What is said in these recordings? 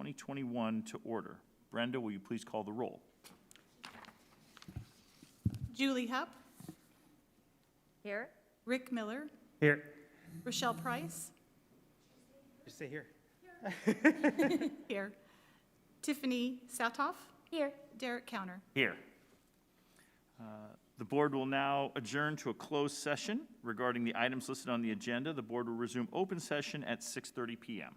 2021 to order. Brenda, will you please call the roll? Julie Hupp, Here. Rick Miller, Here. Rochelle Price, Just stay here. here. Tiffany Soutoff, Here. Derek Counter. Here. The board will now adjourn to a closed session regarding the items listed on the agenda. The board will resume open session at 6:30 p.m.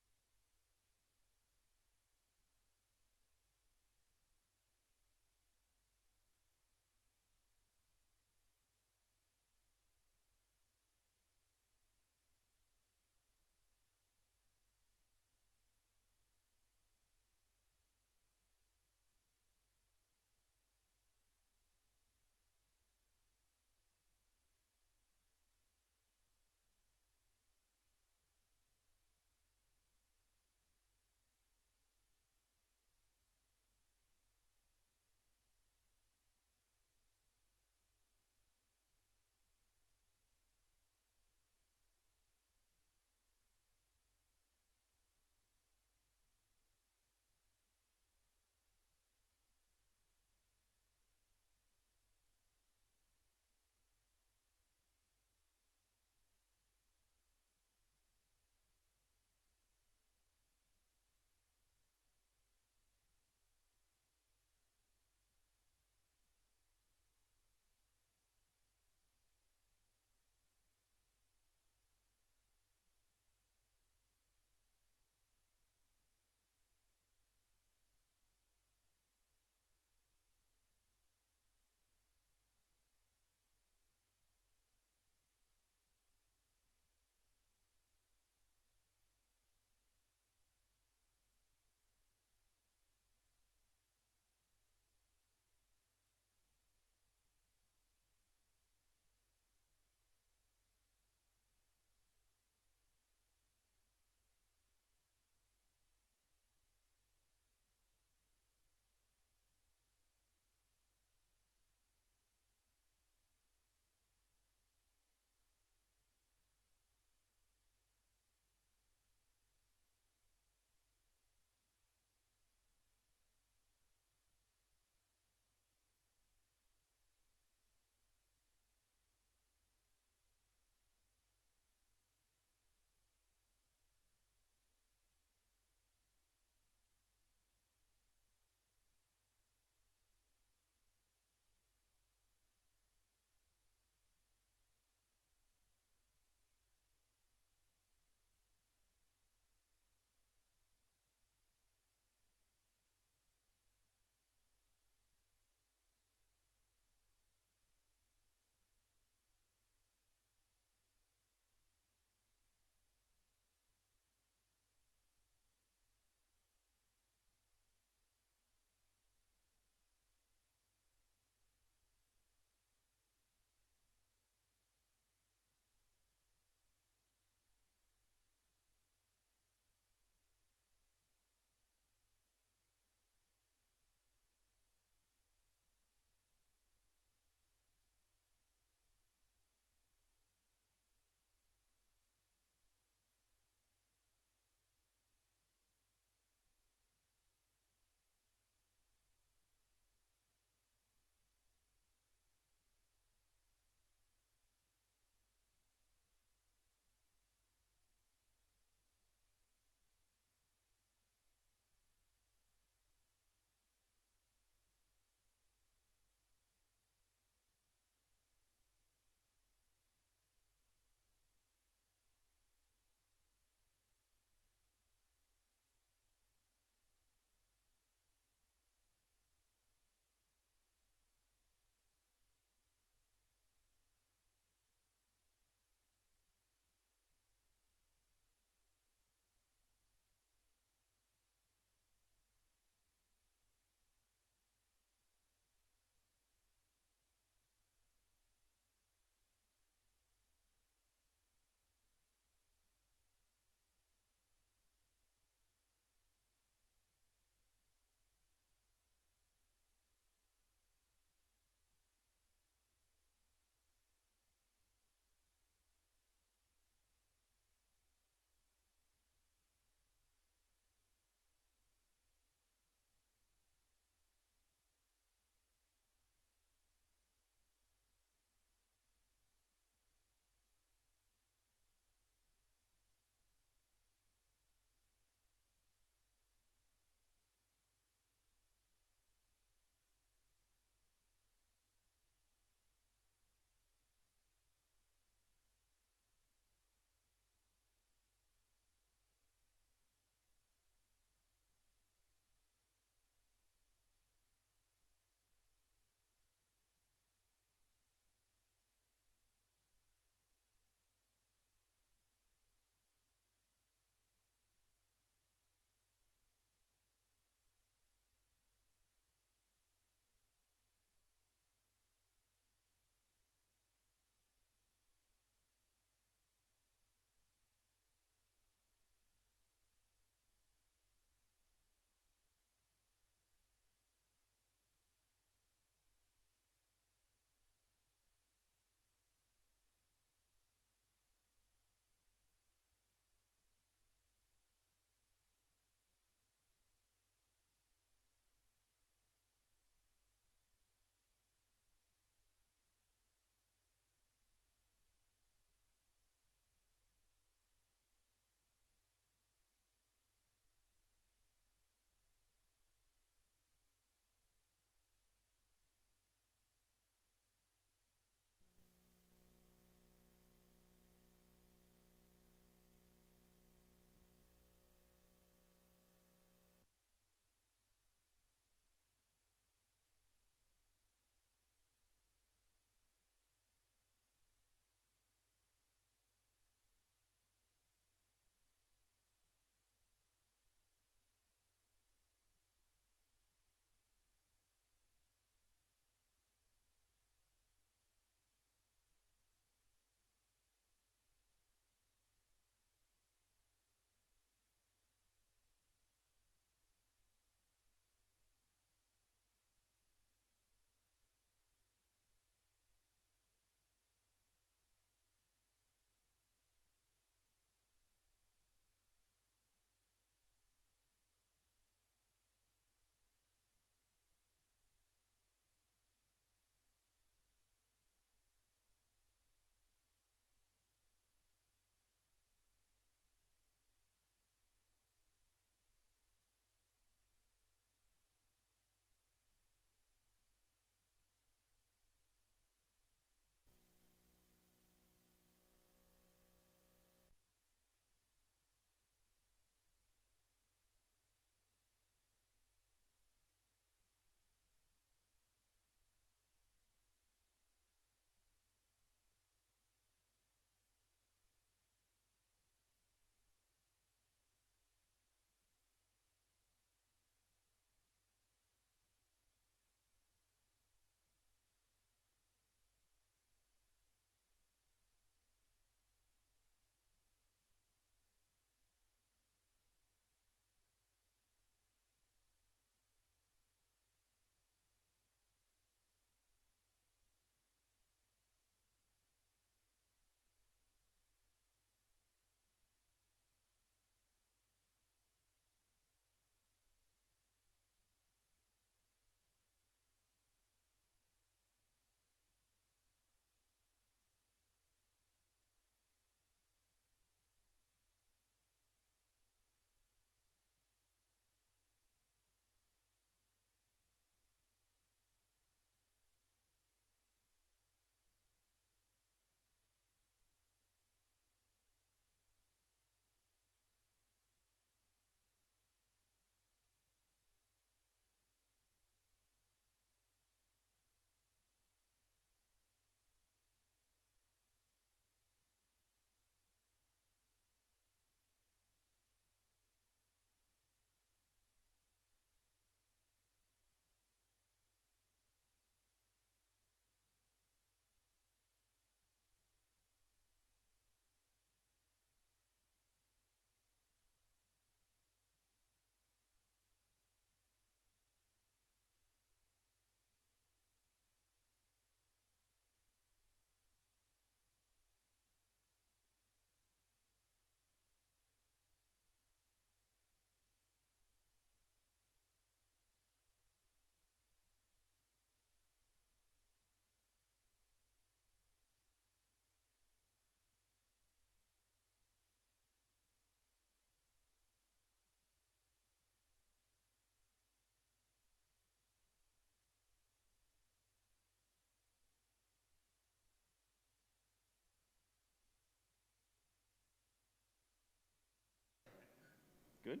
Good.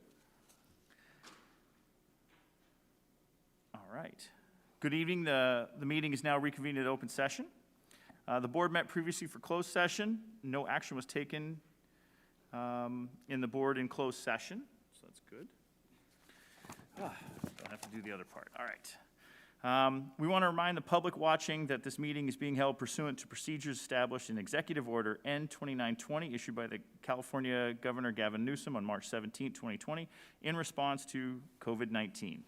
All right. Good evening. The meeting is now reconvened at open session. The board met previously for closed session. No action was taken in the board in closed session, so that's good. Don't have to do the other part. All right. We want to remind the public watching that this meeting is being held pursuant to procedures established in Executive Order N-2920, issued by the California Governor Gavin Newsom on March 17, 2020, in response to COVID-19.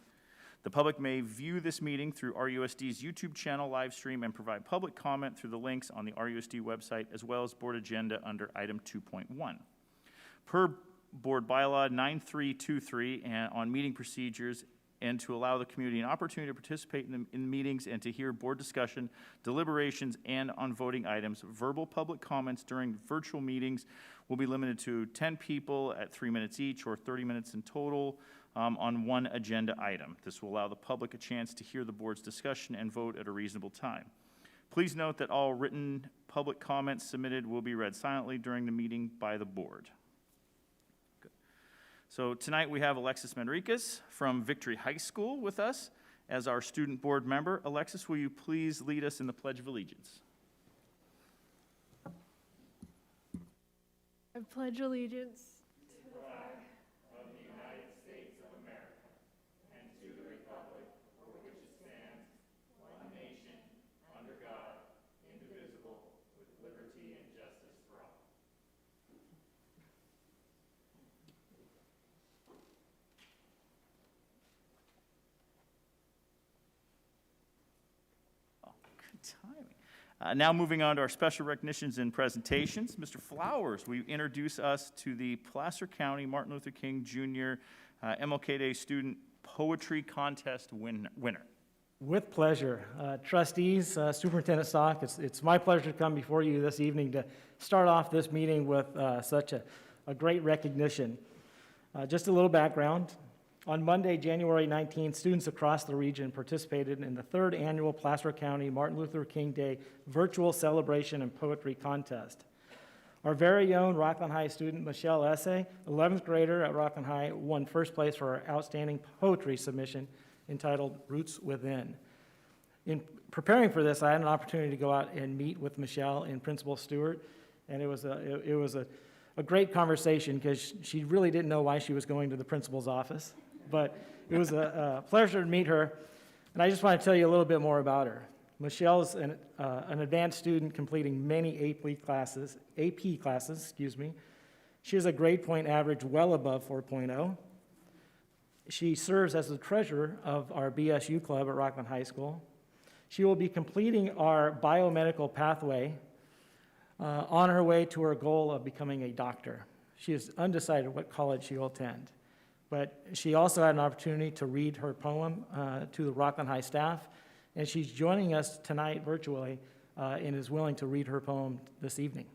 The public may view this meeting through RUSD's YouTube channel live stream and provide public comment through the links on the RUSD website, as well as board agenda under item 2.1. Per board bylaw 9323 and on meeting procedures, and to allow the community an opportunity to participate in meetings and to hear board discussion, deliberations, and on voting items, verbal public comments during virtual meetings will be limited to 10 people at 3 minutes each, or 30 minutes in total on one agenda item. This will allow the public a chance to hear the board's discussion and vote at a reasonable time. Please note that all written public comments submitted will be read silently during the meeting by the board. Good. So tonight we have Alexis Manriquez from Victory High School with us as our student board member. Alexis, will you please lead us in the Pledge of Allegiance? I pledge allegiance Timing. Now moving on to our special recognitions and presentations. Mr. Flowers, will you introduce us to the Placer County Martin Luther King Jr. MLK Day Student Poetry Contest winner? With pleasure. Trustees, Superintendent Stock, it's my pleasure to come before you this evening to start off this meeting with such a great recognition. Just a little background. On Monday, January 19th, students across the region participated in the 3rd annual Placer County Martin Luther King Day Virtual Celebration and Poetry Contest. Our very own Rocklin High student, Michelle Essay, 11th grader at Rocklin High, won first place for our outstanding poetry submission entitled Roots Within. In preparing for this, I had an opportunity to go out and meet with Michelle and Principal Stewart, and it was a great conversation because she really didn't know why she was going to the principal's office. But it was a pleasure to meet her, and I just want to tell you a little bit more about her. Michelle's an advanced student completing many AP classes. She has a grade point average well above 4.0. She serves as the treasurer of our BSU club at Rocklin High School. She will be completing our biomedical pathway on her way to her goal of becoming a doctor. She is undecided what college she will attend. But she also had an opportunity to read her poem to the Rocklin High staff, and she's joining us tonight virtually and is willing to read her poem this evening.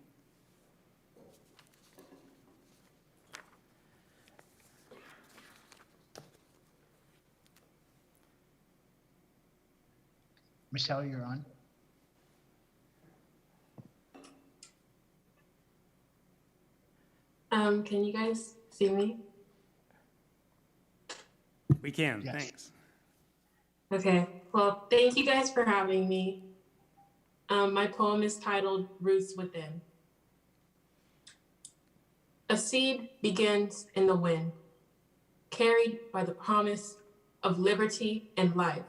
Michelle, you're on. Can you guys see me? We can, Yes. Thanks. Okay, well, thank you guys for having me. My poem is titled Roots Within. A seed begins in the wind, carried by the promise of liberty and life,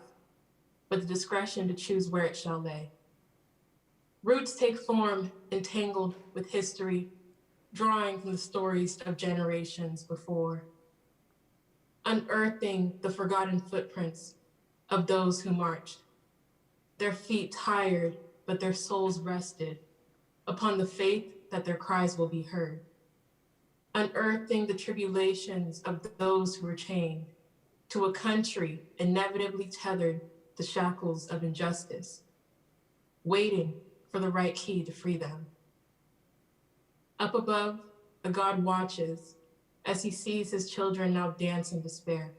with the discretion to choose where it shall lay. Roots take form entangled with history, drawing from the stories of generations before, unearthing the forgotten footprints of those who marched, their feet tired, but their souls rested upon the faith that their cries will be heard, unearthing the tribulations of those who were chained to a country inevitably tethered to shackles of injustice, waiting for the right key to free them. Up above, a God watches as he sees his children now dance in despair,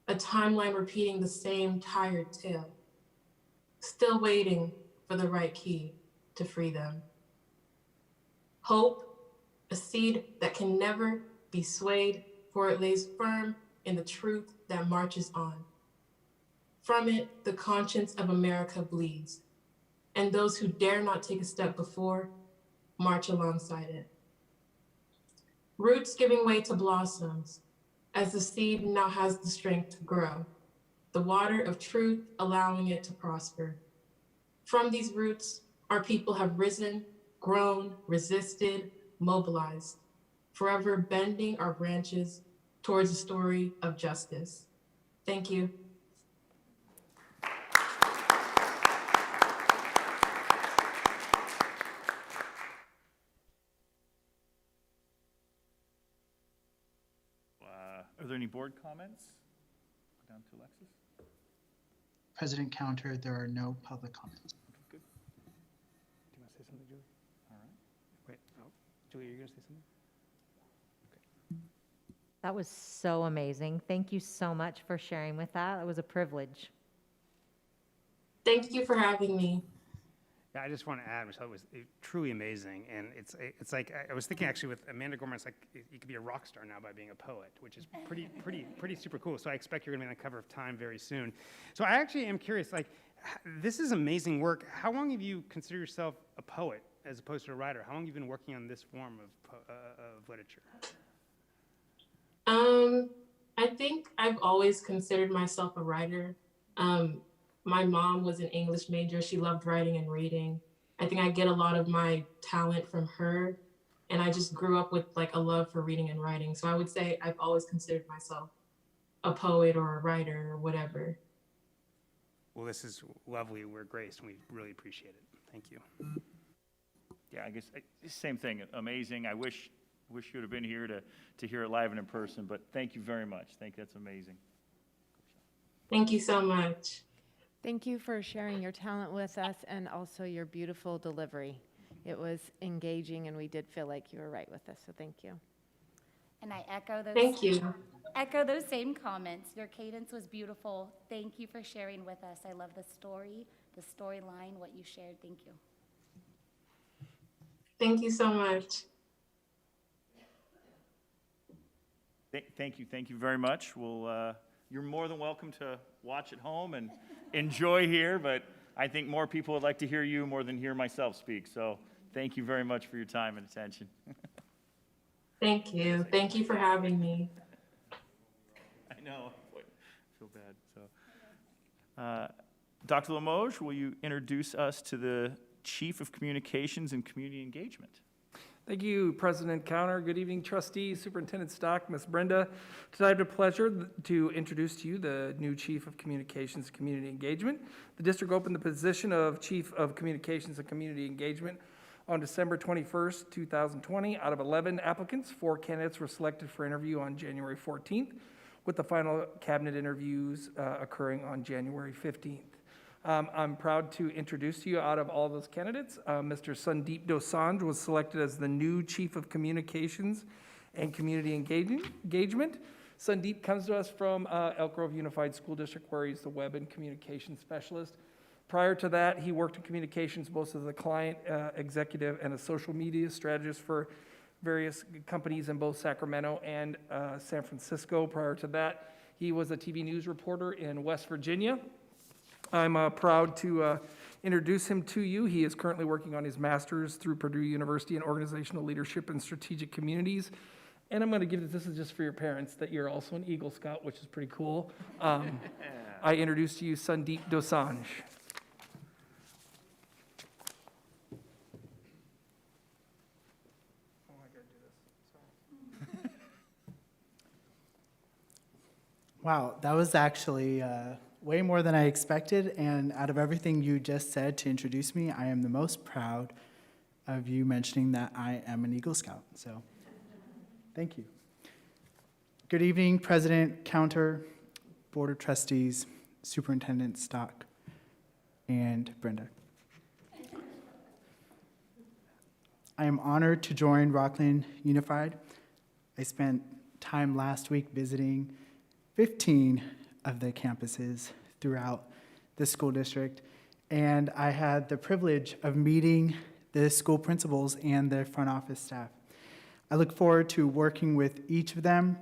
a timeline repeating the same tired tale, still waiting for the right key to free them. Hope, a seed that can never be swayed for it lays firm in the truth that marches on. From it, the conscience of America bleeds, and those who dare not take a step before march alongside it. Roots giving way to blossoms, as the seed now has the strength to grow, the water of truth allowing it to prosper. From these roots, our people have risen, grown, resisted, mobilized, forever bending our branches towards a story of justice. Thank you. Are there any board comments? Down to Alexis. President Counter, there are no public comments. Good. Do you want to say something, Julie? All right. Wait, oh, Julie, are you going to say something? That was so amazing. Thank you so much for sharing with that. It was a privilege. Thank you for having me. Yeah, I just want to add, Michelle, it was truly amazing. And it's like, I was thinking actually with Amanda Gorman, it's like you could be a rock star now by being a poet, which is pretty super cool. So I expect you're going to be on the cover of Time very soon. So I actually am curious, like, this is amazing work. How long have you considered yourself a poet as opposed to a writer? How long have you been working on this form of literature? I think I've always considered myself a writer. My mom was an English major. She loved writing and reading. I think I get a lot of my talent from her, and I just grew up with like a love for reading and writing. So I would say I've always considered myself a poet or a writer or whatever. Well, this is lovely. We're graced, and we really appreciate it. Thank you. Yeah, I guess same thing. Amazing. I wish you would have been here to hear it live and in person, but thank you very much. That's amazing. Thank you so much. Thank you for sharing your talent with us and also your beautiful delivery. It was engaging, and we did feel like you were right with us, so thank you. And I echo those. Thank you. Echo those same comments. Your cadence was beautiful. Thank you for sharing with us. I love the story, the storyline, what you shared. Thank you. Thank you so much. Thank you very much. You're more than welcome to watch at home and enjoy here, but I think more people would like to hear you more than hear myself speak. So thank you very much for your time and attention. Thank you. Thank you for having me. I know. I feel bad. So, Dr. Limoges, will you introduce us to the Chief of Communications and Community Engagement? Thank you, President Counter. Good evening, Trustee, Superintendent Stock, Ms. Brenda. Today I have the pleasure to introduce to you the new Chief of Communications and Community Engagement. The district opened the position of Chief of Communications and Community Engagement on December 21st, 2020. Out of 11 applicants, 4 candidates were selected for interview on January 14th, with the final cabinet interviews occurring on January 15th. I'm proud to introduce to you, out of all those candidates, Mr. Sandeep Dosanjh was selected as the new Chief of Communications and Community Engagement. Sandeep comes to us from Elk Grove Unified School District, where he's the Web and Communications Specialist. Prior to that, he worked in communications, both as a client executive and a social media strategist for various companies in both Sacramento and San Francisco. Prior to that, he was a TV news reporter in West Virginia. I'm proud to introduce him to you. He is currently working on his master's through Purdue University in Organizational Leadership and Strategic Communities. And I'm going to give this is just for your parents, that you're also an Eagle Scout, which is pretty cool. I introduce to you Sandeep Dosanjh. Wow, that was actually way more than I expected, and out of everything you just said to introduce me, I am the most proud of you mentioning that I am an Eagle Scout, so thank you. Good evening, President Counter, Board of Trustees, Superintendent Stock, and Brenda. I am honored to join Rocklin Unified. I spent time last week visiting 15 of the campuses throughout the school district, and I had the privilege of meeting the school principals and their front office staff. I look forward to working with each of them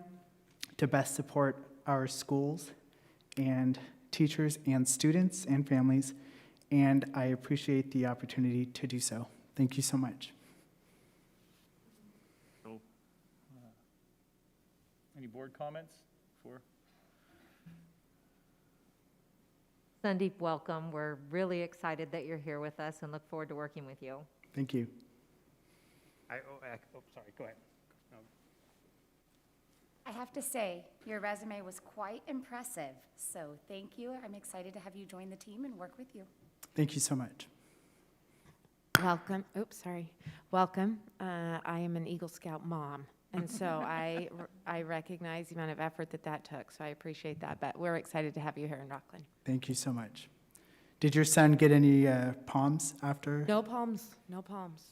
to best support our schools and teachers and students and families, and I appreciate the opportunity to do so. Thank you so much. So, any board comments for? Sandeep, welcome. We're really excited that you're here with us and look forward to working with you. Thank you. Sorry, go ahead. No. I have to say, your resume was quite impressive, so thank you. I'm excited to have you join the team and work with you. Thank you so much. Welcome. Oops, sorry. Welcome. I am an Eagle Scout mom, and so I recognize the amount of effort that took, so I appreciate that. But we're excited to have you here in Rocklin. Thank you so much. Did your son get any palms after? No palms. No palms.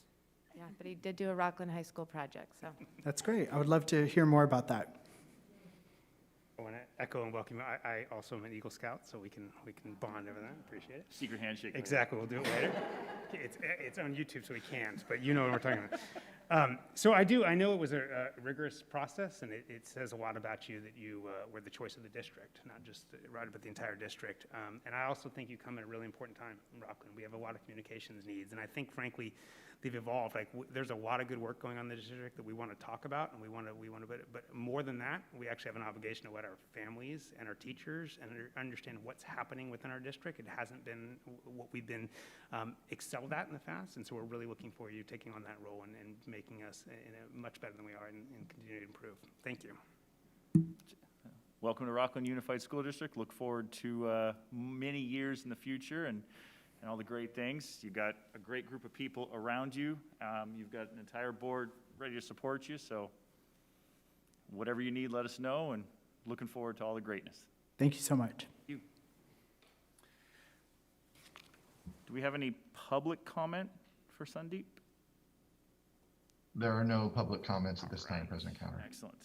Yeah, but he did do a Rocklin High School project, so. That's great. I would love to hear more about that. I want to echo and welcome you. I also am an Eagle Scout, so we can bond over that. Appreciate it. Secret handshake. Exactly. We'll do it later. It's on YouTube, so we can't, but you know what we're talking about. So I know it was a rigorous process, and it says a lot about you that you were the choice of the district, not just right, but the entire district. And I also think you come at a really important time in Rocklin. We have a lot of communications needs, and I think, frankly, they've evolved. Like there's a lot of good work going on in the district that we want to talk about, and we want to, but more than that, we actually have an obligation to let our families and our teachers and understand what's happening within our district. It hasn't been what we've been excelled at in the past, and so we're really looking for you taking on that role and making us much better than we are and continue to improve. Thank you. Welcome to Rocklin Unified School District. Look forward to many years in the future and all the great things. You've got a great group of people around you. You've got an entire board ready to support you. So whatever you need, let us know, and looking forward to all the greatness. Thank you so much. Thank you. Do we have any public comment for Sandeep? There are no public comments at this time, President Counter. Excellent.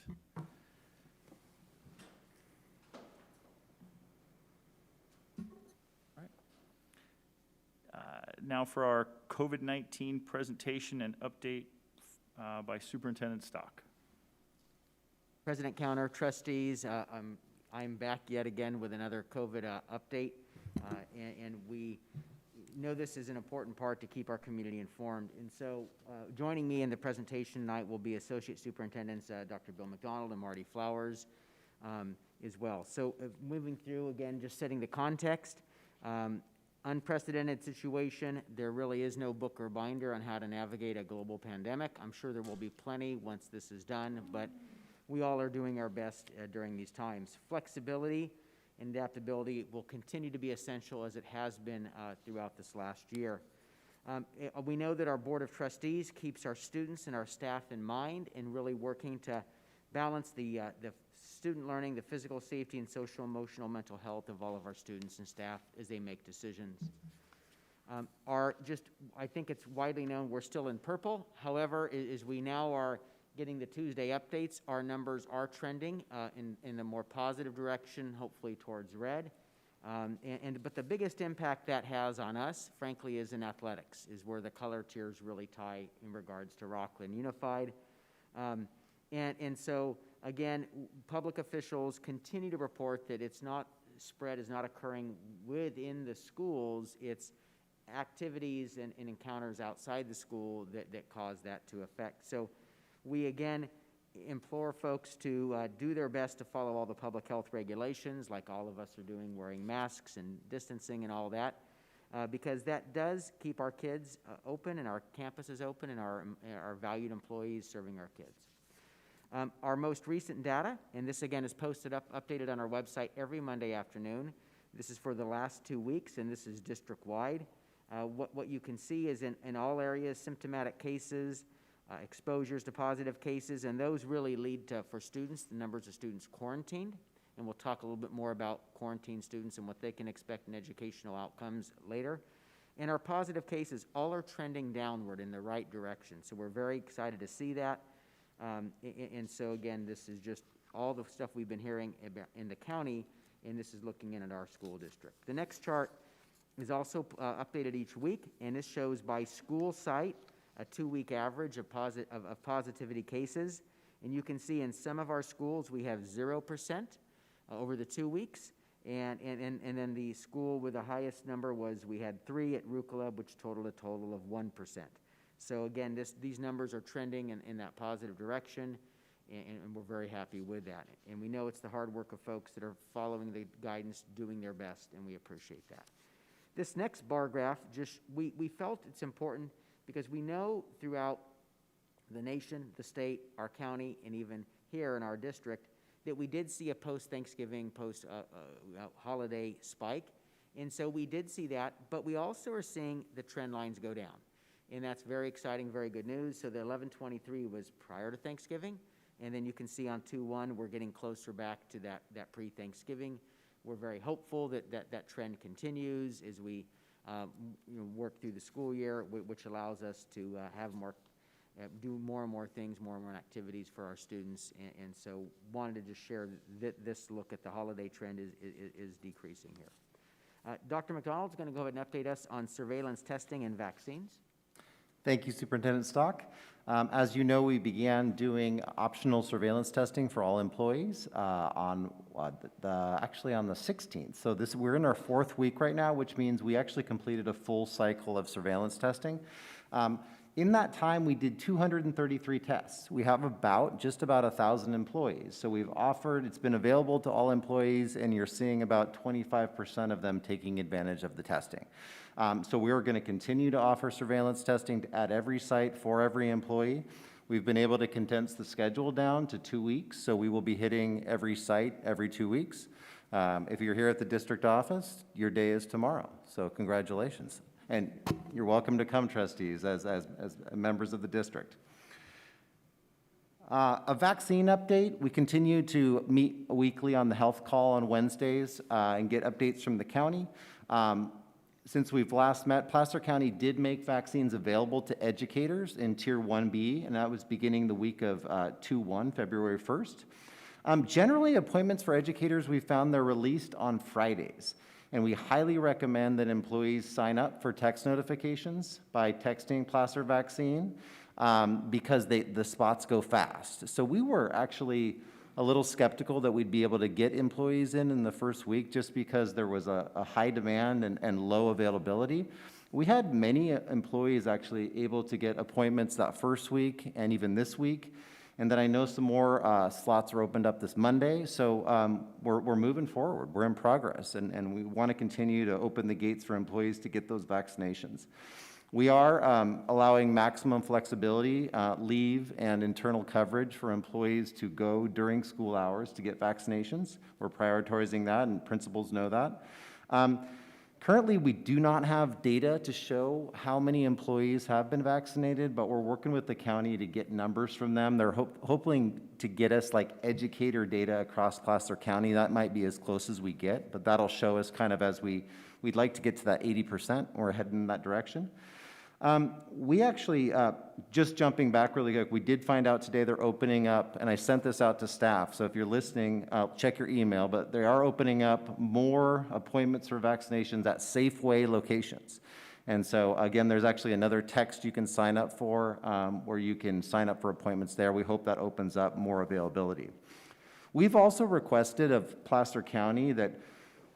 Now for our COVID-19 presentation and update by Superintendent Stock. President Counter, trustees, I'm back yet again with another COVID update, and we know this is an important part to keep our community informed. And so joining me in the presentation tonight will be Associate Superintendents Dr. Bill McDonald and Marty Flowers as well. So moving through, again, just setting the context. Unprecedented situation. There really is no book or binder on how to navigate a global pandemic. I'm sure there will be plenty once this is done, but we all are doing our best during these times. Flexibility and adaptability will continue to be essential as it has been throughout this last year. We know that our Board of Trustees keeps our students and our staff in mind and really working to balance the student learning, the physical safety and social, emotional, mental health of all of our students and staff as they make decisions. I think it's widely known we're still in purple. However, as we now are getting the Tuesday updates, our numbers are trending in a more positive direction, hopefully towards red. But the biggest impact that has on us, frankly, is in athletics, is where the color tiers really tie in regards to Rocklin Unified. So, again, public officials continue to report that spread is not occurring within the schools. It's activities and encounters outside the school that cause that to affect. So we, again, implore folks to do their best to follow all the public health regulations, like all of us are doing, wearing masks and distancing and all that, because that does keep our kids open and our campuses open and our valued employees serving our kids. Our most recent data, and this again is updated on our website every Monday afternoon. This is for the last 2 weeks, and this is district-wide. What you can see is in all areas, symptomatic cases, exposures to positive cases, and those really lead to, for students, the numbers of students quarantined. And we'll talk a little bit more about quarantined students and what they can expect in educational outcomes later. And our positive cases all are trending downward in the right direction. So we're very excited to see that. And so again, this is just all the stuff we've been hearing in the county, and this is looking in at our school district. The next chart is also updated each week, and this shows by school site a 2-week average of positivity cases. And you can see in some of our schools, we have 0% over the 2 weeks. And then the school with the highest number was, we had 3 at Rocklin, which totaled a total of 1%. So again, these numbers are trending in that positive direction, and we're very happy with that. And we know it's the hard work of folks that are following the guidance, doing their best, and we appreciate that. This next bar graph, we felt it's important because we know throughout the nation, the state, our county, and even here in our district, that we did see a post-Thanksgiving, post-holiday spike. And so we did see that, but we also are seeing the trend lines go down. And that's very exciting, very good news. So the 11/23 was prior to Thanksgiving. And then you can see on 2/1, we're getting closer back to that pre-Thanksgiving. We're very hopeful that trend continues as we work through the school year, which allows us to have do more and more things, more and more activities for our students. And so wanted to just share that this look at the holiday trend is decreasing here. Dr. McDonald's going to go ahead and update us on surveillance testing and vaccines. Thank you, Superintendent Stock. As you know, we began doing optional surveillance testing for all employees actually on the 16th. So we're in our 4th week right now, which means we actually completed a full cycle of surveillance testing. In that time, we did 233 tests. We have just about 1,000 employees. So it's been available to all employees, and you're seeing about 25% of them taking advantage of the testing. So we are going to continue to offer surveillance testing at every site for every employee. We've been able to condense the schedule down to 2 weeks, so we will be hitting every site every 2 weeks. If you're here at the district office, your day is tomorrow, so congratulations. And you're welcome to come, trustees, as members of the district. A vaccine update. We continue to meet weekly on the health call on Wednesdays and get updates from the county. Since we've last met, Placer County did make vaccines available to educators in Tier 1B, and that was beginning the week of 2/1, February 1st. Generally, appointments for educators, we found they're released on Fridays, and we highly recommend that employees sign up for text notifications by texting Placer Vaccine because the spots go fast. So we were actually a little skeptical that we'd be able to get employees in the first week just because there was a high demand and low availability. We had many employees actually able to get appointments that first week and even this week. And then I know some more slots are opened up this Monday. So we're moving forward. We're in progress. And we want to continue to open the gates for employees to get those vaccinations. We are allowing maximum flexibility, leave, and internal coverage for employees to go during school hours to get vaccinations. We're prioritizing that, and principals know that. Currently, we do not have data to show how many employees have been vaccinated, but we're working with the county to get numbers from them. They're hoping to get us like educator data across Placer County. That might be as close as we get, but that'll show us kind of as we'd like to get to that 80%. We're heading in that direction. We actually, just jumping back really quick, we did find out today they're opening up, and I sent this out to staff, so if you're listening, check your email, but they are opening up more appointments for vaccinations at Safeway locations. And so, again, there's actually another text you can sign up for where you can sign up for appointments there. We hope that opens up more availability. We've also requested of Placer County that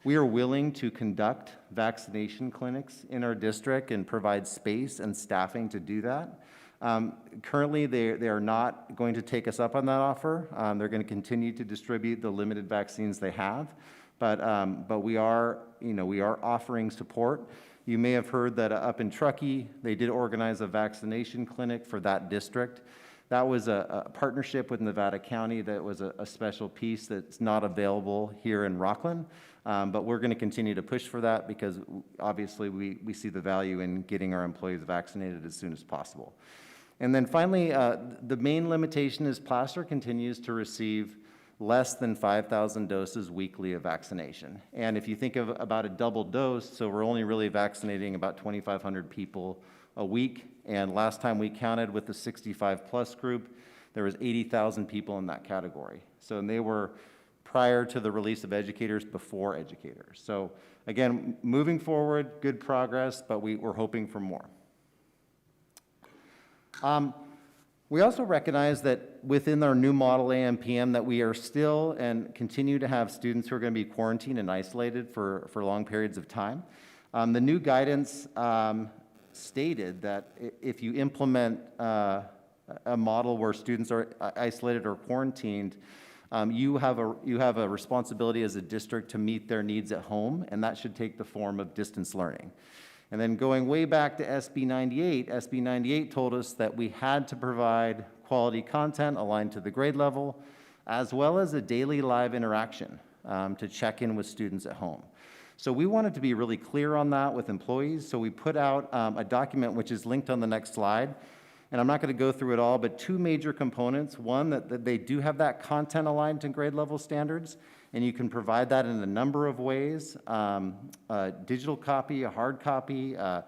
we are willing to conduct vaccination clinics in our district and provide space and staffing to do that. Currently, they are not going to take us up on that offer. They're going to continue to distribute the limited vaccines they have, but we are offering support. You may have heard that up in Truckee, they did organize a vaccination clinic for that district. That was a partnership with Nevada County that was a special piece that's not available here in Rocklin. But we're going to continue to push for that because obviously we see the value in getting our employees vaccinated as soon as possible. And then finally, the main limitation is Placer continues to receive less than 5,000 doses weekly of vaccination. And if you think of about a double dose, so we're only really vaccinating about 2,500 people a week. And last time we counted with the 65 plus group, there was 80,000 people in that category. So and they were prior to the release of educators, before educators. So again, moving forward, good progress, but we're hoping for more. We also recognize that within our new model AMPM that we are still and continue to have students who are going to be quarantined and isolated for long periods of time. The new guidance stated that if you implement a model where students are isolated or quarantined, you have a responsibility as a district to meet their needs at home, and that should take the form of distance learning. And then going way back to SB 98, SB 98 told us that we had to provide quality content aligned to the grade level, as well as a daily live interaction to check in with students at home. So we wanted to be really clear on that with employees, so we put out a document which is linked on the next slide. And I'm not going to go through it all, but two major components. One, that they do have that content aligned to grade level standards, and you can provide that in a number of ways. A digital copy, a hard copy, a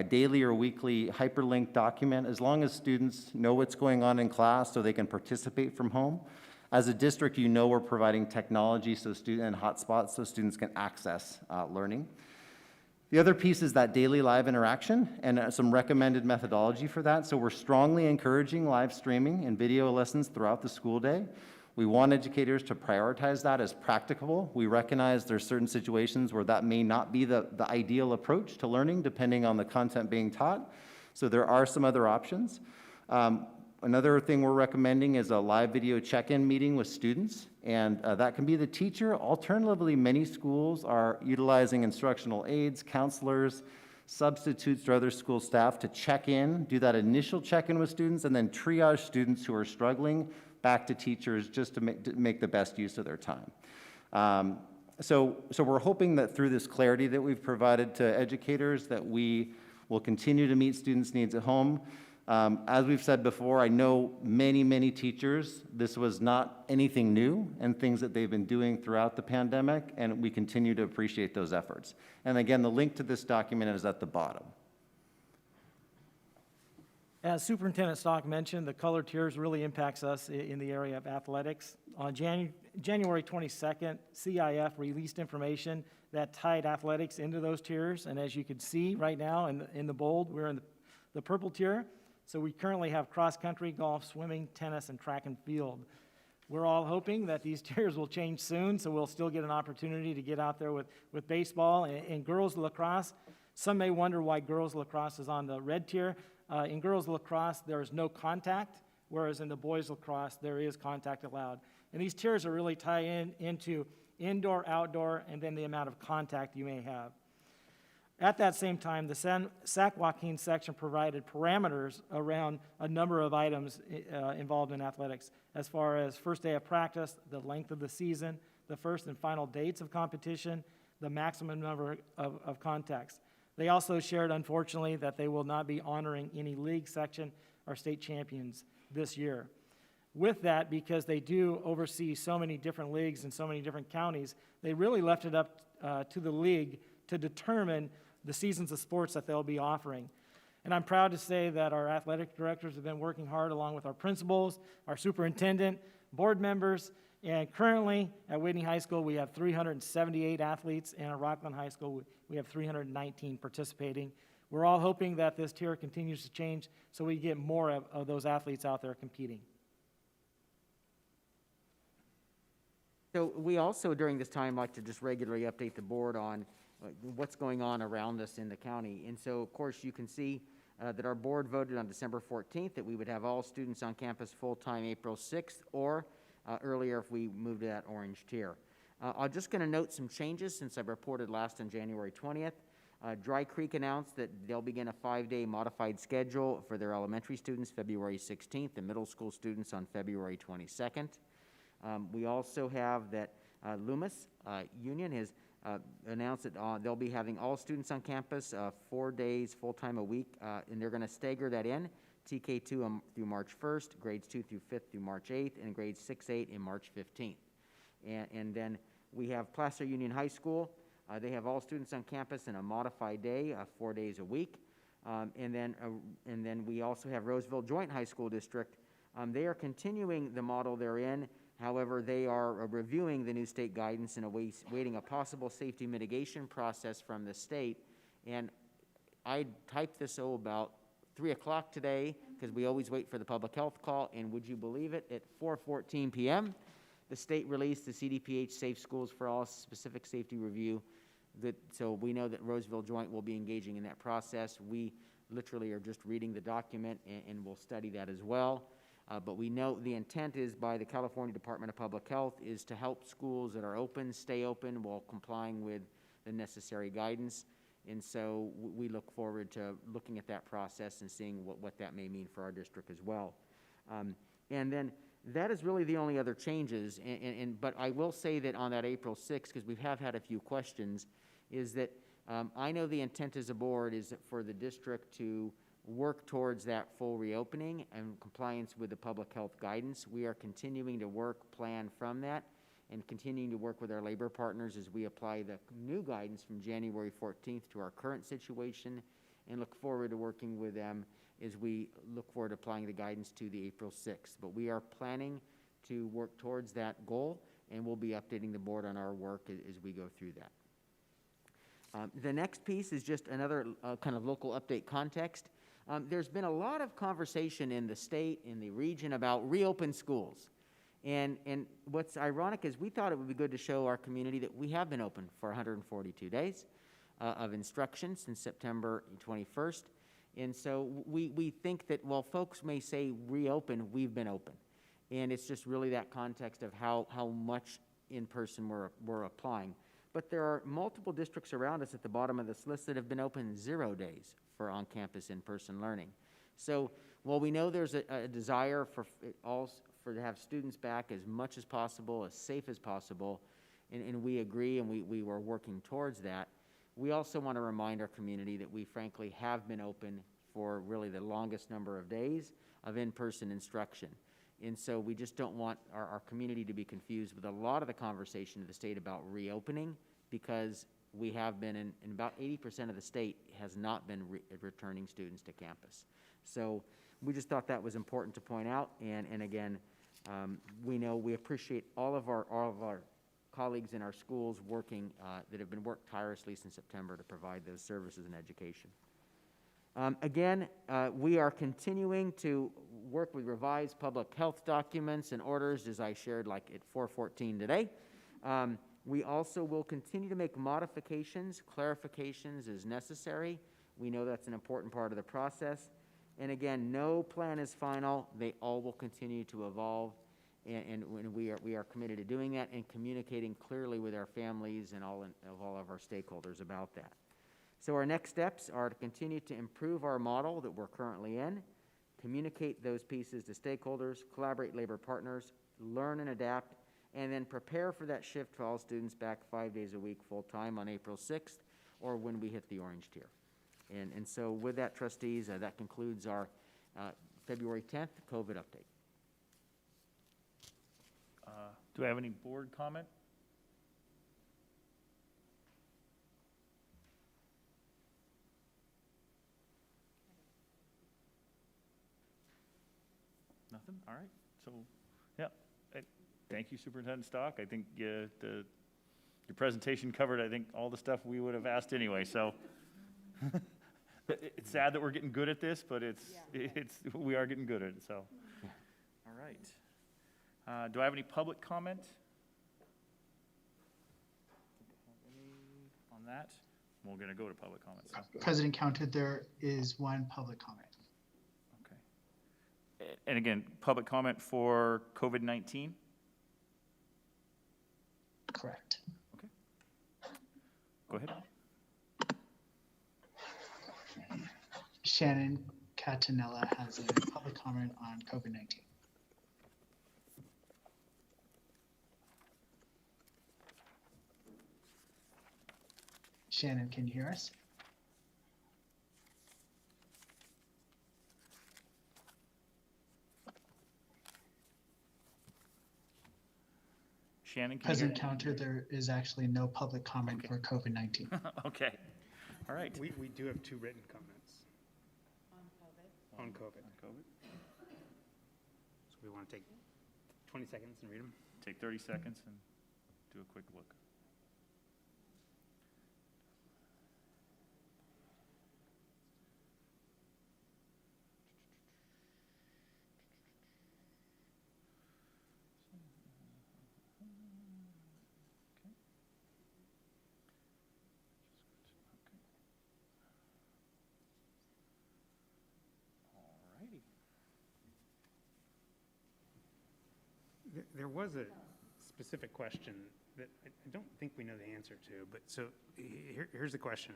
daily or weekly hyperlinked document, as long as students know what's going on in class so they can participate from home. As a district, you know we're providing technology and hotspots so students can access learning. The other piece is that daily live interaction and some recommended methodology for that. So we're strongly encouraging live streaming and video lessons throughout the school day. We want educators to prioritize that as practicable. We recognize there's certain situations where that may not be the ideal approach to learning depending on the content being taught. So there are some other options. Another thing we're recommending is a live video check-in meeting with students, and that can be the teacher. Alternatively, many schools are utilizing instructional aides, counselors, substitutes or other school staff to check in, do that initial check-in with students, and then triage students who are struggling back to teachers just to make the best use of their time. So we're hoping that through this clarity that we've provided to educators that we will continue to meet students' needs at home. As we've said before, I know many teachers, this was not anything new and things that they've been doing throughout the pandemic, and we continue to appreciate those efforts. And again, the link to this document is at the bottom. As Superintendent Stock mentioned, the color tiers really impacts us in the area of athletics. On January 22nd, CIF released information that tied athletics into those tiers, and as you can see right now in the bold, we're in the purple tier. So we currently have cross-country, golf, swimming, tennis, and track and field. We're all hoping that these tiers will change soon, so we'll still get an opportunity to get out there with baseball and girls lacrosse. Some may wonder why girls lacrosse is on the red tier. In girls lacrosse, there is no contact, whereas in the boys lacrosse, there is contact allowed. And these tiers are really tied into indoor, outdoor, and then the amount of contact you may have. At that same time, the Sac Joaquin section provided parameters around a number of items involved in athletics, as far as first day of practice, the length of the season, the first and final dates of competition, the maximum number of contacts. They also shared, unfortunately, that they will not be honoring any league section or state champions this year. With that, because they do oversee so many different leagues in so many different counties, they really left it up to the league to determine the seasons of sports that they'll be offering. And I'm proud to say that our athletic directors have been working hard along with our principals, our superintendent, board members, and currently at Whitney High School we have 378 athletes, and at Rocklin High School we have 319 participating. We're all hoping that this tier continues to change so we get more of those athletes out there competing. So we also, during this time, like to just regularly update the board on what's going on around us in the county. And so, of course, you can see that our board voted on December 14th that we would have all students on campus full-time April 6th, or earlier if we moved to that orange tier. I'm just going to note some changes since I reported last on January 20th. Dry Creek announced that they'll begin a 5-day modified schedule for their elementary students February 16th and middle school students on February 22nd. We also have that Loomis Union has announced that they'll be having all students on campus 4 days full-time a week, and they're going to stagger that in TK2 through March 1st, grades 2 through 5th through March 8th, and grades 6-8 in March 15th. And then we have Placer Union High School. They have all students on campus in a modified day, 4 days a week. And then we also have Roseville Joint High School District. They are continuing the model they're in. However, they are reviewing the new state guidance and awaiting a possible safety mitigation process from the state. And I typed this about 3 o'clock today, because we always wait for the public health call, and would you believe it, at 4:14 p.m., the state released the CDPH Safe Schools for All specific safety review. So we know that Roseville Joint will be engaging in that process. We literally are just reading the document, and we'll study that as well. But we know the intent is by the California Department of Public Health is to help schools that are open stay open while complying with the necessary guidance. And so we look forward to looking at that process and seeing what that may mean for our district as well. And then that is really the only other changes. But I will say that on that April 6th, because we have had a few questions, is that I know the intent as a board is for the district to work towards that full reopening and compliance with the public health guidance. We are continuing to plan from that and continuing to work with our labor partners as we apply the new guidance from January 14th to our current situation, and look forward to working with them as we look forward to applying the guidance to the April 6th. But we are planning to work towards that goal, and we'll be updating the board on our work as we go through that. The next piece is just another kind of local update context. There's been a lot of conversation in the state, in the region, about reopen schools. And what's ironic is we thought it would be good to show our community that we have been open for 142 days of instruction since September 21st. And so we think that while folks may say reopen, we've been open. And it's just really that context of how much in person we're applying. But there are multiple districts around us at the bottom of this list that have been open 0 days for on-campus in-person learning. So while we know there's a desire to have students back as much as possible, as safe as possible, and we agree and we were working towards that, we also want to remind our community that we frankly have been open for really the longest number of days of in-person instruction. And so we just don't want our community to be confused with a lot of the conversation in the state about reopening, because we have been in about 80% of the state has not been returning students to campus. So we just thought that was important to point out. And again, we know we appreciate all of our colleagues in our schools working that have been worked tirelessly since September to provide those services and education. Again, we are continuing to work with revised public health documents and orders, as I shared like at 4:14 today. We also will continue to make modifications, clarifications as necessary. We know that's an important part of the process. And again, no plan is final. They all will continue to evolve. And we are committed to doing that and communicating clearly with our families and all of our stakeholders about that. So our next steps are to continue to improve our model that we're currently in, communicate those pieces to stakeholders, collaborate labor partners, learn and adapt, and then prepare for that shift for all students back 5 days a week full-time on April 6th or when we hit the orange tier. And so with that, trustees, that concludes our February 10th COVID update. Do I have any board comment? Nothing? All right. So, yeah. Thank you, Superintendent Stock. I think your presentation covered, I think, all the stuff we would have asked anyway. So it's sad that we're getting good at this, but we are getting good at it. So, all right. Do I have any public comment on that? We're going to go to public comment. So. President Counter, there is one public comment. Okay. And again, public comment for COVID-19? Correct. Okay. Go ahead. Shannon Catanella has a public comment on COVID-19. Shannon, can you hear us? Shannon, can President you hear Counter, there is actually no public comment for COVID-19. Okay. All right. We do have 2 written comments. On COVID. On COVID. So we want to take 20 seconds and read them. Take 30 seconds and do a quick look. There was a specific question that I don't think we know the answer to, but so here's the question.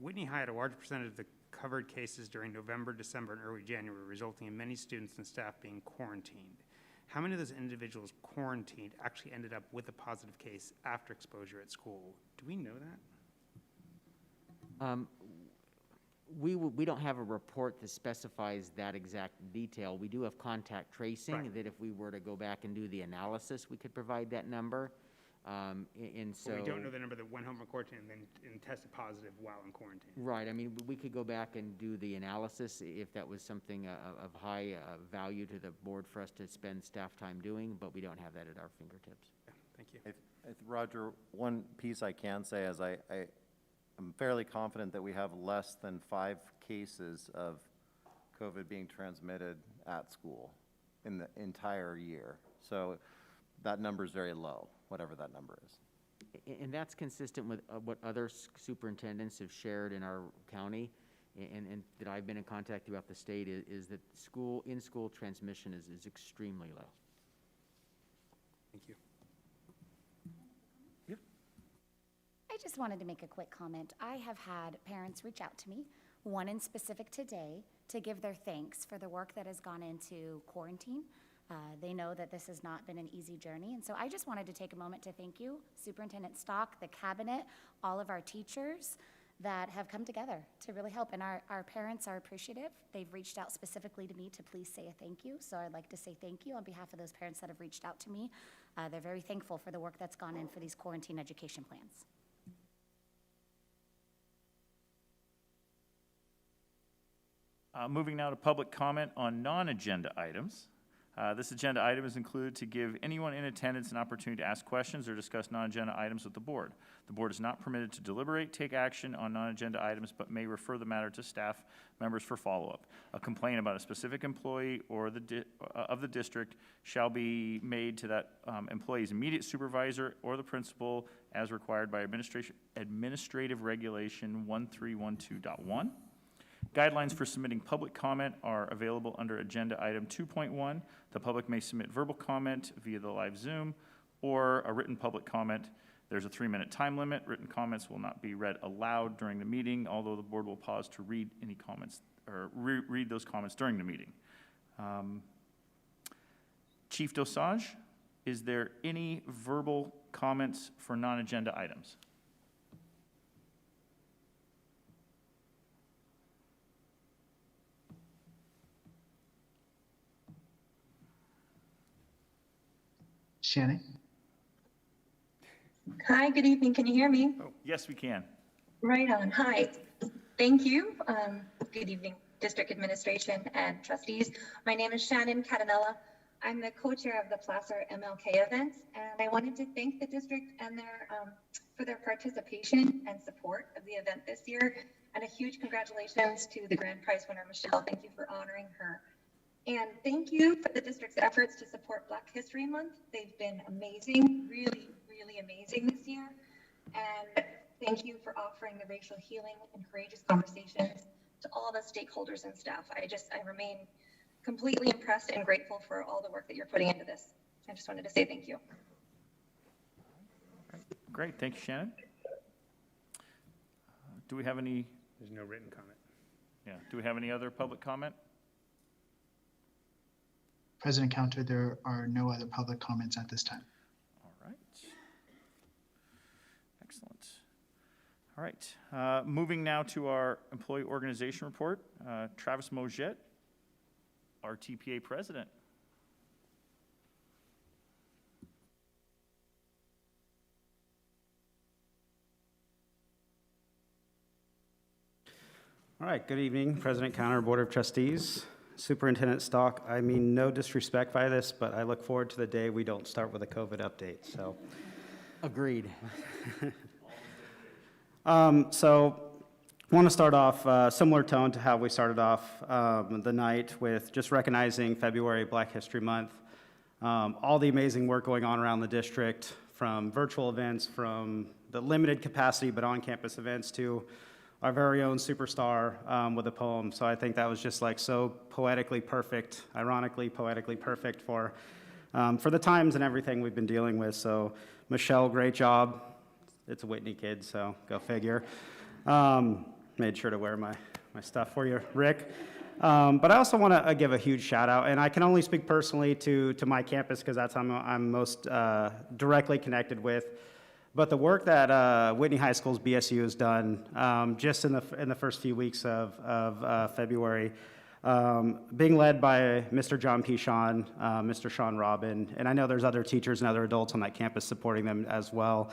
Whitney High had a large percentage of the covered cases during November, December, and early January, resulting in many students and staff being quarantined. How many of those individuals quarantined actually ended up with a positive case after exposure at school? Do we know that? We don't have a report that specifies that exact detail. We do have contact tracing, Right. that if we were to go back and do the analysis, we could provide that number. And so. But we don't know the number that went home from quarantine and tested positive while in quarantine. Right, I mean, we could go back and do the analysis if that was something of high value to the board for us to spend staff time doing, but we don't have that at our fingertips. Yeah, thank you. Roger, one piece I can say is I'm fairly confident that we have less than 5 cases of COVID being transmitted at school in the entire year. So that number is very low, whatever that number is. And that's consistent with what other superintendents have shared in our county, and that I've been in contact throughout the state, is that in-school transmission is extremely low. Thank you. I just wanted to make a quick comment. I have had parents reach out to me, one in specific today, to give their thanks for the work that has gone into quarantine. They know that this has not been an easy journey, and so I just wanted to take a moment to thank you, Superintendent Stock, the cabinet, all of our teachers that have come together to really help, and our parents are appreciative. They've reached out specifically to me to please say a thank you, so I'd like to say thank you on behalf of those parents that have reached out to me. They're very thankful for the work that's gone in for these quarantine education plans. Moving now to public comment on non-agenda items. This agenda item is included to give anyone in attendance an opportunity to ask questions or discuss non-agenda items with the board. The board is not permitted to deliberate, take action on non-agenda items, but may refer the matter to staff members for follow-up. A complaint about a specific employee or of the district shall be made to that employee's immediate supervisor or the principal as required by Administrative Regulation 1312.1. Guidelines for submitting public comment are available under Agenda Item 2.1. The public may submit verbal comment via the live Zoom or a written public comment. There's a 3-minute time limit. Written comments will not be read aloud during the meeting, although the board will pause to read any comments or read those comments during the meeting. Chief Dosage, is there any verbal comments for non-agenda items? Shannon? Hi, good evening. Can you hear me? Oh, yes, we can. Right on. Hi. Thank you. Good evening, District Administration and trustees. My name is Shannon Catanella. I'm the co-chair of the Placer MLK events, and I wanted to thank the district and for their participation and support of the event this year. And a huge congratulations to the grand prize winner, Michelle. Thank you for honoring her. And thank you for the district's efforts to support Black History Month. They've been amazing, really, really amazing this year. And thank you for offering the racial healing and courageous conversations to all the stakeholders and staff. I remain completely impressed and grateful for all the work that you're putting into this. I just wanted to say thank you. Great, thank you, Shannon. Do we have any? There's no written comment. Yeah, do we have any other public comment? President Counter, there are no other public comments at this time. All right. Excellent. All right. Moving now to our employee organization report. Travis Moget, our TPA president. All right, good evening, President Counter, Board of Trustees, Superintendent Stock. I mean, no disrespect by this, but I look forward to the day we don't start with a COVID update, so. Agreed. So I want to start off similar tone to how we started off the night with just recognizing February Black History Month. All the amazing work going on around the district, from virtual events, from the limited capacity but on-campus events to our very own superstar with a poem. So I think that was just like so poetically perfect, ironically poetically perfect for for the times and everything we've been dealing with. So Michelle, great job. It's a Whitney kid, so go figure. Made sure to wear my stuff for you, Rick. But I also want to give a huge shout out, and I can only speak personally to my campus because that's how I'm most directly connected with. But the work that Whitney High School's BSU has done just in the first few weeks of February, being led by Mr. John Pichon, Mr. Sean Robin, and I know there's other teachers and other adults on that campus supporting them as well.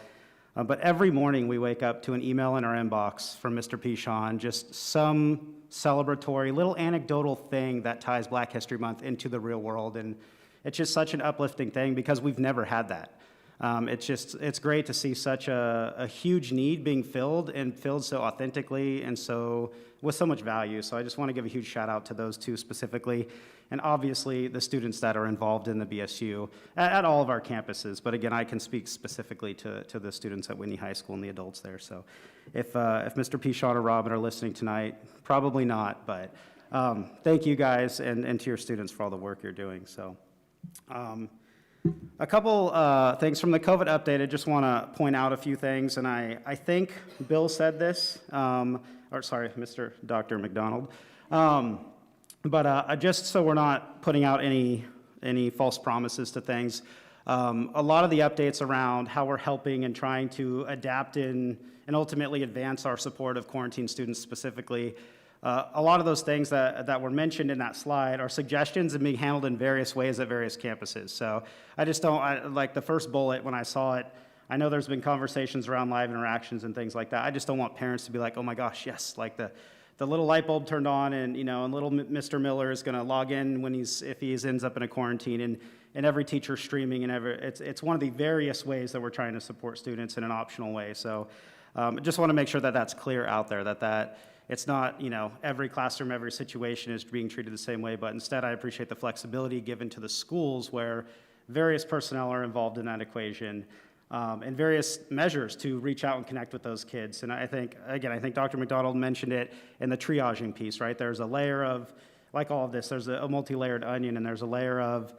But every morning we wake up to an email in our inbox from Mr. Pichon, just some celebratory little anecdotal thing that ties Black History Month into the real world. And it's just such an uplifting thing because we've never had that. It's great to see such a huge need being filled and filled so authentically and so with so much value. So I just want to give a huge shout out to those two specifically, and obviously the students that are involved in the BSU at all of our campuses. But again, I can speak specifically to the students at Whitney High School and the adults there. So if Mr. Pichon or Robin are listening tonight, probably not, but thank you guys and to your students for all the work you're doing. So. A couple things from the COVID update. I just want to point out a few things, and I think Bill said this, or sorry, Mr. Dr. McDonald. But just so we're not putting out any false promises to things, a lot of the updates around how we're helping and trying to adapt in and ultimately advance our support of quarantine students specifically. A lot of those things that were mentioned in that slide are suggestions and being handled in various ways at various campuses. So I just don't, like the first bullet when I saw it, I know there's been conversations around live interactions and things like that. I just don't want parents to be like, oh my gosh, yes, like the little light bulb turned on and, and little Mr. Miller is gonna log in when if he ends up in a quarantine and every teacher streaming and it's one of the various ways that we're trying to support students in an optional way. So just wanna make sure that that's clear out there, that it's not, every classroom, every situation is being treated the same way, but instead I appreciate the flexibility given to the schools where various personnel are involved in that equation and various measures to reach out and connect with those kids. And I think Dr. McDonald mentioned it in the triaging piece, right? There's a layer of, like all of this, there's a multi-layered onion, and there's a layer of,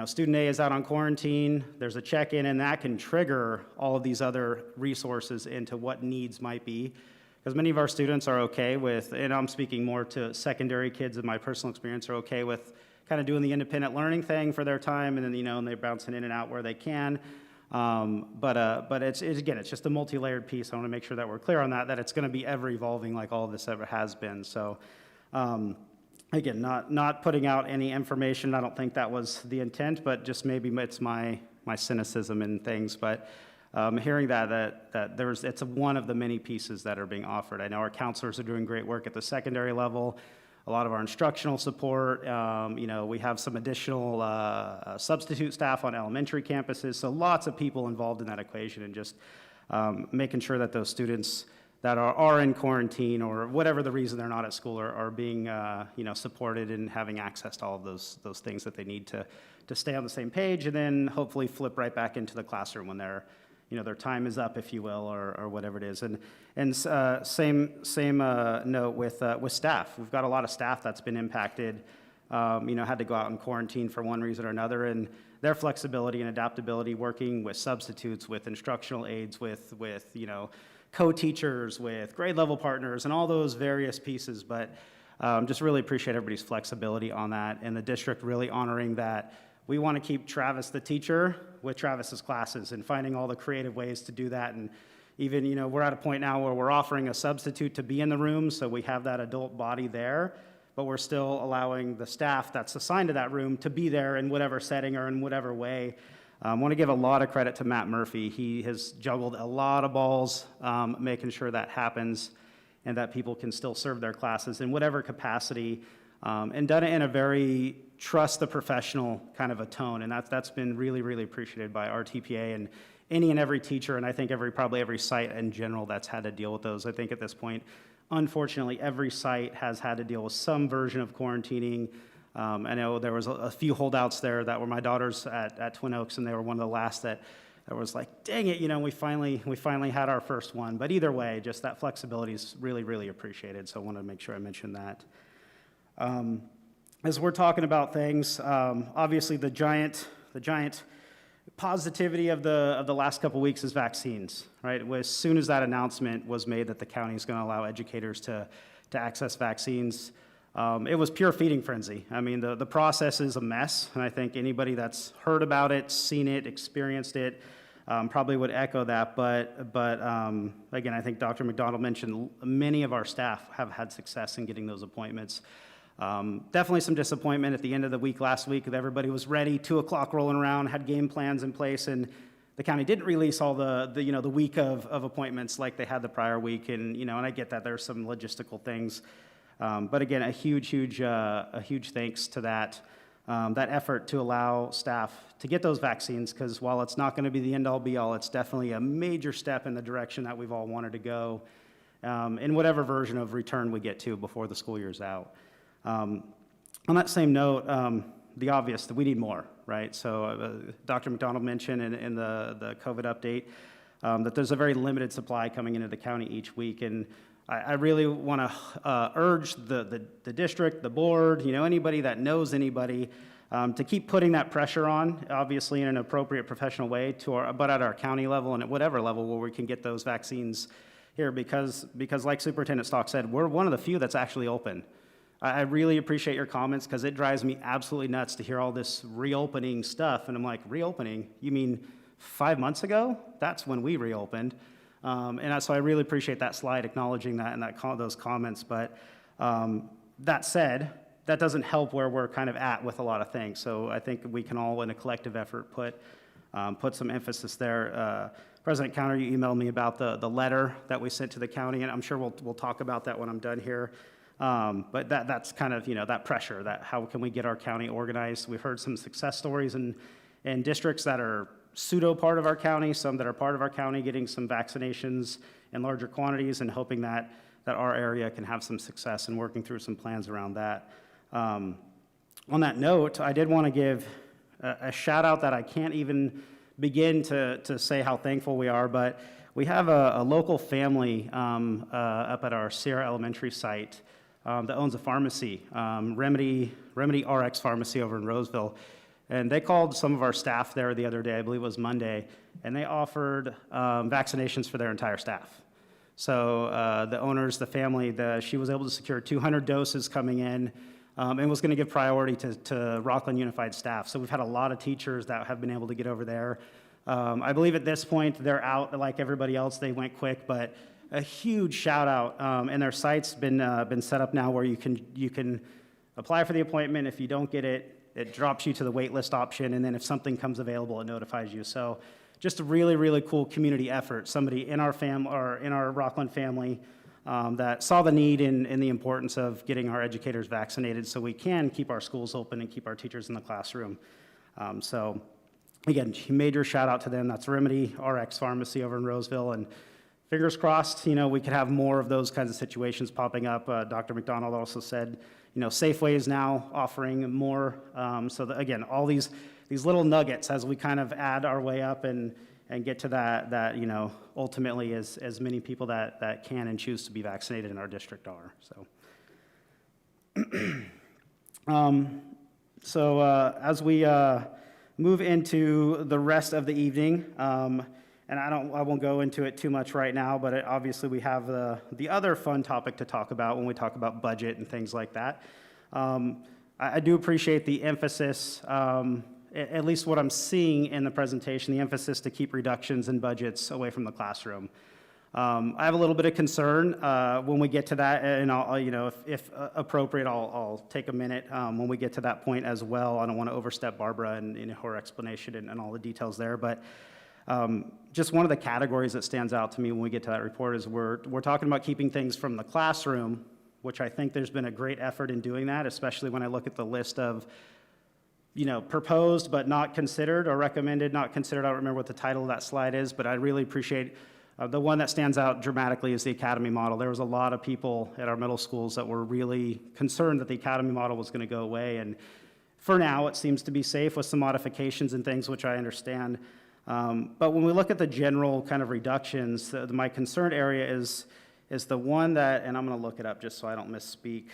student A is out on quarantine, there's a check-in, and that can trigger all of these other resources into what needs might be. Because many of our students are okay with, and I'm speaking more to secondary kids in my personal experience, are okay with kind of doing the independent learning thing for their time, and then, and they're bouncing in and out where they can. But it's just a multi-layered piece. I want to make sure that we're clear on that it's going to be ever evolving like all of this ever has been. So, again, not putting out any information. I don't think that was the intent, but just maybe it's my cynicism and things. But hearing that it's one of the many pieces that are being offered. I know our counselors are doing great work at the secondary level. A lot of our instructional support, we have some additional substitute staff on elementary campuses, so lots of people involved in that equation, and just making sure that those students that are in quarantine or whatever the reason they're not at school are being supported and having access to all of those things that they need to stay on the same page, and then hopefully flip right back into the classroom when their time is up, if you will, or whatever it is. And same note with staff. We've got a lot of staff that's been impacted, had to go out in quarantine for one reason or another, and their flexibility and adaptability working with substitutes, with instructional aides, with co-teachers, with grade level partners, and all those various pieces. But just really appreciate everybody's flexibility on that, and the district really honoring that. We want to keep Travis the teacher with Travis's classes and finding all the creative ways to do that. And even, we're at a point now where we're offering a substitute to be in the room, so we have that adult body there, but we're still allowing the staff that's assigned to that room to be there in whatever setting or in whatever way. I want to give a lot of credit to Matt Murphy. He has juggled a lot of balls, making sure that happens and that people can still serve their classes in whatever capacity, and done it in a very trust the professional kind of a tone, and that's been really, really appreciated by our TPA and any and every teacher, and I think probably every site in general that's had to deal with those. I think at this point, unfortunately, every site has had to deal with some version of quarantining. I know there was a few holdouts there that were my daughters at Twin Oaks, and they were one of the last that was like, dang it, we finally had our first one. But either way, just that flexibility is really, really appreciated, so I wanted to make sure I mentioned that. As we're talking about things, obviously the giant the giant positivity of the last couple weeks is vaccines, right? As soon as that announcement was made that the county is going to allow educators to access vaccines, it was pure feeding frenzy. I mean, the process is a mess, and I think anybody that's heard about it, seen it, experienced it, probably would echo that. But again, I think Dr. McDonald mentioned many of our staff have had success in getting those appointments. Definitely some disappointment at the end of the week last week that everybody was ready, 2 o'clock rolling around, had game plans in place, and the county didn't release all the week of appointments like they had the prior week. And I get that there's some logistical things. But again, a huge thanks to that effort to allow staff to get those vaccines, because while it's not going to be the end-all be-all, it's definitely a major step in the direction that we've all wanted to go in whatever version of return we get to before the school year's out. On that same note, the obvious, that we need more, right? So Dr. McDonald mentioned in the COVID update that there's a very limited supply coming into the county each week, and I really want to urge the district, the board, anybody that knows anybody, to keep putting that pressure on, obviously in an appropriate professional way, but at our county level and at whatever level where we can get those vaccines here, because like Superintendent Stock said, we're one of the few that's actually open. I really appreciate your comments, because it drives me absolutely nuts to hear all this reopening stuff, and I'm like, reopening? You mean 5 months ago? That's when we reopened. So I really appreciate that slide acknowledging that and those comments. But that said, that doesn't help where we're kind of at with a lot of things. So I think we can all, in a collective effort, put some emphasis there. President Counter, you emailed me about the letter that we sent to the county, and I'm sure we'll talk about that when I'm done here. But that's kind of, that pressure, that how can we get our county organized? We've heard some success stories in districts that are pseudo part of our county, some that are part of our county getting some vaccinations in larger quantities, and hoping that our area can have some success in working through some plans around that. On that note, I did want to give a shout out that I can't even begin to say how thankful we are, but we have a local family up at our Sierra Elementary site that owns a pharmacy, Remedy RX Pharmacy over in Roseville. And they called some of our staff there the other day, I believe it was Monday, and they offered vaccinations for their entire staff. So the owners, the family, she was able to secure 200 doses coming in, and was going to give priority to Rocklin Unified staff. So we've had a lot of teachers that have been able to get over there. I believe at this point they're out like everybody else. They went quick, but a huge shout out. And their site's been set up now where you can apply for the appointment. If you don't get it, it drops you to the wait list option, and then if something comes available, it notifies you. So just a really, really cool community effort. Somebody in our family, or in our Rocklin family, that saw the need and the importance of getting our educators vaccinated so we can keep our schools open and keep our teachers in the classroom. So again, major shout out to them. That's Remedy RX Pharmacy over in Roseville, and fingers crossed, we could have more of those kinds of situations popping up. Dr. McDonald also said, Safeway is now offering more. So that, again, all these little nuggets as we kind of add our way up and get to that ultimately as many people that can and choose to be vaccinated in our district are. So, as we move into the rest of the evening, and I won't go into it too much right now, but obviously we have the other fun topic to talk about when we talk about budget and things like that. I do appreciate the emphasis, at least what I'm seeing in the presentation, the emphasis to keep reductions in budgets away from the classroom. I have a little bit of concern when we get to that, and if appropriate, I'll take a minute when we get to that point as well. I don't want to overstep Barbara in her explanation and all the details there, but just one of the categories that stands out to me when we get to that report is we're talking about keeping things from the classroom, which I think there's been a great effort in doing that, especially when I look at the list of proposed but not considered, or recommended not considered. I don't remember what the title of that slide is, but I really appreciate the one that stands out dramatically is the academy model. There was a lot of people at our middle schools that were really concerned that the academy model was going to go away, and for now it seems to be safe with some modifications and things, which I understand. But when we look at the general kind of reductions, my concern area is the one that, and I'm going to look it up just so I don't misspeak.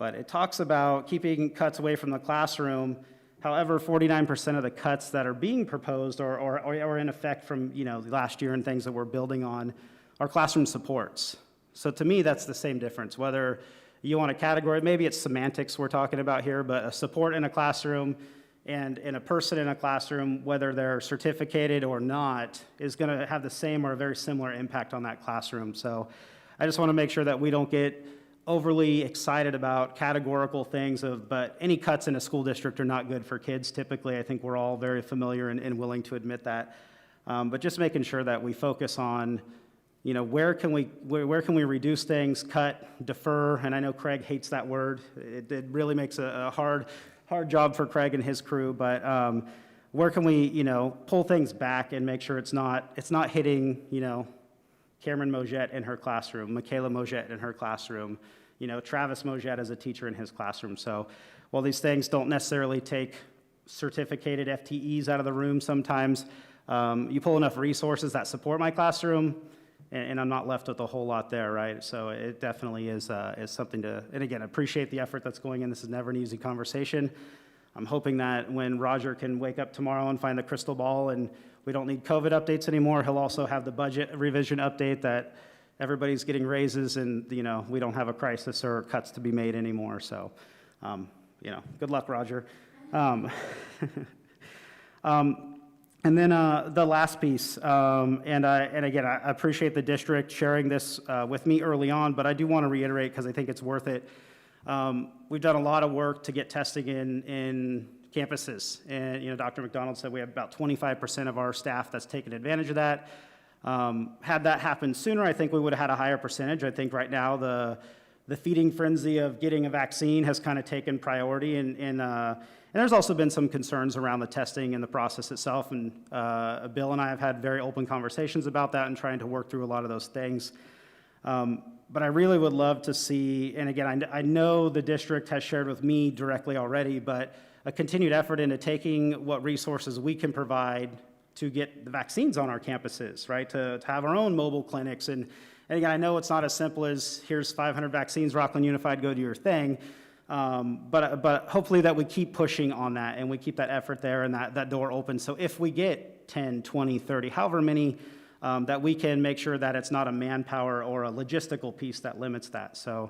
but it talks about keeping cuts away from the classroom. However, 49% of the cuts that are being proposed or in effect from, last year and things that we're building on are classroom supports. So to me, that's the same difference. Whether you want a category, maybe it's semantics we're talking about here, but a support in a classroom and a person in a classroom, whether they're certificated or not, is going to have the same or a very similar impact on that classroom. So I just want to make sure that we don't get overly excited about categorical things but any cuts in a school district are not good for kids typically. I think we're all very familiar and willing to admit that. But just making sure that we focus on, where can we reduce things, cut, defer, and I know Craig hates that word. It really makes a hard job for Craig and his crew, but where can we, pull things back and make sure it's not hitting, Cameron Mojette in her classroom, Michaela Mojette in her classroom, Travis Mojette as a teacher in his classroom. So while these things don't necessarily take certificated FTEs out of the room sometimes, you pull enough resources that support my classroom, and I'm not left with a whole lot there, right? So it definitely is something to, and again, appreciate the effort that's going in. This is never an easy conversation. I'm hoping that when Roger can wake up tomorrow and find the crystal ball and we don't need COVID updates anymore, he'll also have the budget revision update that everybody's getting raises and, we don't have a crisis or cuts to be made anymore. So, good luck, Roger. And then the last piece, and again, I appreciate the district sharing this with me early on, but I do want to reiterate because I think it's worth it. We've done a lot of work to get testing in campuses, and Dr. McDonald said we have about 25% of our staff that's taken advantage of that. Had that happened sooner, I think we would have had a higher percentage. I think right now the feeding frenzy of getting a vaccine has kind of taken priority, and there's also been some concerns around the testing and the process itself, and Bill and I have had very open conversations about that and trying to work through a lot of those things. But I really would love to see, and again, I know the district has shared with me directly already, but a continued effort into taking what resources we can provide to get the vaccines on our campuses, right? To have our own mobile clinics. And again, I know it's not as simple as here's 500 vaccines, Rocklin Unified, go do your thing. But hopefully that we keep pushing on that and we keep that effort there and that door open. So if we get 10, 20, 30, however many, that we can make sure that it's not a manpower or a logistical piece that limits that. So,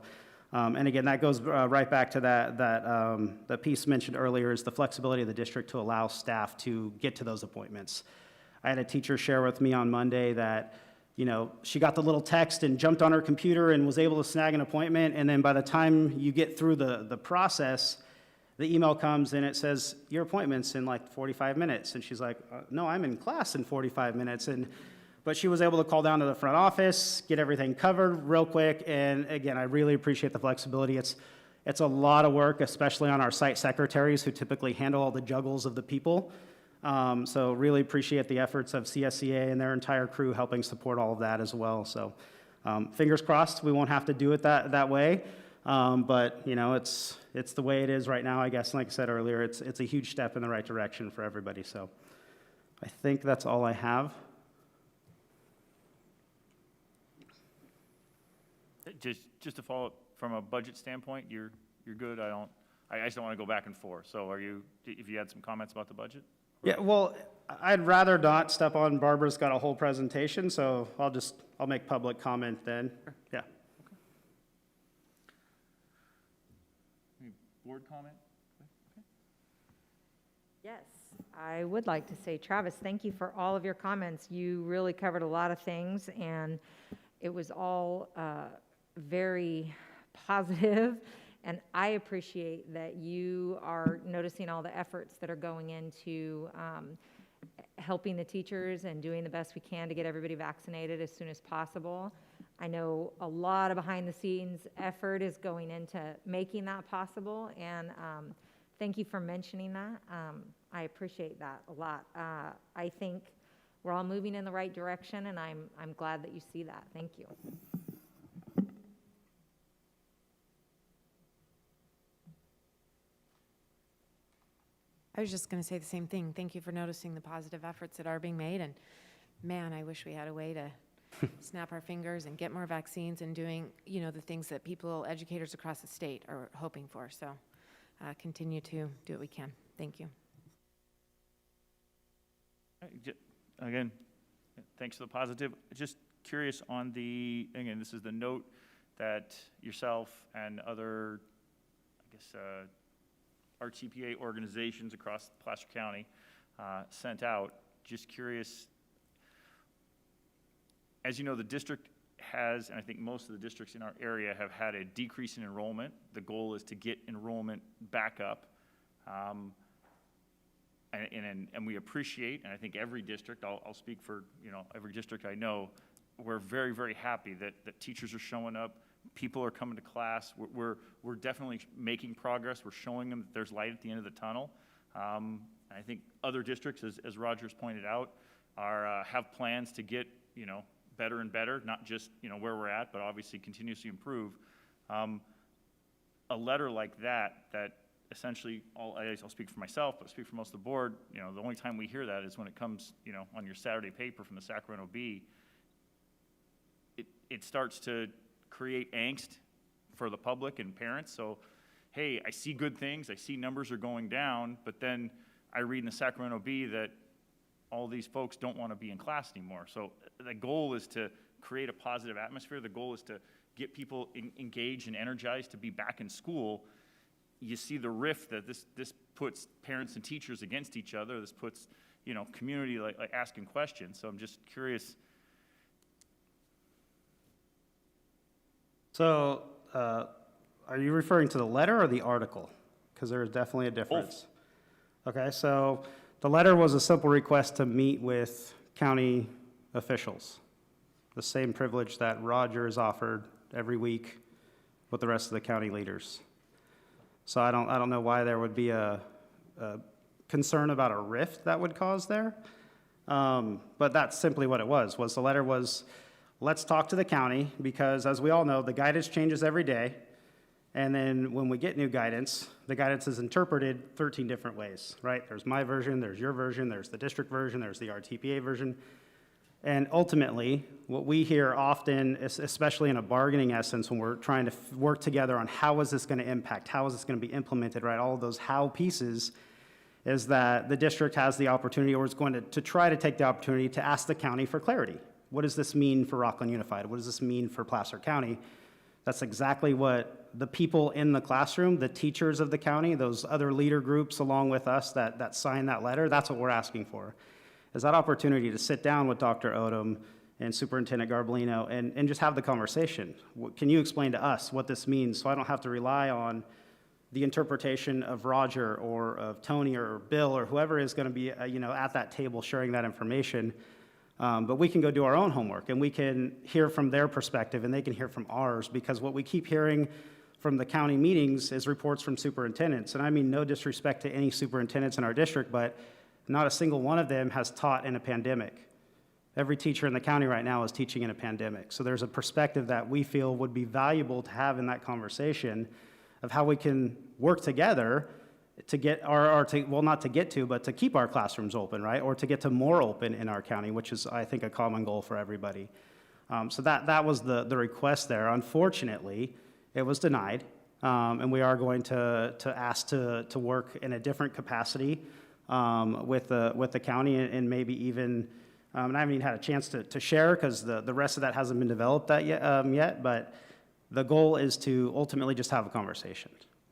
and again, that goes right back to that piece mentioned earlier is the flexibility of the district to allow staff to get to those appointments. I had a teacher share with me on Monday that, she got the little text and jumped on her computer and was able to snag an appointment. And then by the time you get through the process, the email comes and it says, your appointment's in like 45 minutes. And she's like, no, I'm in class in 45 minutes. But she was able to call down to the front office, get everything covered real quick, and again, I really appreciate the flexibility. It's a lot of work, especially on our site secretaries who typically handle all the juggles of the people. So really appreciate the efforts of CSCA and their entire crew helping support all of that as well. So fingers crossed we won't have to do it that way, but it's the way it is right now, I guess. Like I said earlier, it's a huge step in the right direction for everybody. So I think that's all I have. Just to follow up from a budget standpoint, you're good. I just don't want to go back and forth. So if you had some comments about the budget? Yeah, well, I'd rather not step on. Barbara's got a whole presentation, so I'll make public comment then. Yeah. Okay. Any board comment? Okay. Yes, I would like to say, Travis, thank you for all of your comments. You really covered a lot of things, and it was all very positive, and I appreciate that you are noticing all the efforts that are going into helping the teachers and doing the best we can to get everybody vaccinated as soon as possible. I know a lot of behind-the-scenes effort is going into making that possible, and thank you for mentioning that. I appreciate that a lot. I think we're all moving in the right direction, and I'm glad that you see that. Thank you. I was just going to say the same thing. Thank you for noticing the positive efforts that are being made. And man, I wish we had a way to snap our fingers and get more vaccines and doing, the things that people, educators across the state are hoping for. So continue to do what we can. Thank you. Again, thanks for the positive. Just curious on again, this is the note that yourself and other, RTPA organizations across Placer County sent out. Just curious, as you know, the district has, and I think most of the districts in our area have had a decrease in enrollment. The goal is to get enrollment back up. And we appreciate, and I think every district, I'll speak for, every district I know, we're very, very happy that teachers are showing up, people are coming to class. We're definitely making progress. We're showing them that there's light at the end of the tunnel. And I think other districts, as Roger's pointed out, have plans to get, better and better, not just, where we're at, but obviously continuously improve. A letter like that essentially, I'll speak for myself, but speak for most of the board, the only time we hear that is when it comes, on your Saturday paper from the Sacramento Bee. It starts to create angst for the public and parents. So, hey, I see good things, I see numbers are going down, but then I read in the Sacramento Bee that all these folks don't want to be in class anymore. So the goal is to create a positive atmosphere. The goal is to get people engaged and energized to be back in school. You see the rift that this puts parents and teachers against each other. This puts, community like asking questions. So I'm just curious. So, are you referring to the letter or the article? Because there is definitely a difference. Both. Okay, so the letter was a simple request to meet with county officials, the same privilege that Roger is offered every week with the rest of the county leaders. So I don't know why there would be a concern about a rift that would cause there. But that's simply what it was the letter was, let's talk to the county, because as we all know, the guidance changes every day. And then when we get new guidance, the guidance is interpreted 13 different ways, right? There's my version, there's your version, there's the district version, there's the RTPA version. And ultimately, what we hear often, especially in a bargaining essence, when we're trying to work together on how is this going to impact, how is this going to be implemented, right? All of those how pieces, is that the district has the opportunity, or is going to try to take the opportunity to ask the county for clarity. What does this mean for Rocklin Unified? What does this mean for Placer County? That's exactly what the people in the classroom, the teachers of the county, those other leader groups along with us that signed that letter, that's what we're asking for, is that opportunity to sit down with Dr. Odom and Superintendent Garbolino and just have the conversation. Can you explain to us what this means so I don't have to rely on the interpretation of Roger or of Tony or Bill or whoever is going to be at that table sharing that information? But we can go do our own homework, and we can hear from their perspective, and they can hear from ours, because what we keep hearing from the county meetings is reports from superintendents. And I mean no disrespect to any superintendents in our district, but not a single one of them has taught in a pandemic. Every teacher in the county right now is teaching in a pandemic. So there's a perspective that we feel would be valuable to have in that conversation of how we can work together to get not to get to, but to keep our classrooms open, right? Or to get to more open in our county, which is, I think, a common goal for everybody. So that was the request there. Unfortunately, it was denied, and we are going to ask to work in a different capacity with the county, and maybe even, and I haven't even had a chance to share because the rest of that hasn't been developed yet, but the goal is to ultimately just have a conversation.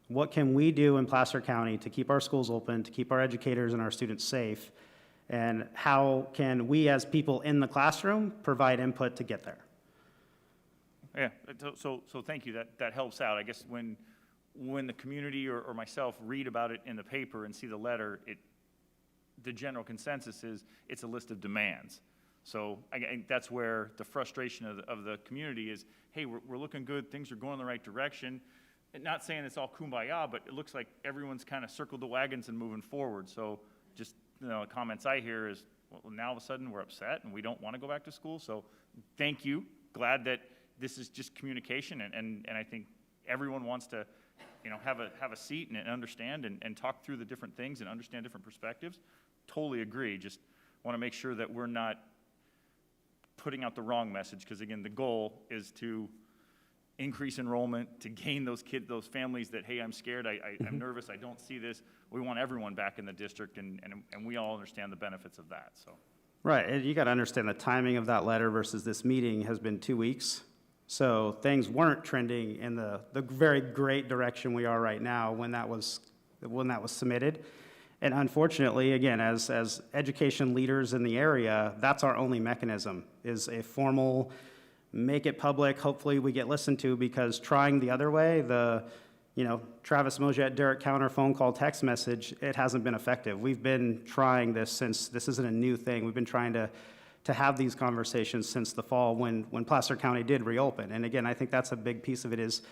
What can we do in Placer County to keep our schools open, to keep our educators and our students safe, and how can we as people in the classroom provide input to get there? Yeah, so thank you, that helps out. I guess when the community or myself read about it in the paper and see the letter, the general consensus is it's a list of demands. So I think that's where the frustration of the community is, hey, we're looking good, things are going in the right direction. Not saying it's all kumbaya, but it looks like everyone's kind of circled the wagons and moving forward. So just, the comments I hear is, well, now all of a sudden we're upset and we don't want to go back to school. So thank you. Glad that this is just communication, and I think everyone wants to, have a seat and understand and talk through the different things and understand different perspectives. Totally agree. Just want to make sure that we're not putting out the wrong message, because again, the goal is to increase enrollment, to gain those kids, those families that, hey, I'm scared, I'm nervous, I don't see this. We want everyone back in the district, and we all understand the benefits of that, so. Right, and you got to understand the timing of that letter versus this meeting has been 2 weeks. So things weren't trending in the very great direction we are right now when that was submitted. And unfortunately, again, as education leaders in the area, that's our only mechanism, is a formal, make it public, hopefully we get listened to, because trying the other way, Travis Mojet, Derek Counter, phone call, text message, it hasn't been effective. We've been trying this since, this isn't a new thing, we've been trying to have these conversations since the fall when Placer County did reopen. And again, I think that's a big piece of it, is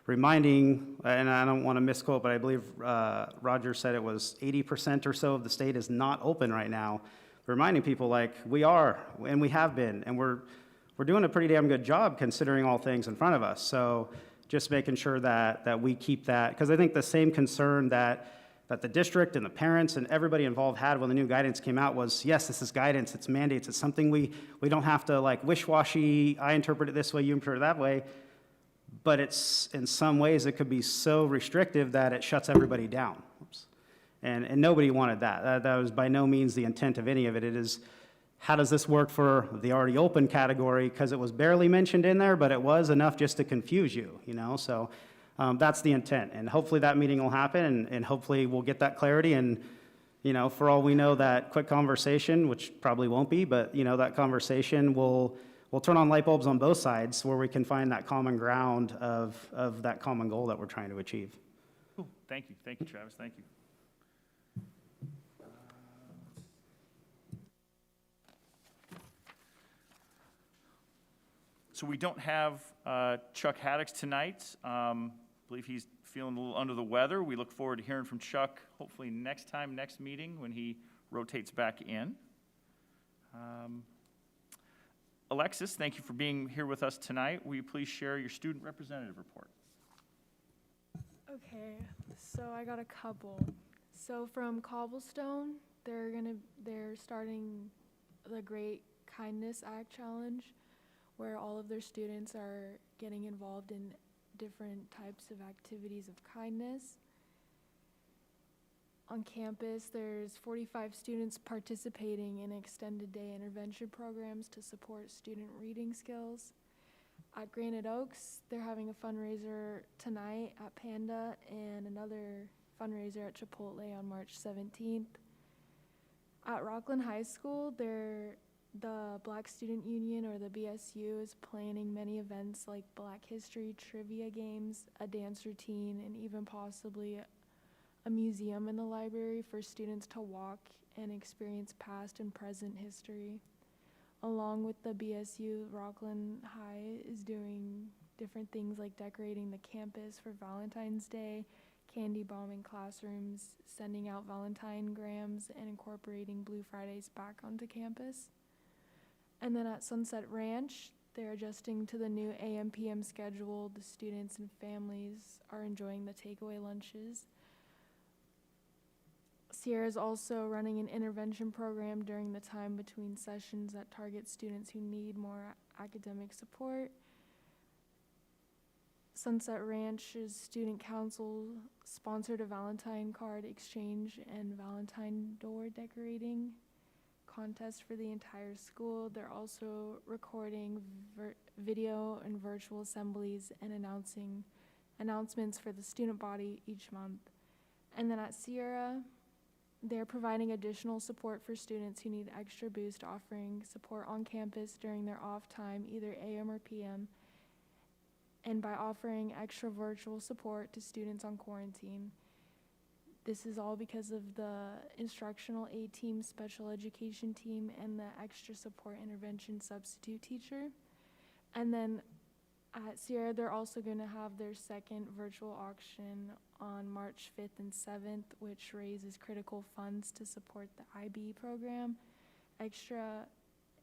reminding, and I don't want to misquote, but I believe Roger said it was 80% or so of the state is not open right now. Reminding people like we are, and we have been, and we're doing a pretty damn good job considering all things in front of us. So just making sure that we keep that, because I think the same concern that the district and the parents and everybody involved had when the new guidance came out was, yes, this is guidance, it's mandates, it's something we don't have to like wish-washy, I interpret it this way, you interpret it that way, but it's, in some ways, it could be so restrictive that it shuts everybody down. Oops. And nobody wanted that. That was by no means the intent of any of it. It is, how does this work for the already open category? Because it was barely mentioned in there, but it was enough just to confuse you, So that's the intent. And hopefully that meeting will happen, and hopefully we'll get that clarity. And, for all we know, that quick conversation, which probably won't be, but, that conversation will turn on light bulbs on both sides where we can find that common ground of that common goal that we're trying to achieve. Cool. Thank you, Travis, thank you. So we don't have Chuck Haddix tonight. I believe he's feeling a little under the weather. We look forward to hearing from Chuck hopefully next meeting when he rotates back in. Alexis, thank you for being here with us tonight. Will you please share your student representative report? Okay, so I got a couple. So from Cobblestone, they're starting the Great Kindness Act Challenge, where all of their students are getting involved in different types of activities of kindness. On campus, there's 45 students participating in extended day intervention programs to support student reading skills. At Granite Oaks, they're having a fundraiser tonight at Panda and another fundraiser at Chipotle on March 17th. At Rocklin High School, the Black Student Union, or the BSU, is planning many events like Black History trivia games, a dance routine, and even possibly a museum in the library for students to walk and experience past and present history. Along with the BSU, Rocklin High is doing different things like decorating the campus for Valentine's Day, candy bombing classrooms, sending out Valentinegrams, and incorporating Blue Fridays back onto campus. And then at Sunset Ranch, they're adjusting to the new AM/PM schedule. The students and families are enjoying the takeaway lunches. Sierra is also running an intervention program during the time between sessions that target students who need more academic support. Sunset Ranch's student council sponsored a Valentine card exchange and Valentine door decorating contest for the entire school. They're also recording video and virtual assemblies and announcements for the student body each month. And then at Sierra, they're providing additional support for students who need extra boost, offering support on campus during their off time, either AM or PM, and by offering extra virtual support to students on quarantine. This is all because of the instructional aid team, special education team, and the extra support intervention substitute teacher. And then at Sierra, they're also going to have their second virtual auction on March 5th and 7th, which raises critical funds to support the IB program, extra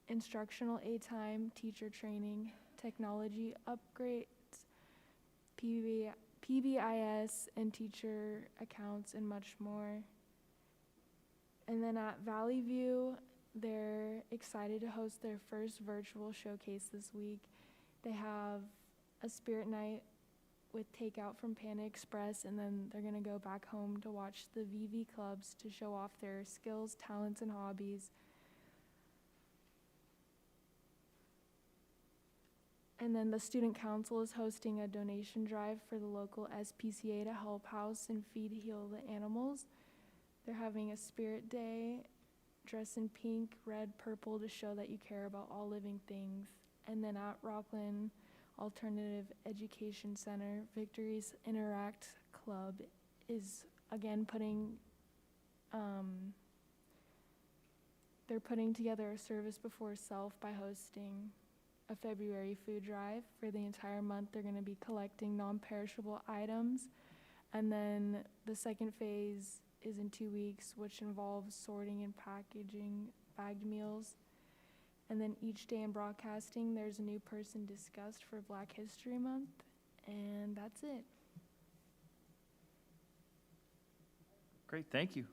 instructional aid time, teacher training, technology upgrades, PBIS and teacher accounts, and much more. And then at Valley View, they're excited to host their first virtual showcase this week. They have a spirit night with takeout from Panda Express, and then they're going to go back home to watch the VV clubs to show off their skills, talents, and hobbies. And then the Student Council is hosting a donation drive for the local SPCA to help house and feed heal the animals. They're having a spirit day, dress in pink, red, purple to show that you care about all living things. And then at Rocklin Alternative Education Center, Victory's Interact Club is again they're putting together a service before self by hosting a February food drive. For the entire month, they're going to be collecting non-perishable items. And then the second phase is in 2 weeks, which involves sorting and packaging bagged meals. And then each day in broadcasting, there's a new person discussed for Black History Month. And that's it. Great, thank you.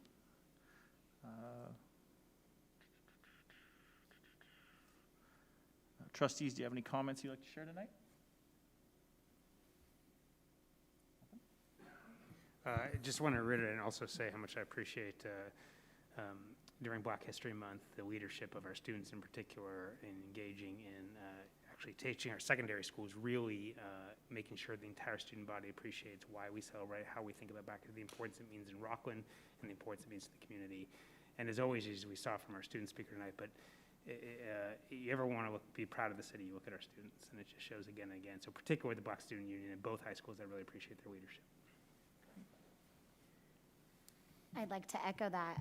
Trustees, do you have any comments you'd like to share tonight? I just want to reiterate and also say how much I appreciate during Black History Month the leadership of our students in particular in engaging in actually teaching our secondary schools, really making sure the entire student body appreciates why we celebrate, how we think about back to the importance it means in Rocklin and the importance it means to the community. And as always, as we saw from our student speaker tonight, but you ever want to be proud of the city, you look at our students, and it just shows again and again. So particularly the Black Student Union in both high schools, I really appreciate their leadership. I'd like to echo that.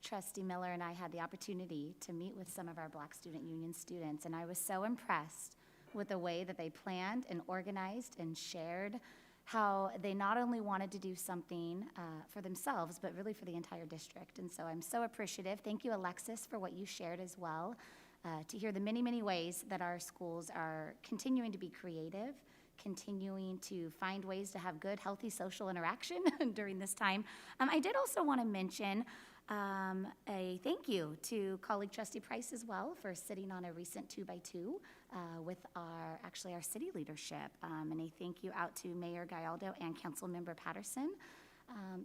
Trustee Miller and I had the opportunity to meet with some of our Black Student Union students, and I was so impressed with the way that they planned and organized and shared how they not only wanted to do something for themselves, but really for the entire district. And so I'm so appreciative. Thank you, Alexis, for what you shared as well, to hear the many, many ways that our schools are continuing to be creative, continuing to find ways to have good, healthy social interaction during this time. I did also want to mention a thank you to colleague Trustee Price as well for sitting on a recent 2x2 with our city leadership. And a thank you out to Mayor Gallardo and Councilmember Patterson.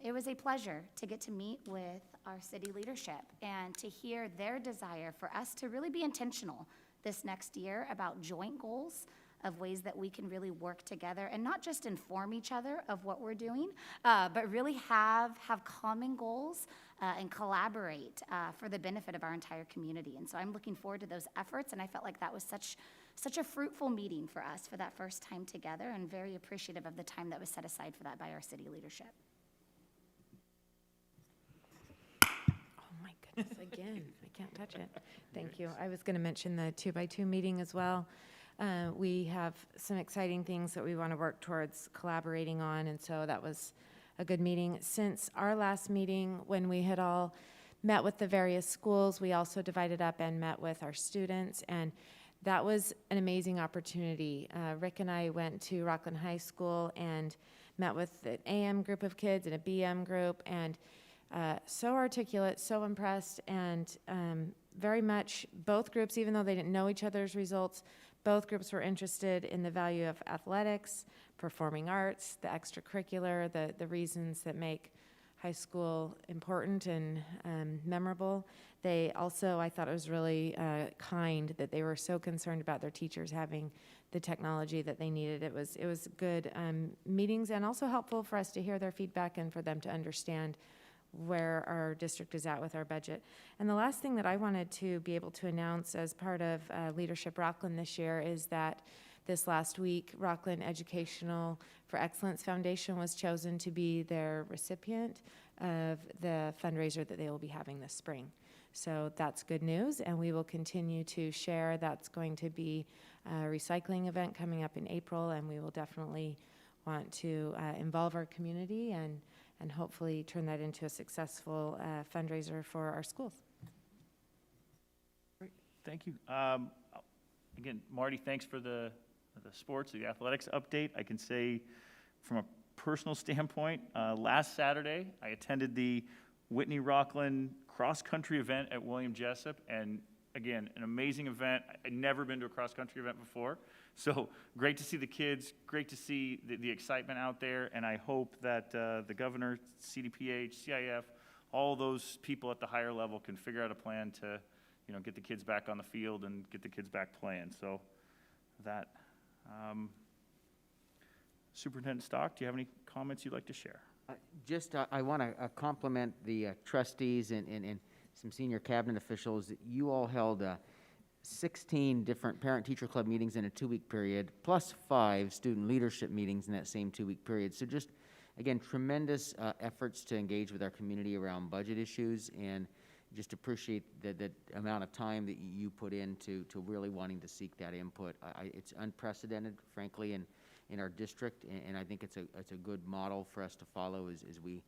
It was a pleasure to get to meet with our city leadership and to hear their desire for us to really be intentional this next year about joint goals of ways that we can really work together and not just inform each other of what we're doing, but really have common goals and collaborate for the benefit of our entire community. And so I'm looking forward to those efforts, and I felt like that was such a fruitful meeting for us for that first time together, and very appreciative of the time that was set aside for that by our city leadership. Oh my goodness, again, I can't touch it. Thank you. I was going to mention the 2x2 meeting as well. We have some exciting things that we want to work towards collaborating on, and so that was a good meeting. Since our last meeting, when we had all met with the various schools, we also divided up and met with our students, and that was an amazing opportunity. Rick and I went to Rocklin High School and met with an AM group of kids and a BM group, and so articulate, so impressed, and very much both groups, even though they didn't know each other's results, both groups were interested in the value of athletics, performing arts, the extracurricular, the reasons that make high school important and memorable. They also, I thought it was really kind that they were so concerned about their teachers having the technology that they needed. It was good meetings, and also helpful for us to hear their feedback and for them to understand where our district is at with our budget. And the last thing that I wanted to be able to announce as part of Leadership Rocklin this year is that this last week, Rocklin Educational for Excellence Foundation was chosen to be their recipient of the fundraiser that they will be having this spring. So that's good news, and we will continue to share. That's going to be a recycling event coming up in April, and we will definitely want to involve our community and hopefully turn that into a successful fundraiser for our schools. Great, thank you. Again, Marty, thanks for the sports, the athletics update. I can say from a personal standpoint, last Saturday, I attended the Whitney Rocklin cross-country event at William Jessup, and again, an amazing event. I'd never been to a cross-country event before, so great to see the kids, great to see the excitement out there, and I hope that the governor, CDPH, CIF, all those people at the higher level can figure out a plan to, get the kids back on the field and get the kids back playing. So that, Superintendent Stock, do you have any comments you'd like to share? I want to compliment the trustees and some senior cabinet officials. You all held 16 different parent-teacher club meetings in a 2-week period, plus 5 student leadership meetings in that same 2-week period. So just, again, tremendous efforts to engage with our community around budget issues, and just appreciate the amount of time that you put into really wanting to seek that input. It's unprecedented, frankly, in our district, and I think it's a good model for us to follow as we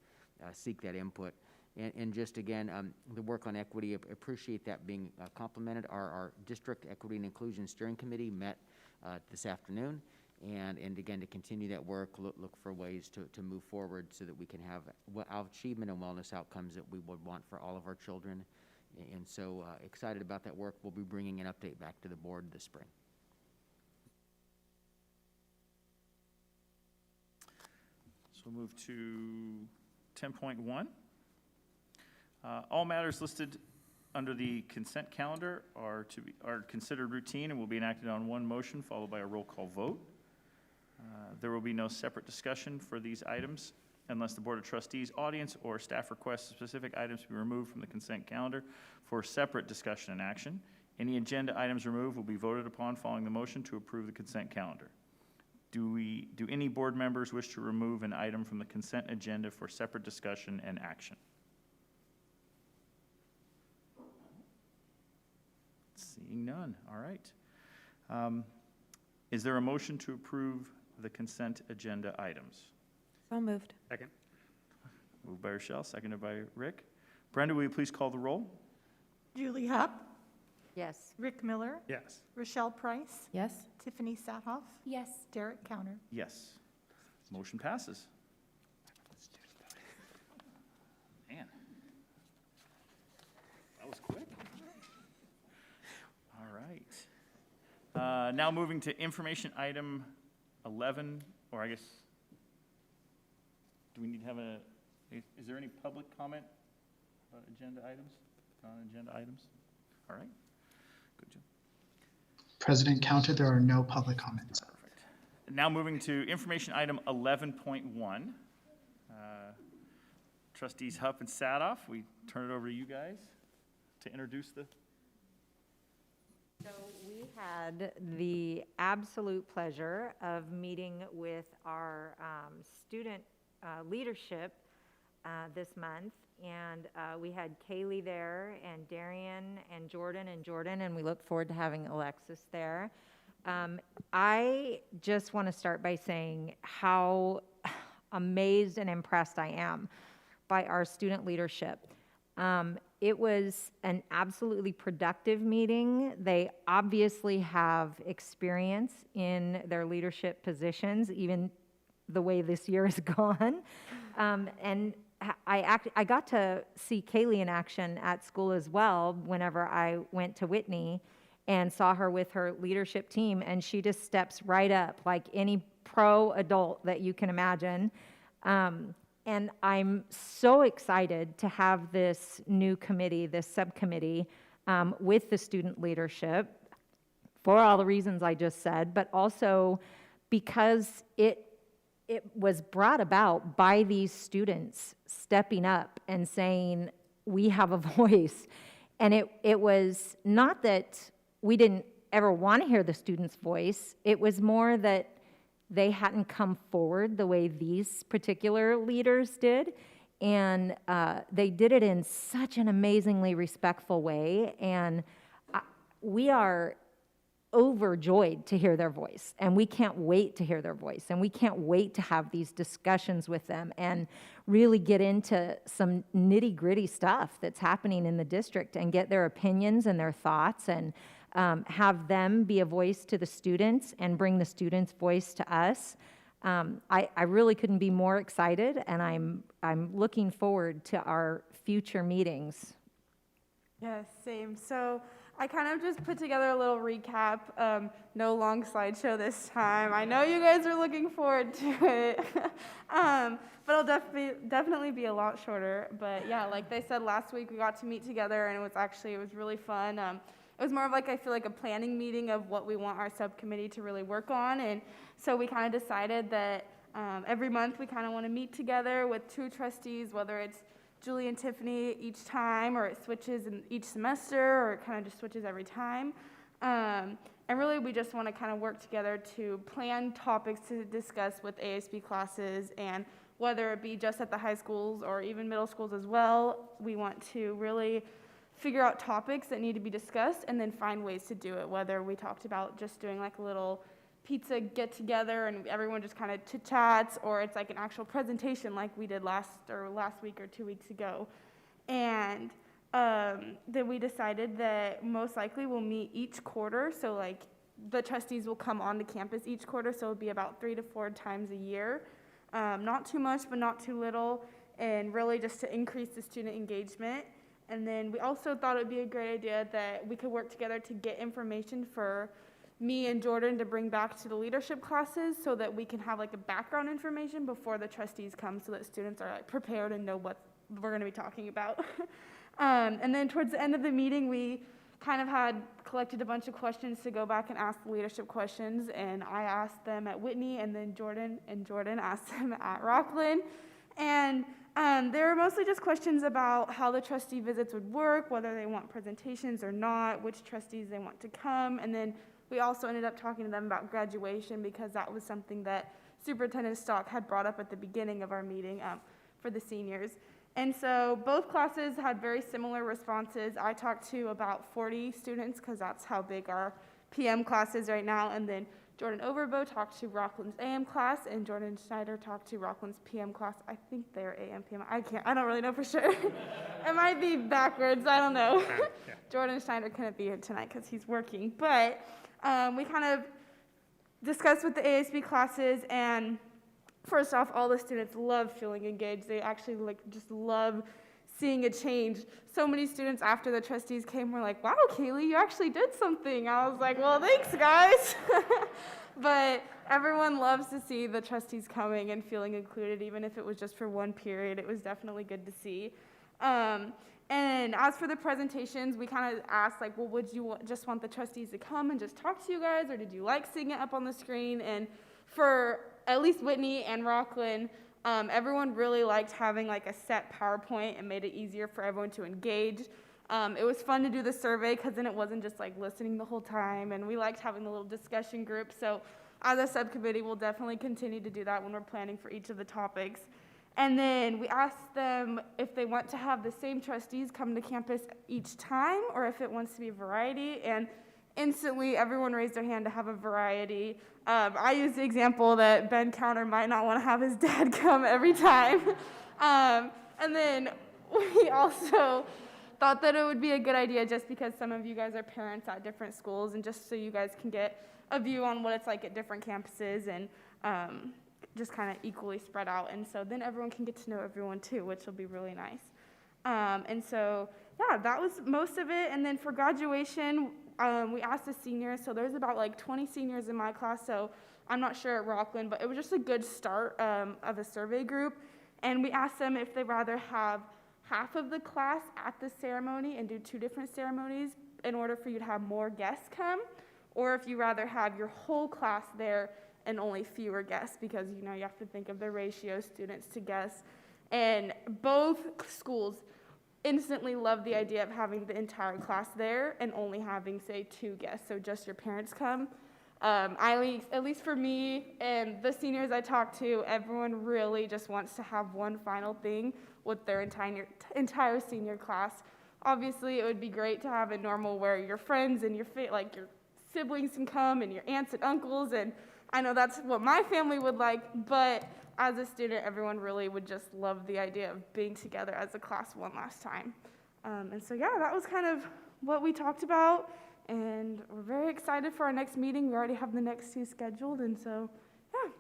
seek that input. And just again, the work on equity, appreciate that being complemented. Our District Equity and Inclusion Steering Committee met this afternoon, and again, to continue that work, look for ways to move forward so that we can have achievement and wellness outcomes that we would want for all of our children. And so excited about that work. We'll be bringing an update back to the board this spring. So we'll move to 10.1. All matters listed under the consent calendar are considered routine and will be enacted on one motion followed by a roll call vote. There will be no separate discussion for these items unless the Board of Trustees, audience, or staff requests specific items be removed from the consent calendar for separate discussion and action. Any agenda items removed will be voted upon following the motion to approve the consent calendar. Do any board members wish to remove an item from the consent agenda for separate discussion and action? Seeing none, all right. Is there a motion to approve the consent agenda items? So moved. Second. Moved by Rochelle, seconded by Rick. Brenda, will you please call the roll? Julie Hupp, Yes. Rick Miller, Yes. Rochelle Price, Yes? Tiffany Sathoff, Yes. Derek Counter. Yes. Motion passes. Man, that was quick. All right. Now moving to information item 11, or I guess, do we need to have is there any public comment about agenda items, non-agenda items? All right, good job. President Counter, there are no public comments. Perfect. Now moving to information item 11.1. Trustees Hupp and Sadoff, we turn it over to you guys to introduce the. So we had the absolute pleasure of meeting with our student leadership this month, and we had Kaylee there, and Darian, and Jordan, and we look forward to having Alexis there. I just want to start by saying how amazed and impressed I am by our student leadership. It was an absolutely productive meeting. They obviously have experience in their leadership positions, even the way this year has gone. And I got to see Kaylee in action at school as well whenever I went to Whitney and saw her with her leadership team, and she just steps right up like any pro adult that you can imagine. And I'm so excited to have this new committee, this subcommittee, with the student leadership for all the reasons I just said, but also because it was brought about by these students stepping up and saying, we have a voice. And it was not that we didn't ever want to hear the students' voice. It was more that they hadn't come forward the way these particular leaders did. And they did it in such an amazingly respectful way. And we are overjoyed to hear their voice. And we can't wait to hear their voice. And we can't wait to have these discussions with them and really get into some nitty-gritty stuff that's happening in the district and get their opinions and their thoughts and have them be a voice to the students and bring the students' voice to us. I really couldn't be more excited, and I'm looking forward to our future meetings. Yes, same. So I kind of just put together a little recap. No long slideshow this time. I know you guys are looking forward to it. But it'll definitely be a lot shorter. But yeah, like they said last week, we got to meet together, and it was really fun. It was more of like, I feel like a planning meeting of what we want our subcommittee to really work on. And so we kind of decided that every month we kind of want to meet together with 2 trustees, whether it's Julie and Tiffany each time, or it switches in each semester, or it kind of just switches every time. And really, we just want to kind of work together to plan topics to discuss with ASB classes, and whether it be just at the high schools or even middle schools as well, we want to really figure out topics that need to be discussed and then find ways to do it, whether we talked about just doing like a little pizza get together and everyone just kind of chit chats, or it's like an actual presentation like we did last week or 2 weeks ago. And then we decided that most likely we'll meet each quarter. So like the trustees will come onto campus each quarter. So it'll be about 3 to 4 times a year. Not too much, but not too little. And really just to increase the student engagement. And then we also thought it would be a great idea that we could work together to get information for me and Jordan to bring back to the leadership classes, so that we can have like a background information before the trustees come, so that students are like prepared and know what we're going to be talking about. And then towards the end of the meeting, we kind of had collected a bunch of questions to go back and ask the leadership questions, and I asked them at Whitney, and then Jordan asked them at Rocklin. And they were mostly just questions about how the trustee visits would work, whether they want presentations or not, which trustees they want to come, and then we also ended up talking to them about graduation, because that was something that Superintendent Stock had brought up at the beginning of our meeting for the seniors. And so both classes had very similar responses. I talked to about 40 students, because that's how big our PM class is right now. And then Jordan Overbo talked to Rocklin's AM class, and Jordan Schneider talked to Rocklin's PM class. I think they're AM, PM. I don't really know for sure. It might be backwards, I don't know. Yeah. Jordan Schneider couldn't be here tonight because he's working. But we kind of discussed with the ASB classes, and first off, all the students love feeling engaged. They actually just love seeing a change. So many students after the trustees came were like, wow, Kaylee, you actually did something. I was like, well, thanks, guys. But everyone loves to see the trustees coming and feeling included, even if it was just for one period. It was definitely good to see. And as for the presentations, we kind of asked, like, well, would you just want the trustees to come and just talk to you guys, or did you like seeing it up on the screen? And for at least Whitney and Rocklin, everyone really liked having like a set PowerPoint, and made it easier for everyone to engage. It was fun to do the survey, because then it wasn't just like listening the whole time, and we liked having the little discussion group. So as a subcommittee, we'll definitely continue to do that when we're planning for each of the topics. And then we asked them if they want to have the same trustees come to campus each time, or if it wants to be a variety. And instantly, everyone raised their hand to have a variety. I used the example that Ben Counter might not want to have his dad come every time. And then we also thought that it would be a good idea, just because some of you guys are parents at different schools, and just so you guys can get a view on what it's like at different campuses, and just kind of equally spread out. And so then everyone can get to know everyone too, which will be really nice. And so, yeah, that was most of it. And then for graduation, we asked the seniors. So there's about like 20 seniors in my class, so I'm not sure at Rocklin, but it was just a good start of a survey group. And we asked them if they'd rather have half of the class at the ceremony and do 2 different ceremonies in order for you to have more guests come, or if you'd rather have your whole class there and only fewer guests, because you have to think of the ratio students to guests. And both schools instantly loved the idea of having the entire class there and only having, say, 2 guests, so just your parents come. At least for me and the seniors I talked to, everyone really just wants to have one final thing with their entire senior class. Obviously, it would be great to have it normal where your friends and your siblings can come, and your aunts and uncles, and I know that's what my family would like, but as a student, everyone really would just love the idea of being together as a class one last time. And so, yeah, that was kind of what we talked about, and we're very excited for our next meeting. We already have the next 2 scheduled, and so, yeah.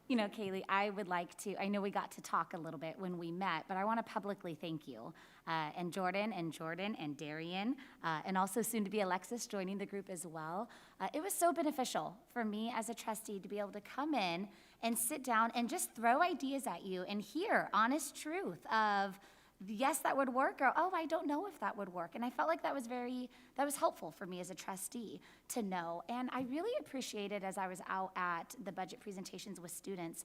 You know, Kaylee, I would like to, I know we got to talk a little bit when we met, but I want to publicly thank you. And Jordan and Darian, and also soon to be Alexis joining the group as well. It was so beneficial for me as a trustee to be able to come in and sit down and just throw ideas at you and hear honest truth of, yes, that would work, or, oh, I don't know if that would work. And I felt like that was helpful for me as a trustee to know. And I really appreciated, as I was out at the budget presentations with students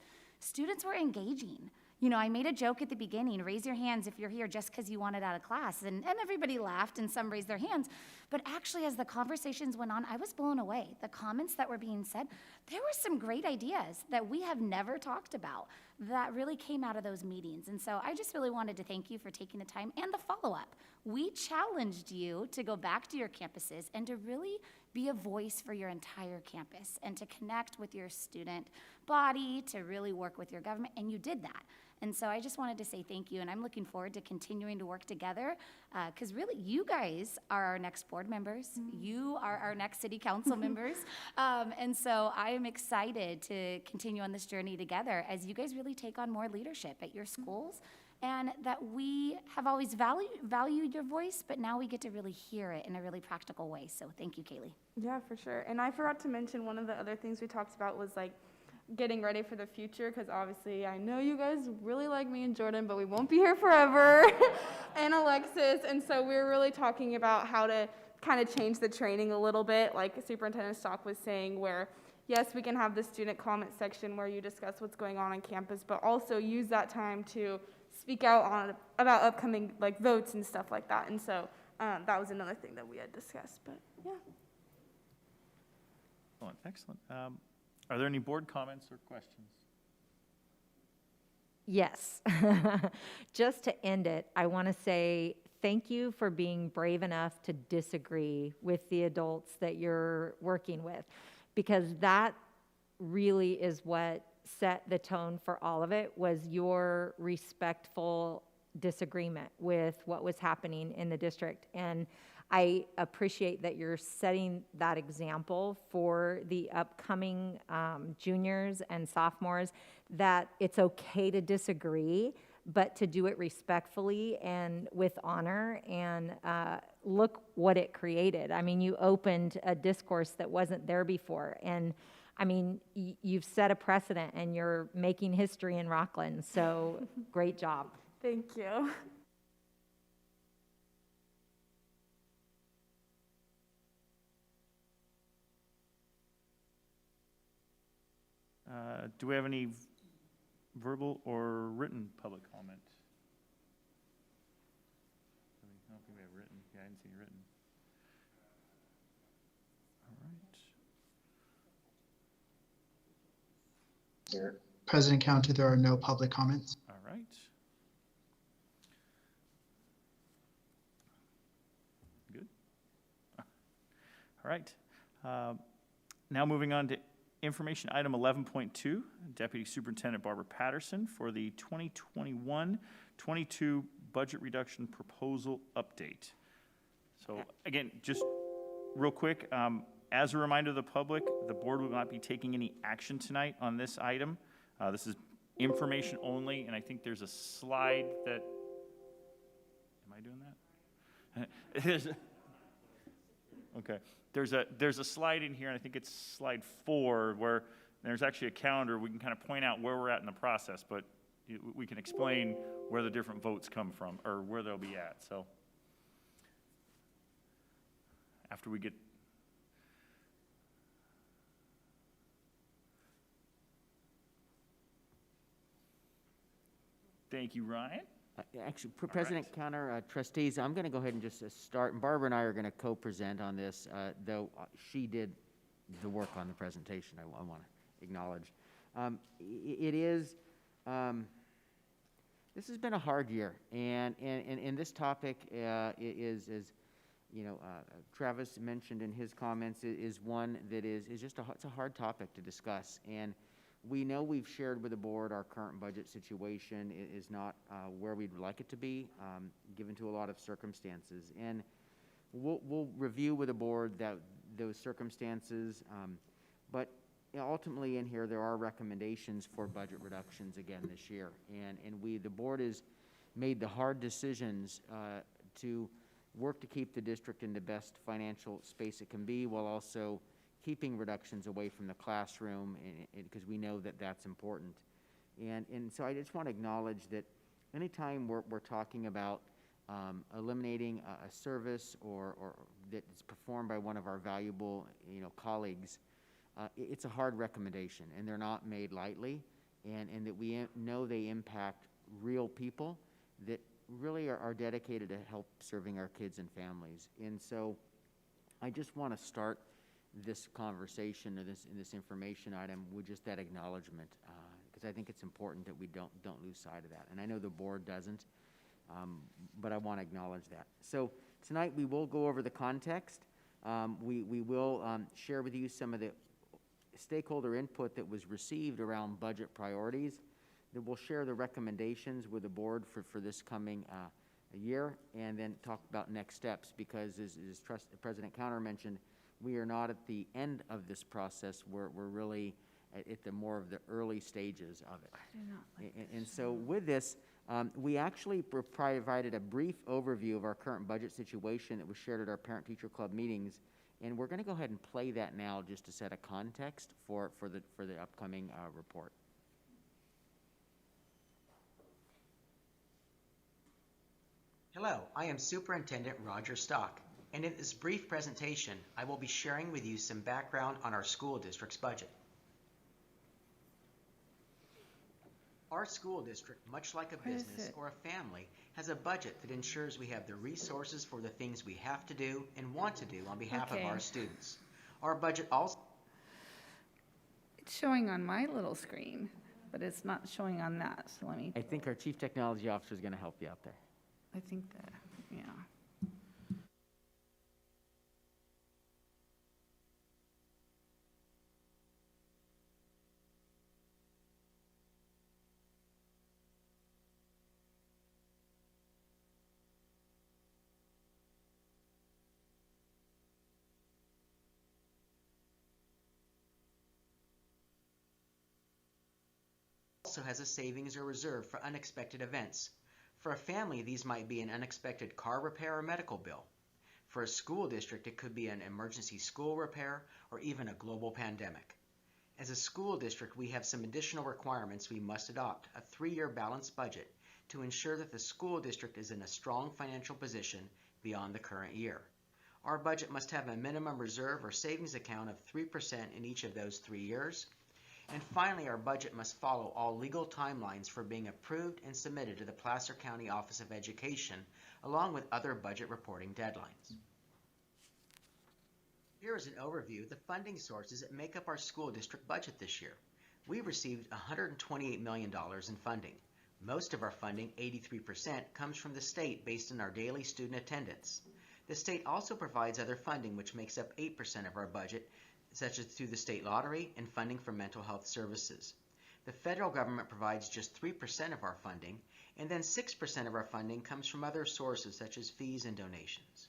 were engaging. You know, I made a joke at the beginning, raise your hands if you're here just because you wanted out of class. And everybody laughed and some raised their hands. But actually, as the conversations went on, I was blown away. The comments that were being said, there were some great ideas that we have never talked about that really came out of those meetings. And so I just really wanted to thank you for taking the time and the follow-up. We challenged you to go back to your campuses and to really be a voice for your entire campus and to connect with your student body, to really work with your government, and you did that. And so I just wanted to say thank you, and I'm looking forward to continuing to work together, because really, you guys are our next board members. You are our next city council members. And so I am excited to continue on this journey together as you guys really take on more leadership at your schools, and that we have always valued your voice, but now we get to really hear it in a really practical way. So thank you, Kaylee. Yeah, for sure. And I forgot to mention one of the other things we talked about was like getting ready for the future, because obviously I know you guys really like me and Jordan, but we won't be here forever, and Alexis. And so we're really talking about how to kind of change the training a little bit, like Superintendent Stock was saying, where yes, we can have the student comment section where you discuss what's going on campus, but also use that time to speak out about upcoming like votes and stuff like that. And so that was another thing that we had discussed, but yeah. Excellent. Are there any board comments or questions? Yes. Just to end it, I want to say thank you for being brave enough to disagree with the adults that you're working with, because that really is what set the tone for all of it, was your respectful disagreement with what was happening in the district. And I appreciate that you're setting that example for the upcoming juniors and sophomores, that it's okay to disagree, but to do it respectfully and with honor. And look what it created. I mean, you opened a discourse that wasn't there before. And I mean, you've set a precedent and you're making history in Rocklin. So great job. Thank you. Do we have any verbal or written public comment? I don't think we have written. Yeah, I didn't see any written. All right. President Counter, there are no public comments. All right. Good. All right. Now moving on to information item 11.2, Deputy Superintendent Barbara Patterson for the 2021-22 budget reduction proposal update. So again, just real quick, as a reminder to the public, the board will not be taking any action tonight on this item. This is information only, and I think there's a slide that, am I doing that? Okay. There's a slide in here, and I think it's slide 4, where there's actually a calendar. We can kind of point out where we're at in the process, but we can explain where the different votes come from, or where they'll be at. So after we get Thank you, Ryan. Actually, President Counter, trustees, I'm going to go ahead and just start, and Barbara and I are going to co-present on this, though she did the work on the presentation, I want to acknowledge. This has been a hard year, and this topic is you know, Travis mentioned in his comments, is one that is just it's a hard topic to discuss. And we know we've shared with the board our current budget situation is not where we'd like it to be, given to a lot of circumstances. And we'll review with the board those circumstances. But ultimately in here, there are recommendations for budget reductions again this year. And the board has made the hard decisions to work to keep the district in the best financial space it can be, while also keeping reductions away from the classroom, because we know that that's important. And so I just want to acknowledge that anytime we're talking about eliminating a service or that is performed by one of our valuable colleagues, it's a hard recommendation, and they're not made lightly, and that we know they impact real people that really are dedicated to help serving our kids and families. And so I just want to start this conversation or this information item with just that acknowledgement, because I think it's important that we don't lose sight of that. And I know the board doesn't, but I want to acknowledge that. So tonight we will go over the context. We will share with you some of the stakeholder input that was received around budget priorities. That we'll share the recommendations with the board for this coming year, and then talk about next steps, because as President Counter mentioned, we are not at the end of this process. We're really at the more of the early stages of it. And so with this, we actually provided a brief overview of our current budget situation that was shared at our parent-teacher club meetings, and we're going to go ahead and play that now just to set a context for the upcoming report. Hello, I am Superintendent Roger Stock, and in this brief presentation, I will be sharing with you some background on our school district's budget. Our school district, much like a business or a family, has a budget that ensures we have the resources for the things we have to do and want to do on behalf of our students. Our budget also... It's showing on my little screen, but it's not showing on that, so let me... I think our Chief Technology Officer is going to help you out there. I think that, yeah. also has a savings or reserve for unexpected events. For a family, these might be an unexpected car repair or medical bill. For a school district, it could be an emergency school repair or even a global pandemic. As a school district, we have some additional requirements we must adopt, a 3-year balanced budget, to ensure that the school district is in a strong financial position beyond the current year. Our budget must have a minimum reserve or savings account of 3% in each of those 3 years. And finally, our budget must follow all legal timelines for being approved and submitted to the Placer County Office of Education, along with other budget reporting deadlines. Here is an overview of the funding sources that make up our school district budget this year. We received $128 million in funding. Most of our funding, 83%, comes from the state based on our daily student attendance. The state also provides other funding, which makes up 8% of our budget, such as through the state lottery and funding for mental health services. The federal government provides just 3% of our funding, and then 6% of our funding comes from other sources such as fees and donations.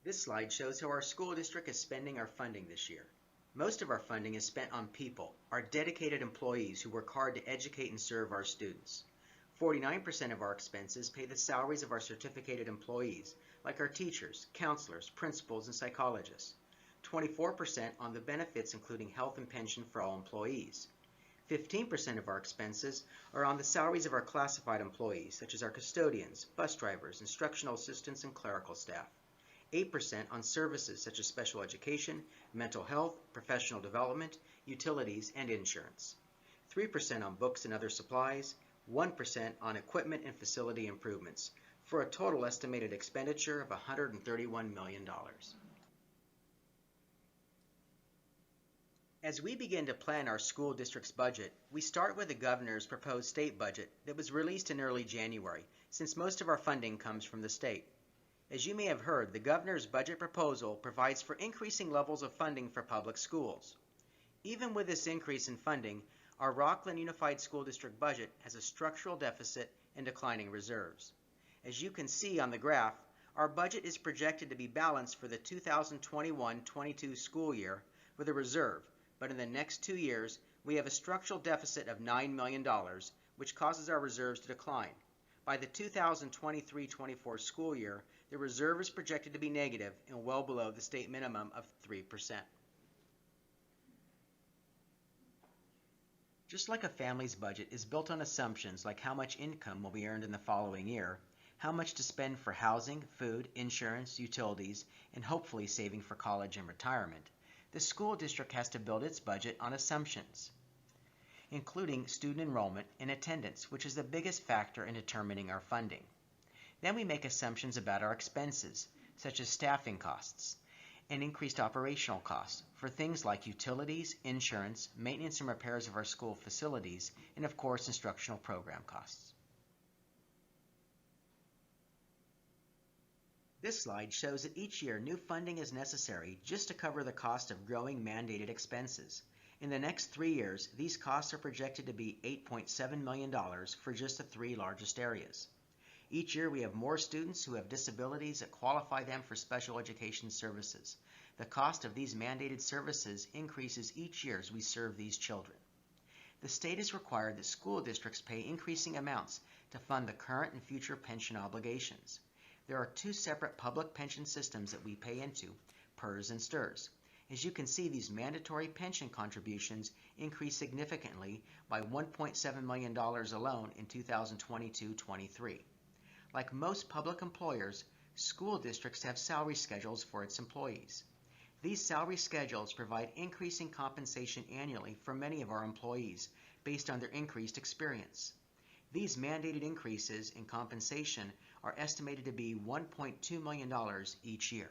This slide shows how our school district is spending our funding this year. Most of our funding is spent on people, our dedicated employees who work hard to educate and serve our students. 49% of our expenses pay the salaries of our certificated employees, like our teachers, counselors, principals, and psychologists. 24% on the benefits, including health and pension for all employees. 15% of our expenses are on the salaries of our classified employees, such as our custodians, bus drivers, instructional assistants, and clerical staff. 8% on services such as special education, mental health, professional development, utilities, and insurance. 3% on books and other supplies. 1% on equipment and facility improvements, for a total estimated expenditure of $131 million. As we begin to plan our school district's budget, we start with the governor's proposed state budget that was released in early January, since most of our funding comes from the state. As you may have heard, the governor's budget proposal provides for increasing levels of funding for public schools. Even with this increase in funding, our Rocklin Unified School District budget has a structural deficit and declining reserves. As you can see on the graph, our budget is projected to be balanced for the 2021-22 school year with a reserve, but in the next 2 years, we have a structural deficit of $9 million, which causes our reserves to decline. By the 2023-24 school year, the reserve is projected to be negative and well below the state minimum of 3%. Just like a family's budget is built on assumptions like how much income will be earned in the following year, how much to spend for housing, food, insurance, utilities, and hopefully saving for college and retirement, the school district has to build its budget on assumptions, including student enrollment and attendance, which is the biggest factor in determining our funding. Then we make assumptions about our expenses, such as staffing costs and increased operational costs for things like utilities, insurance, maintenance and repairs of our school facilities, and of course, instructional program costs. This slide shows that each year new funding is necessary just to cover the cost of growing mandated expenses. In the next 3 years, these costs are projected to be $8.7 million for just the 3 largest areas. Each year we have more students who have disabilities that qualify them for special education services. The cost of these mandated services increases each year as we serve these children. The state has required that school districts pay increasing amounts to fund the current and future pension obligations. There are 2 separate public pension systems that we pay into, PERS and STIRS. As you can see, these mandatory pension contributions increased significantly by $1.7 million alone in 2022-23. Like most public employers, school districts have salary schedules for its employees. These salary schedules provide increasing compensation annually for many of our employees based on their increased experience. These mandated increases in compensation are estimated to be $1.2 million each year.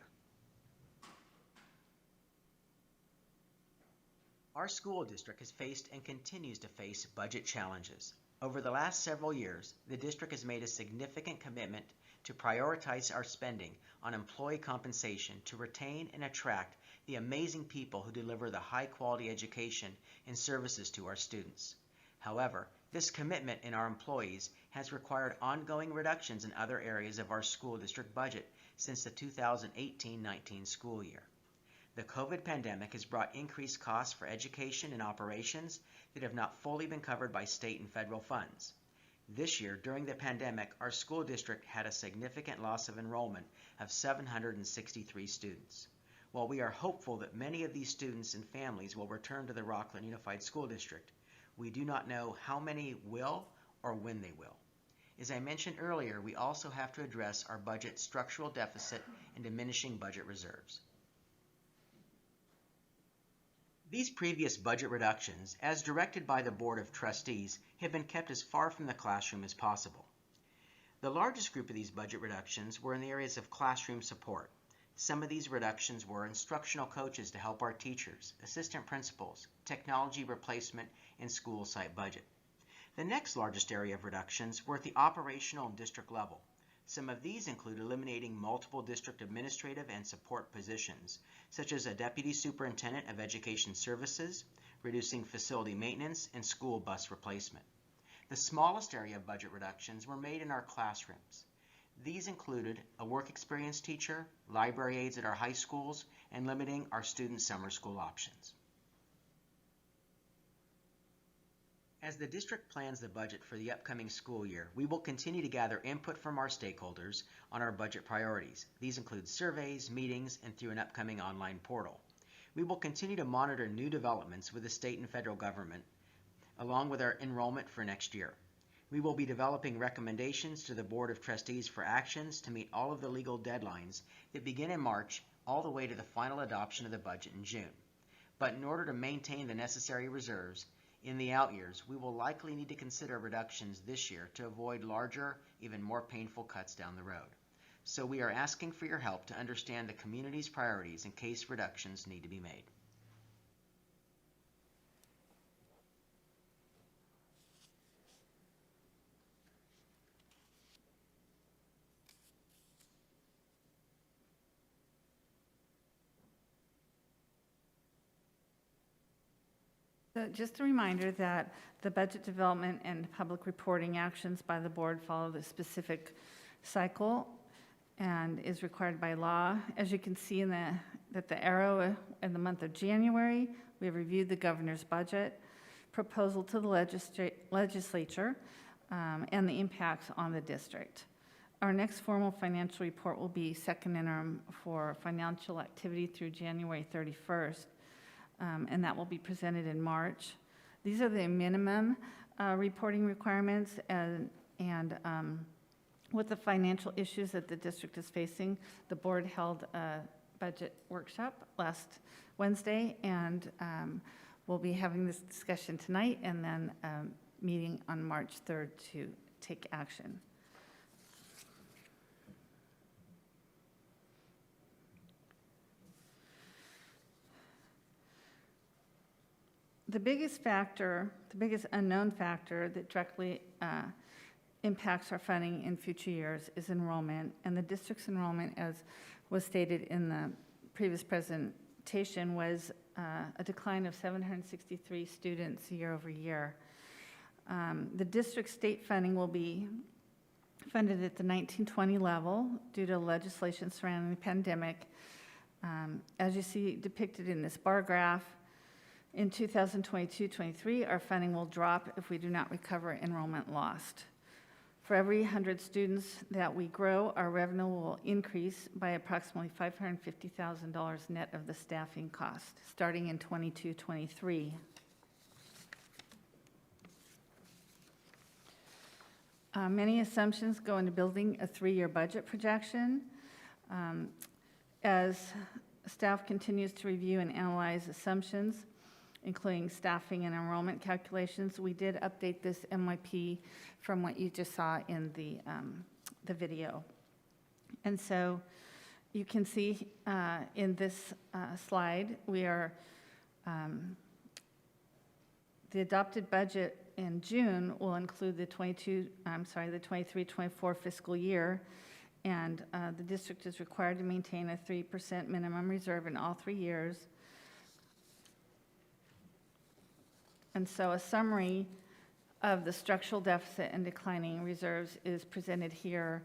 Our school district has faced and continues to face budget challenges. Over the last several years, the district has made a significant commitment to prioritize our spending on employee compensation to retain and attract the amazing people who deliver the high-quality education and services to our students. However, this commitment in our employees has required ongoing reductions in other areas of our school district budget since the 2018-19 school year. The COVID pandemic has brought increased costs for education and operations that have not fully been covered by state and federal funds. This year, during the pandemic, our school district had a significant loss of enrollment of 763 students. While we are hopeful that many of these students and families will return to the Rocklin Unified School District, we do not know how many will or when they will. As I mentioned earlier, we also have to address our budget structural deficit and diminishing budget reserves. These previous budget reductions, as directed by the Board of Trustees, have been kept as far from the classroom as possible. The largest group of these budget reductions were in the areas of classroom support. Some of these reductions were instructional coaches to help our teachers, assistant principals, technology replacement, and school site budget. The next largest area of reductions were at the operational and district level. Some of these include eliminating multiple district administrative and support positions, such as a deputy superintendent of education services, reducing facility maintenance, and school bus replacement. The smallest area of budget reductions were made in our classrooms. These included a work experience teacher, library aides at our high schools, and limiting our student summer school options. As the district plans the budget for the upcoming school year, we will continue to gather input from our stakeholders on our budget priorities. These include surveys, meetings, and through an upcoming online portal. We will continue to monitor new developments with the state and federal government, along with our enrollment for next year. We will be developing recommendations to the Board of Trustees for actions to meet all of the legal deadlines that begin in March all the way to the final adoption of the budget in June. But in order to maintain the necessary reserves, in the out years, we will likely need to consider reductions this year to avoid larger, even more painful cuts down the road. So we are asking for your help to understand the community's priorities in case reductions need to be made. So just a reminder that the budget development and public reporting actions by the board follow the specific cycle. and is required by law. As you can see in the arrow in the month of January, we have reviewed the governor's budget proposal to the legislature and the impacts on the district. Our next formal financial report will be second interim for financial activity through January 31st, and that will be presented in March. These are the minimum reporting requirements, and with the financial issues that the district is facing, the board held a budget workshop last Wednesday, and we'll be having this discussion tonight and then meeting on March 3rd to take action. The biggest unknown factor that directly impacts our funding in future years is enrollment, and the district's enrollment, as was stated in the previous presentation, was a decline of 763 students year over year. The district state funding will be funded at the 1920 level due to legislation surrounding the pandemic. As you see depicted in this bar graph, in 2022-23, our funding will drop if we do not recover enrollment lost. For every 100 students that we grow, our revenue will increase by approximately $550,000 net of the staffing cost, starting in 22-23. Many assumptions go into building a 3-year budget projection. As staff continues to review and analyze assumptions, including staffing and enrollment calculations, we did update this MYP from what you just saw in the video. And so you can see in this slide, we are, the adopted budget in June will include the 23-24 fiscal year, and the district is required to maintain a 3% minimum reserve in all 3 years. And so a summary of the structural deficit and declining reserves is presented here.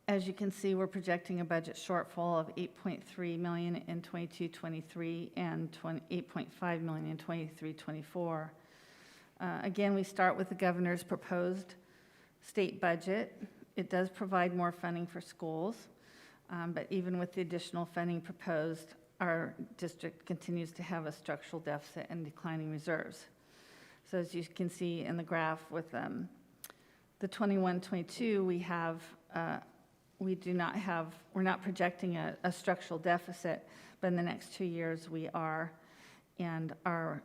As you can see, we're projecting a budget shortfall of $8.3 million in 22-23 and $8.5 million in 23-24. Again, we start with the governor's proposed state budget. It does provide more funding for schools, but even with the additional funding proposed, our district continues to have a structural deficit and declining reserves. So as you can see in the graph with the 21-22, we're not projecting a structural deficit, but in the next 2 years we are, and our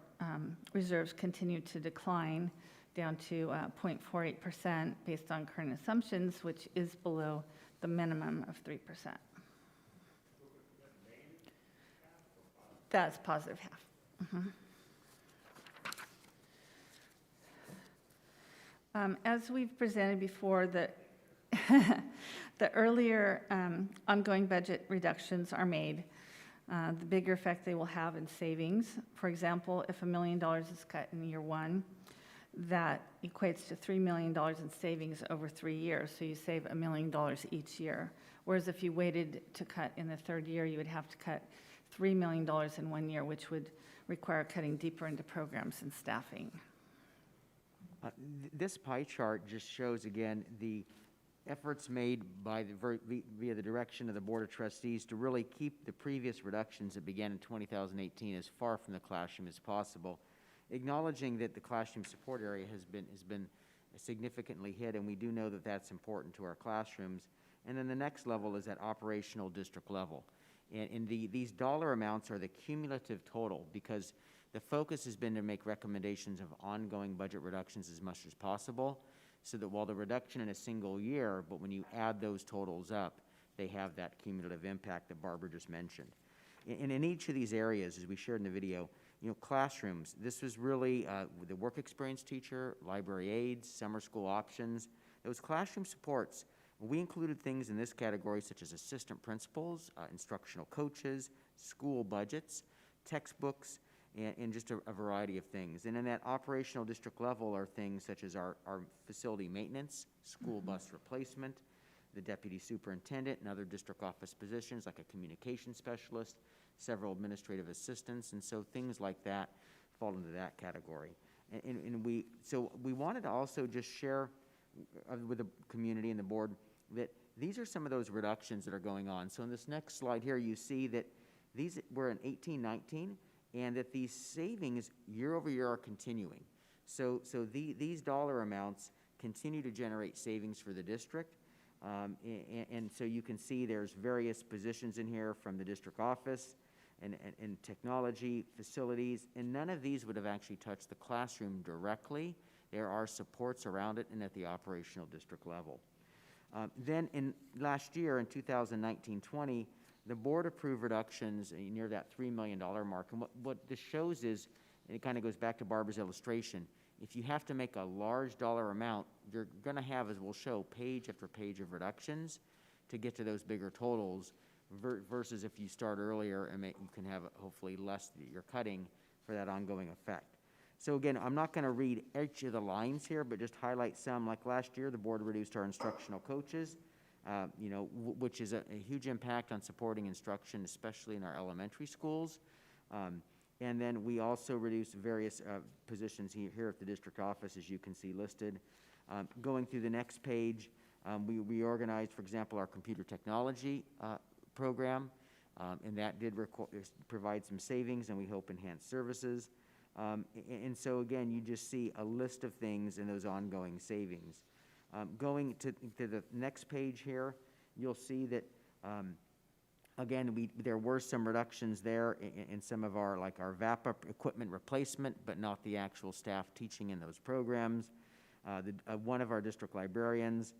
reserves continue to decline down to 0.48% based on current assumptions, which is below the minimum of 3%. That's positive half. As we've presented before, the earlier ongoing budget reductions are made, the bigger effect they will have in savings. For example, if $1 million is cut in year 1, that equates to $3 million in savings over 3 years, so you save $1 million each year. Whereas if you waited to cut in the 3rd year, you would have to cut $3 million in 1 year, which would require cutting deeper into programs and staffing. This pie chart just shows again the efforts made by via the direction of the Board of Trustees to really keep the previous reductions that began in 2018 as far from the classroom as possible, acknowledging that the classroom support area has been significantly hit, and we do know that that's important to our classrooms. And then the next level is at operational district level. And these dollar amounts are the cumulative total, because the focus has been to make recommendations of ongoing budget reductions as much as possible, so that while the reduction in a single year, but when you add those totals up, they have that cumulative impact that Barbara just mentioned. And in each of these areas, as we shared in the video, classrooms, this was really the work experience teacher, library aides, summer school options, those classroom supports. We included things in this category such as assistant principals, instructional coaches, school budgets, textbooks, and just a variety of things. And in that operational district level are things such as our facility maintenance, school bus replacement, the deputy superintendent and other district office positions like a communication specialist, several administrative assistants, and so things like that fall into that category. So we wanted to also just share with the community and the board that these are some of those reductions that are going on. So in this next slide here, you see that these were in 18-19, and that these savings year over year are continuing. So these dollar amounts continue to generate savings for the district. And so you can see there's various positions in here from the district office and technology, facilities, and none of these would have actually touched the classroom directly. There are supports around it and at the operational district level. Then in last year, in 2019-20, the board approved reductions near that $3 million mark. And what this shows is, and it kind of goes back to Barbara's illustration, if you have to make a large dollar amount, you're going to have, as we'll show, page after page of reductions to get to those bigger totals versus if you start earlier and you can have hopefully less that you're cutting for that ongoing effect. So again, I'm not going to read each of the lines here, but just highlight some. Like last year, the board reduced our instructional coaches, which is a huge impact on supporting instruction, especially in our elementary schools. And then we also reduced various positions here at the district office, as you can see listed. Going through the next page, we reorganized, for example, our computer technology program, and that did provide some savings and we hope enhanced services. And so again, you just see a list of things in those ongoing savings. Going to the next page here, you'll see that again, there were some reductions there in some of our VAPA equipment replacement, but not the actual staff teaching in those programs. One of our district librarians,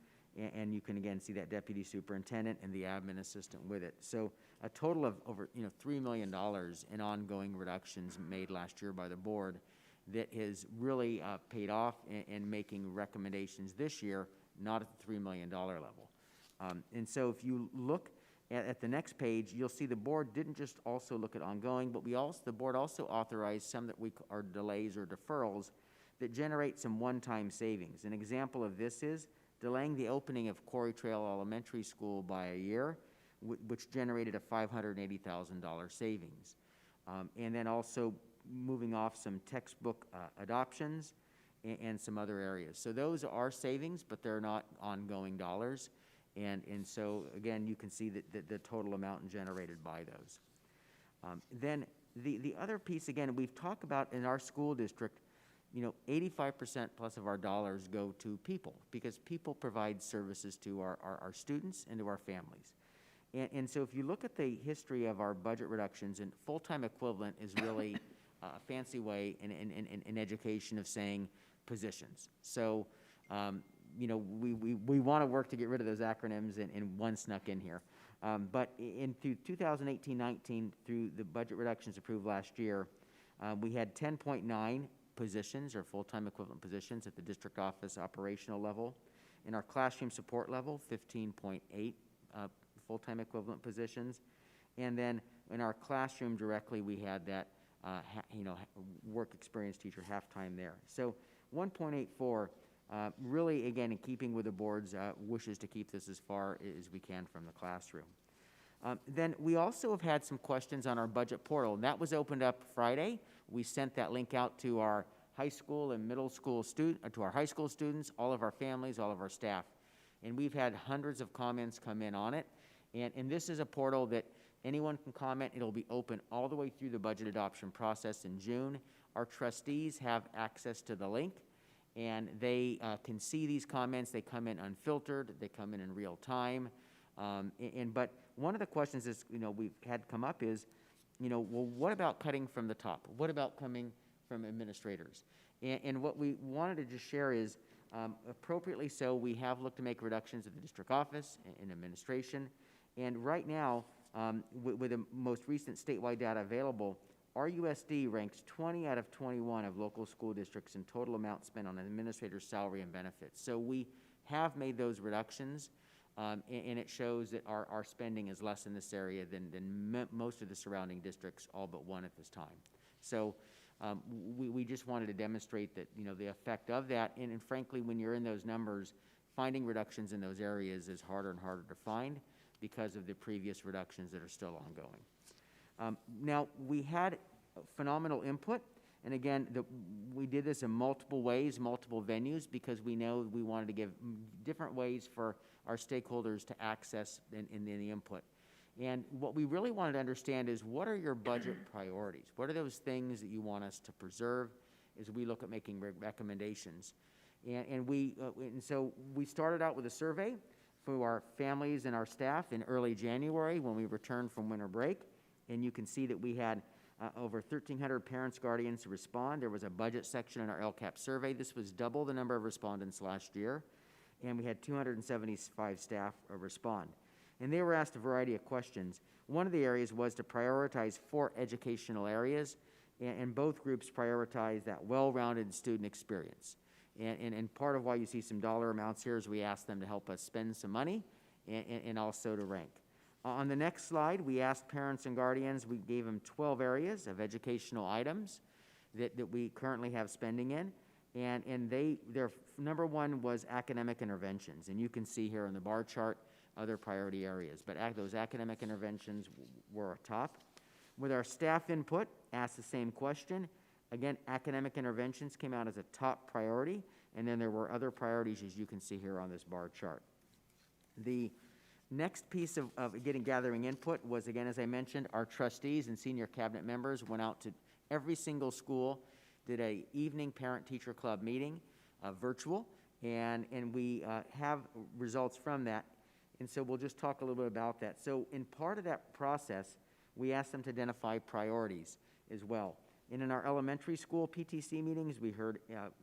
and you can again see that deputy superintendent and the admin assistant with it. So a total of over $3 million in ongoing reductions made last year by the board that has really paid off in making recommendations this year, not at the $3 million level. And so if you look at the next page, you'll see the board didn't just also look at ongoing, but the board also authorized some that are delays or deferrals that generate some one-time savings. An example of this is delaying the opening of Quarry Trail Elementary School by a year, which generated a $580,000 savings. And then also moving off some textbook adoptions and some other areas. So those are savings, but they're not ongoing dollars. And so, again, you can see that the total amount generated by those. Then the other piece, again, we've talked about in our school district, 85% plus of our dollars go to people because people provide services to our students and to our families. And so if you look at the history of our budget reductions, and full-time equivalent is really a fancy way in education of saying positions. So, we want to work to get rid of those acronyms, and one snuck in here. But through 2018-19, through the budget reductions approved last year, we had 10.9 positions or full-time equivalent positions at the district office operational level. In our classroom support level, 15.8 full-time equivalent positions. And then in our classroom directly, we had that work experience teacher half-time there. So 1.84. Really, again, in keeping with the board's wishes to keep this as far as we can from the classroom. Then we also have had some questions on our budget portal, and that was opened up Friday. We sent that link out to our high school and middle school to our high school students, all of our families, all of our staff. And we've had hundreds of comments come in on it. And this is a portal that anyone can comment. It'll be open all the way through the budget adoption process in June. Our trustees have access to the link, and they can see these comments. They come in unfiltered. They come in real time. But one of the questions is, we've had come up is, well, what about cutting from the top? What about coming from administrators? And what we wanted to just share is, appropriately so, we have looked to make reductions at the district office and administration. And right now, with the most recent statewide data available, RUSD ranks 20 out of 21 of local school districts in total amount spent on an administrator's salary and benefits. So we have made those reductions, and it shows that our spending is less in this area than most of the surrounding districts, all but one at this time. So we just wanted to demonstrate that, the effect of that. And frankly, when you're in those numbers, finding reductions in those areas is harder and harder to find because of the previous reductions that are still ongoing. Now, we had phenomenal input. And again, we did this in multiple ways, multiple venues, because we know we wanted to give different ways for our stakeholders to access in the input. And what we really wanted to understand is, what are your budget priorities? What are those things that you want us to preserve as we look at making recommendations? And so we started out with a survey for our families and our staff in early January when we returned from winter break. And you can see that we had over 1,300 parents, guardians respond. There was a budget section in our LCAP survey. This was double the number of respondents last year. And we had 275 staff respond. And they were asked a variety of questions. One of the areas was to prioritize 4 educational areas, and both groups prioritized that well-rounded student experience. And part of why you see some dollar amounts here is we asked them to help us spend some money and also to rank. On the next slide, we asked parents and guardians, we gave them 12 areas of educational items that we currently have spending in. And their number one was academic interventions. And you can see here on the bar chart other priority areas. But those academic interventions were top. With our staff input, asked the same question. Again, academic interventions came out as a top priority. And then there were other priorities, as you can see here on this bar chart. The next piece of gathering input was, again, as I mentioned, our trustees and senior cabinet members went out to every single school, did a evening parent-teacher club meeting, virtual, and we have results from that. And so we'll just talk a little bit about that. So in part of that process, we asked them to identify priorities as well. And in our elementary school PTC meetings, we heard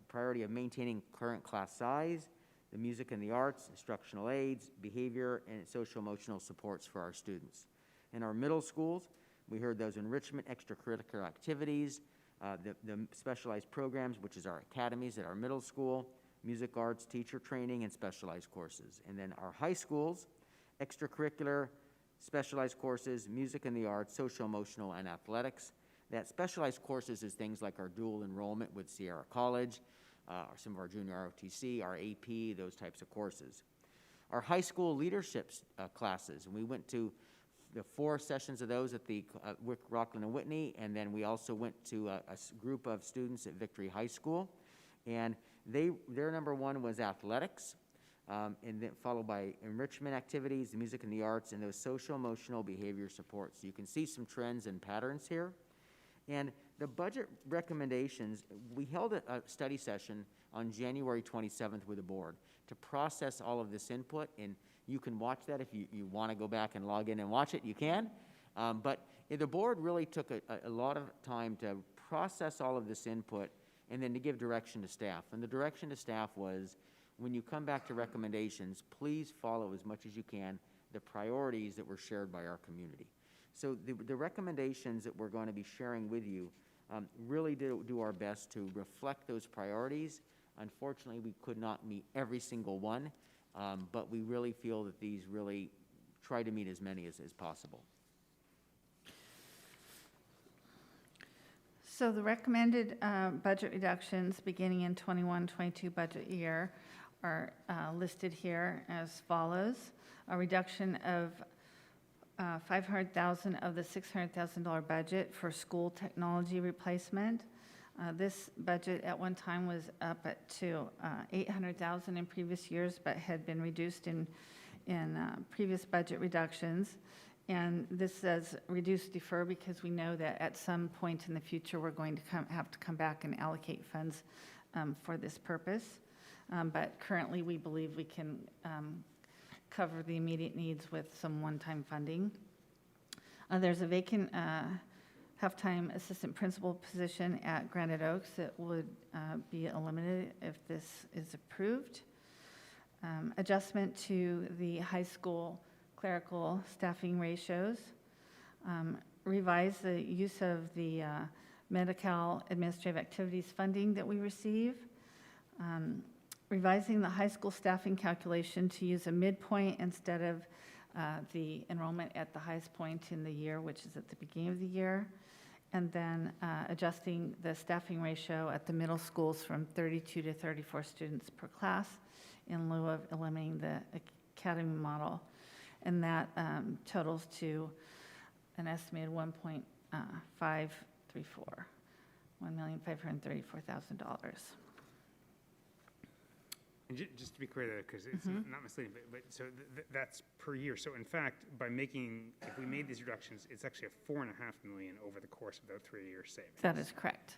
priority of maintaining current class size, the music and the arts, instructional aids, behavior, and social-emotional supports for our students. In our middle schools, we heard those enrichment, extracurricular activities, the specialized programs, which is our academies at our middle school, music arts, teacher training, and specialized courses. And then our high schools, extracurricular, specialized courses, music and the arts, social-emotional, and athletics. That specialized courses is things like our dual enrollment with Sierra College, some of our junior ROTC, our AP, those types of courses. Our high school leadership classes, and we went to the 4 sessions of those at the Rocklin and Whitney, and then we also went to a group of students at Victory High School, and their number one was athletics, and then followed by enrichment activities, the music and the arts, and those social-emotional behavior supports. So you can see some trends and patterns here. And the budget recommendations, we held a study session on January 27th with the board to process all of this input, and you can watch that if you want to go back and log in and watch it, you can. But the board really took a lot of time to process all of this input and then to give direction to staff. And the direction to staff was, when you come back to recommendations, please follow as much as you can the priorities that were shared by our community. So the recommendations that we're going to be sharing with you really do our best to reflect those priorities. Unfortunately, we could not meet every single one, but we really feel that these really try to meet as many as possible. So the recommended budget reductions beginning in 21-22 budget year are listed here as follows. A reduction of $500,000 of the $600,000 budget for school technology replacement. This budget at one time was up to $800,000 in previous years, but had been reduced in previous budget reductions. And this says reduce, defer, because we know that at some point in the future we're going to have to come back and allocate funds for this purpose. But currently we believe we can cover the immediate needs with some one-time funding. There's a vacant half-time assistant principal position at Granite Oaks that would be eliminated if this is approved. Adjustment to the high school clerical staffing ratios. Revise the use of the Medi-Cal administrative activities funding that we receive. Revising the high school staffing calculation to use a midpoint instead of the enrollment at the highest point in the year, which is at the beginning of the year. and then adjusting the staffing ratio at the middle schools from 32 to 34 students per class in lieu of eliminating the academy model. And that totals to an estimated $1,534,000. And just to be clear, though, because it's not misleading, but so that's per year. So in fact, if we made these reductions, it's actually a $4.5 million over the course of the 3-year savings. That is correct.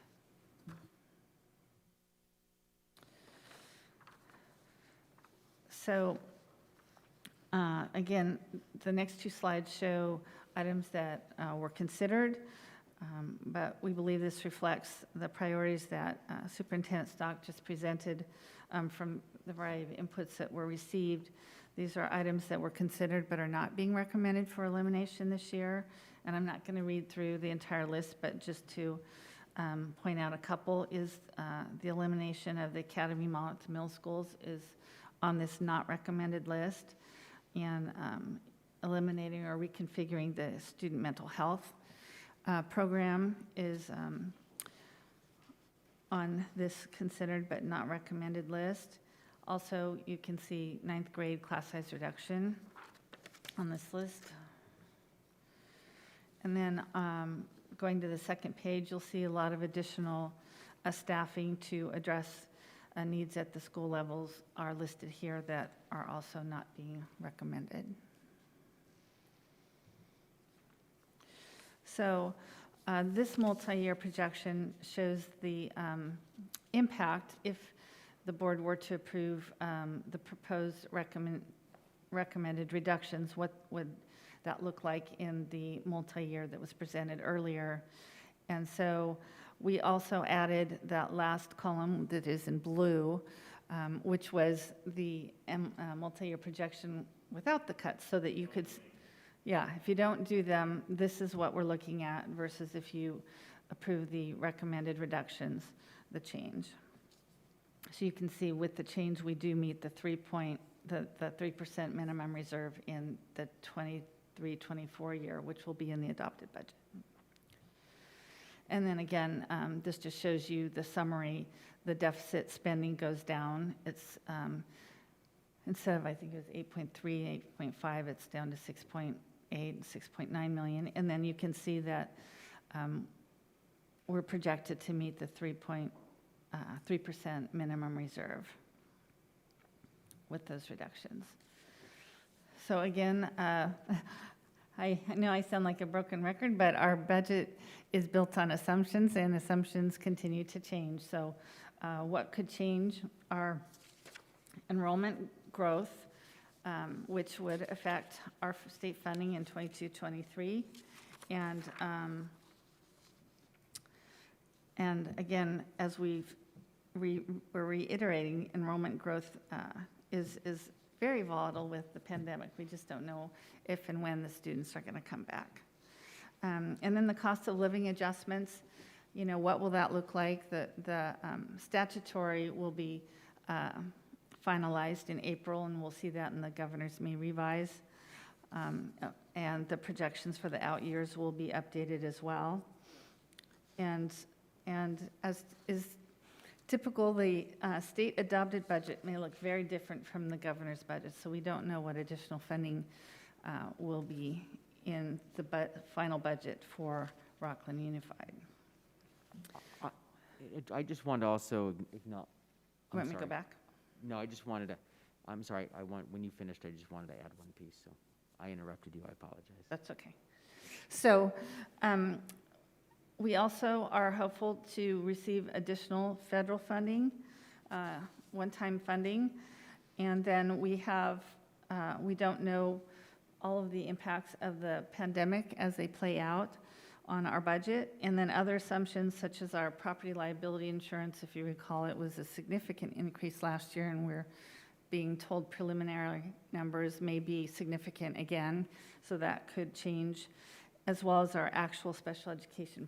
So again, the next 2 slides show items that were considered, but we believe this reflects the priorities that Superintendent Stock just presented from the variety of inputs that were received. These are items that were considered but are not being recommended for elimination this year. And I'm not going to read through the entire list, but just to point out a couple is the elimination of the academy model at the middle schools is on this not recommended list, and eliminating or reconfiguring the student mental health program is on this considered but not recommended list. Also, you can see 9th grade class size reduction on this list. And then going to the second page, you'll see a lot of additional staffing to address needs at the school levels are listed here that are also not being recommended. So this multi-year projection shows the impact if the board were to approve the proposed recommended reductions. What would that look like in the multi-year that was presented earlier? And so we also added that last column that is in blue, which was the multi-year projection without the cuts, so that you could, yeah, if you don't do them, this is what we're looking at versus if you approve the recommended reductions, the change. So you can see with the change, we do meet the 3% minimum reserve in the 23-24 year, which will be in the adopted budget. And then again, this just shows you the summary. The deficit spending goes down. It's instead of, I think it was 8.3, 8.5, it's down to 6.8, 6.9 million. And then you can see that we're projected to meet the 3% minimum reserve with those reductions. So again, I know I sound like a broken record, but our budget is built on assumptions, and assumptions continue to change. So what could change are enrollment growth, which would affect our state funding in 22-23. And again, as we're reiterating, enrollment growth is very volatile with the pandemic. We just don't know if and when the students are going to come back. And then the cost of living adjustments, you know, what will that look like? The statutory will be finalized in April, and we'll see that in the governor's May revise. And the projections for the out years will be updated as well. And as is typical, the state adopted budget may look very different from the governor's budget, so we don't know what additional funding will be in the final budget for Rocklin Unified. I just want to also acknowledge. You want me to go back? No, I just wanted to, I'm sorry, when you finished, I just wanted to add one piece, so I interrupted you, I apologize. That's okay. So we also are hopeful to receive additional federal funding, one-time funding, and then we don't know all of the impacts of the pandemic as they play out on our budget, and then other assumptions such as our property liability insurance. If you recall, it was a significant increase last year, and we're being told preliminary numbers may be significant again, so that could change, as well as our actual special education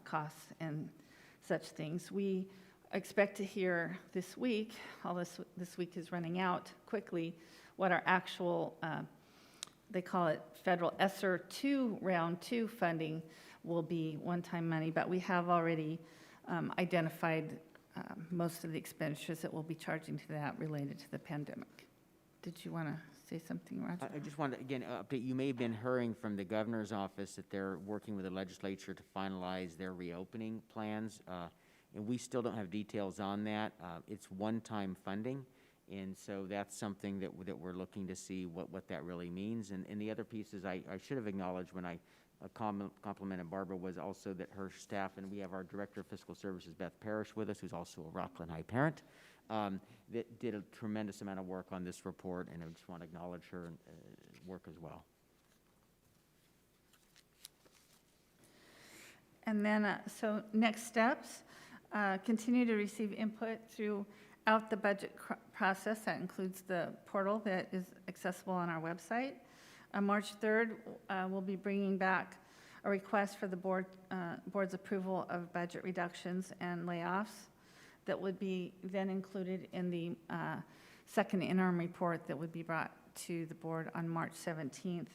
costs and such things. We expect to hear this week, although this week is running out quickly, what our actual, they call it federal ESSER 2 round 2 funding will be one-time money, but we have already identified most of the expenditures that we'll be charging to that related to the pandemic. Did you want to say something, Roger? I just wanted to, again, update, you may have been hearing from the governor's office that they're working with the legislature to finalize their reopening plans, and we still don't have details on that. It's one-time funding, and so that's something that we're looking to see what that really means. And the other pieces I should have acknowledged when I complimented Barbara was also that her staff, and we have our Director of Fiscal Services, Beth Parrish, with us, who's also a Rocklin High parent, that did a tremendous amount of work on this report, and I just want to acknowledge her work as well. And then, so next steps, continue to receive input throughout the budget process. That includes the portal that is accessible on our website. On March 3rd, we'll be bringing back a request for the board's approval of budget reductions and layoffs that would be then included in the second interim report that would be brought to the board on March 17th.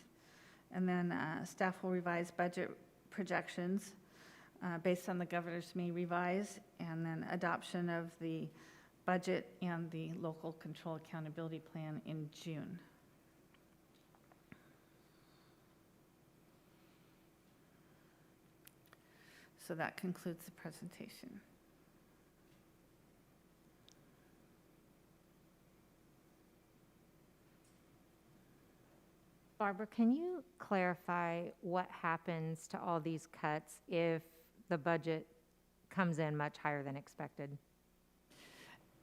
And then staff will revise budget projections based on the governor's May revise, and then adoption of the budget and the local control accountability plan in June. So that concludes the presentation. Barbara, can you clarify what happens to all these cuts if the budget comes in much higher than expected?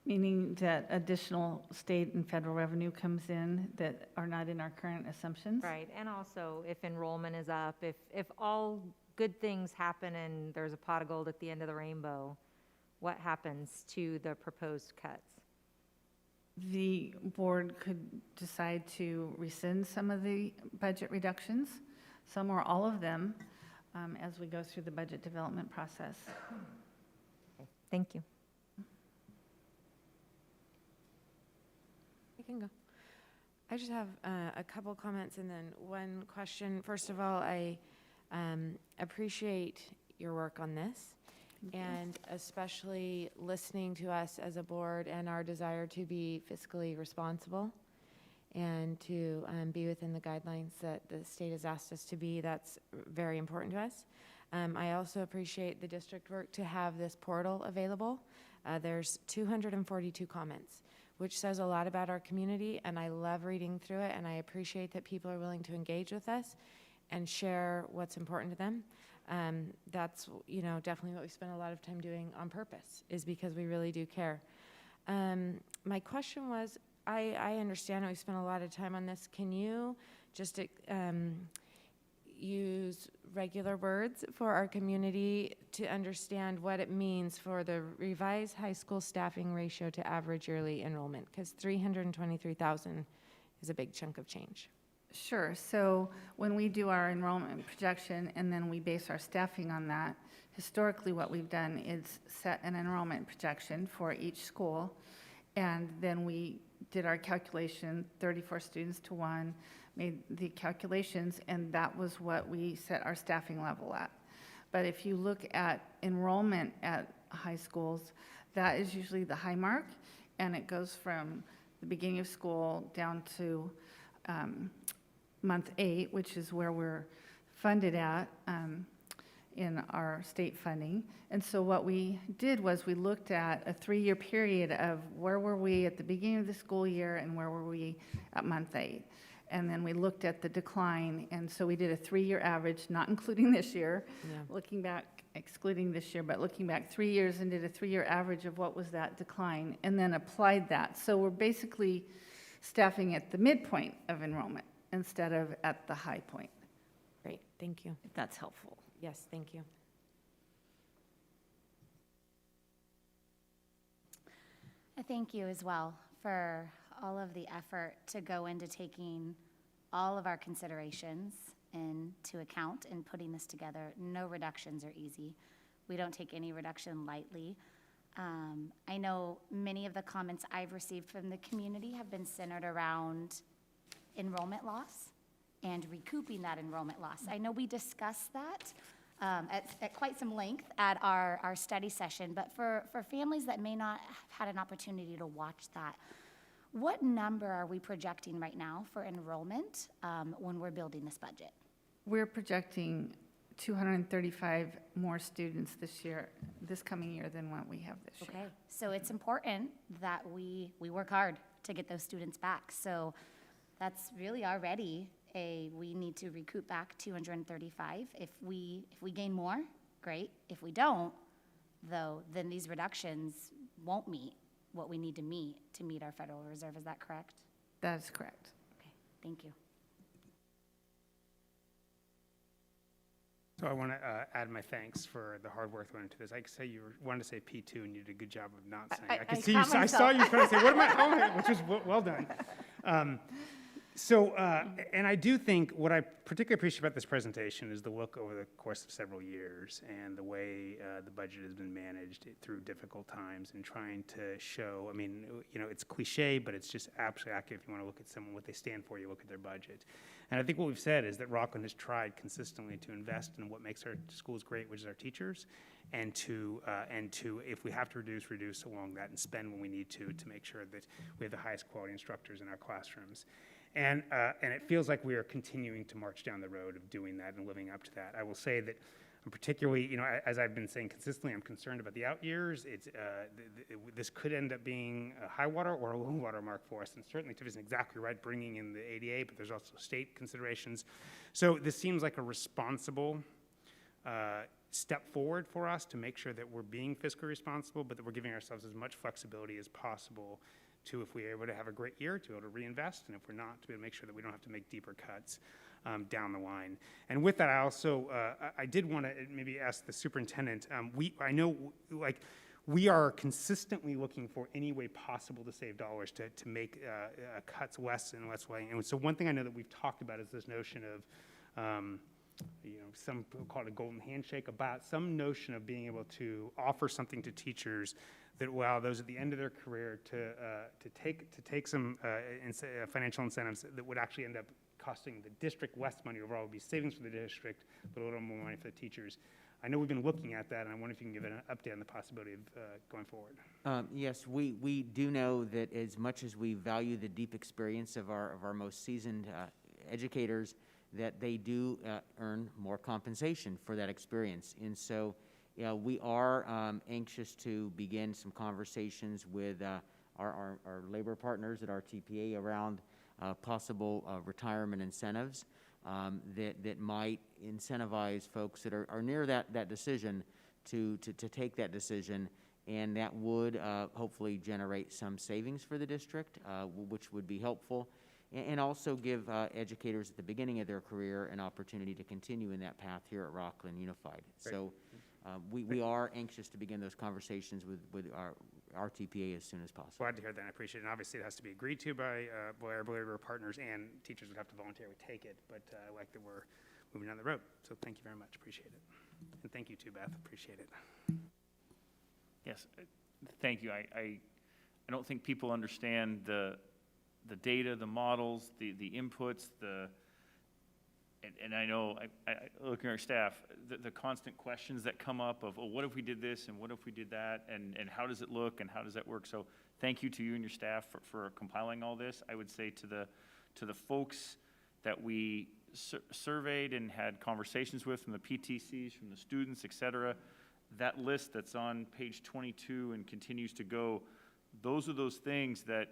Meaning that additional state and federal revenue comes in that are not in our current assumptions? Right, and also if enrollment is up, if all good things happen and there's a pot of gold at the end of the rainbow, what happens to the proposed cuts? The board could decide to rescind some of the budget reductions, some or all of them, as we go through the budget development process. Okay, thank you. I can go. I just have a couple comments and then one question. First of all, I appreciate your work on this, and especially listening to us as a board and our desire to be fiscally responsible and to be within the guidelines that the state has asked us to be. That's very important to us. I also appreciate the district work to have this portal available. There's 242 comments, which says a lot about our community, and I love reading through it, and I appreciate that people are willing to engage with us and share what's important to them. That's, definitely what we spend a lot of time doing on purpose, is because we really do care. My question was, I understand we spent a lot of time on this. Can you just use regular words for our community to understand what it means for the revised high school staffing ratio to average yearly enrollment? Because 323,000 is a big chunk of change. Sure. So when we do our enrollment projection and then we base our staffing on that, historically what we've done is set an enrollment projection for each school, and then we did our calculation, 34 students to 1, made the calculations, and that was what we set our staffing level at. But if you look at enrollment at high schools, that is usually the high mark, and it goes from the beginning of school down to month 8, which is where we're funded at in our state funding. And so what we did was we looked at a 3-year period of where were we at the beginning of the school year and where were we at month 8. And then we looked at the decline, and so we did a 3-year average, not including this year, looking back, excluding this year, but looking back 3 years and did a 3-year average of what was that decline, and then applied that. So we're basically staffing at the midpoint of enrollment instead of at the high point. Great, thank you. If that's helpful. Yes, thank you. Thank you as well for all of the effort to go into taking all of our considerations into account and putting this together. No reductions are easy. We don't take any reduction lightly. I know many of the comments I've received from the community have been centered around enrollment loss and recouping that enrollment loss. I know we discussed that, at quite some length at our study session. But for families that may not have had an opportunity to watch that, what number are we projecting right now for enrollment when we're building this budget? We're projecting 235 more students this coming year than what we have this year. Okay, so it's important that we work hard to get those students back. So that's really already we need to recoup back 235. If we gain more, great. If we don't, though, then these reductions won't meet what we need to meet our Federal Reserve. Is that correct? That is correct. Okay, thank you. So I want to add my thanks for the hard work that went into this. I could say wanted to say P2 and you did a good job of not saying. I could see you. I saw you trying to say, what am I? Which was well done. And I do think what I particularly appreciate about this presentation is the look over the course of several years and the way the budget has been managed through difficult times and trying to show, I mean, it's cliche, but it's just absolutely accurate. If you want to look at someone, what they stand for, you look at their budget. And I think what we've said is that Rocklin has tried consistently to invest in what makes our schools great, which is our teachers, and to if we have to reduce along that and spend when we need to make sure that we have the highest quality instructors in our classrooms. And it feels like we are continuing to march down the road of doing that and living up to that. I will say that I'm particularly, as I've been saying consistently, I'm concerned about the out years. This could end up being a high water or a low water mark for us. And certainly Tiff isn't exactly right bringing in the ADA, but there's also state considerations. So this seems like a responsible step forward for us to make sure that we're being fiscally responsible, but that we're giving ourselves as much flexibility as possible to, if we're able to have a great year, to be able to reinvest, and if we're not, to be able to make sure that we don't have to make deeper cuts down the line. And with that, I also, I did want to maybe ask the superintendent, I know, like, we are consistently looking for any way possible to save dollars, to make cuts less and less way. And so one thing I know that we've talked about is this notion of, some people call it a golden handshake, about some notion of being able to offer something to teachers that allow those at the end of their career to take some financial incentives that would actually end up costing the district less money overall. It would be savings for the district, but a little more money for the teachers. I know we've been looking at that, and I wonder if you can give an update on the possibility of going forward. Yes, we do know that as much as we value the deep experience of our most seasoned educators, that they do earn more compensation for that experience. And so we are anxious to begin some conversations with our labor partners at our TPA around possible retirement incentives that might incentivize folks that are near that decision to take that decision, and that would hopefully generate some savings for the district, which would be helpful, and also give educators at the beginning of their career an opportunity to continue in that path here at Rocklin Unified. Great. So we are anxious to begin those conversations with our TPA as soon as possible. Glad to hear that. I appreciate it. And obviously, it has to be agreed to by our labor partners, and teachers would have to voluntarily take it. But I like that we're moving down the road. So thank you very much. Appreciate it. And thank you too, Beth. Appreciate it. Yes, thank you. I don't think people understand the data, the models, the inputs, and I know, looking at our staff, the constant questions that come up of, oh, what if we did this, and what if we did that, and how does it look, and how does that work? So thank you to you and your staff for compiling all this. I would say to the folks that we surveyed and had conversations with, from the PTCs, from the students, et cetera, that list that's on page 22 and continues to go, those are those things that,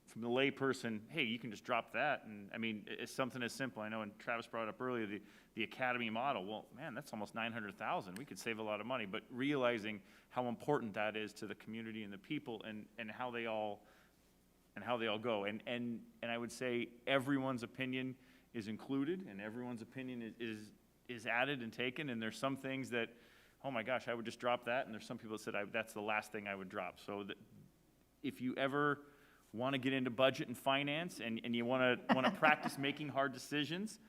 from the layperson, hey, you can just drop that. And I mean, it's something as simple. I know, and Travis brought up earlier, the academy model. Well, man, that's almost $900,000. We could save a lot of money, but realizing how important that is to the community and the people, and how they all go. And I would say everyone's opinion is included, and everyone's opinion is added and taken. And there's some things that, oh my gosh, I would just drop that. And there's some people that said that's the last thing I would drop. So if you ever want to get into budget and finance, and you want to practice making hard decisions,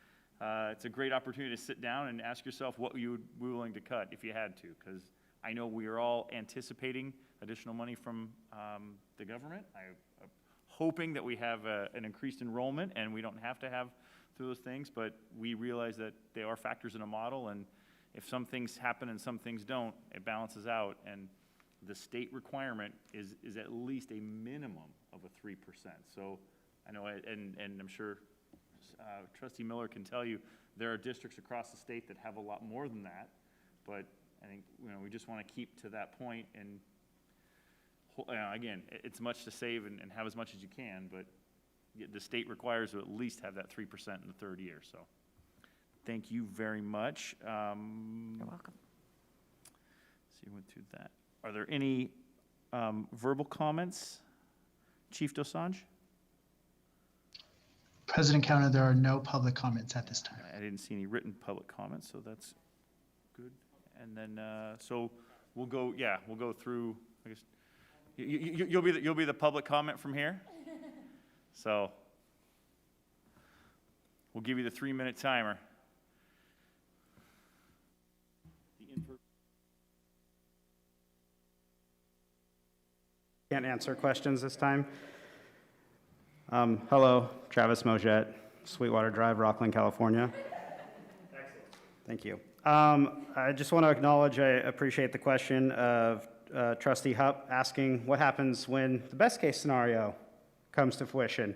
it's a great opportunity to sit down and ask yourself what you would be willing to cut if you had to, because I know we are all anticipating additional money from the government. I'm hoping that we have an increased enrollment and we don't have to have through those things, but we realize that they are factors in a model, and if some things happen and some things don't, it balances out, and the state requirement is at least a minimum of a 3%. So I know, and I'm sure Trustee Miller can tell you, there are districts across the state that have a lot more than that, but I think, we just want to keep to that point, and again, it's much to save and have as much as you can, but the state requires to at least have that 3% in the third year, so. Thank you very much. You're welcome. See, went through that. Are there any verbal comments? Chief Dosanjh? President Counter, there are no public comments at this time. I didn't see any written public comments, so that's good. And then, so we'll go through, I guess, you'll be the public comment from here? So we'll give you the 3-minute timer. Can't answer questions this time. Hello, Travis Mojette, Sweetwater Drive, Rocklin, California. Excellent. Thank you. I just want to acknowledge, I appreciate the question of Trustee Hupp asking what happens when the best case scenario comes to fruition.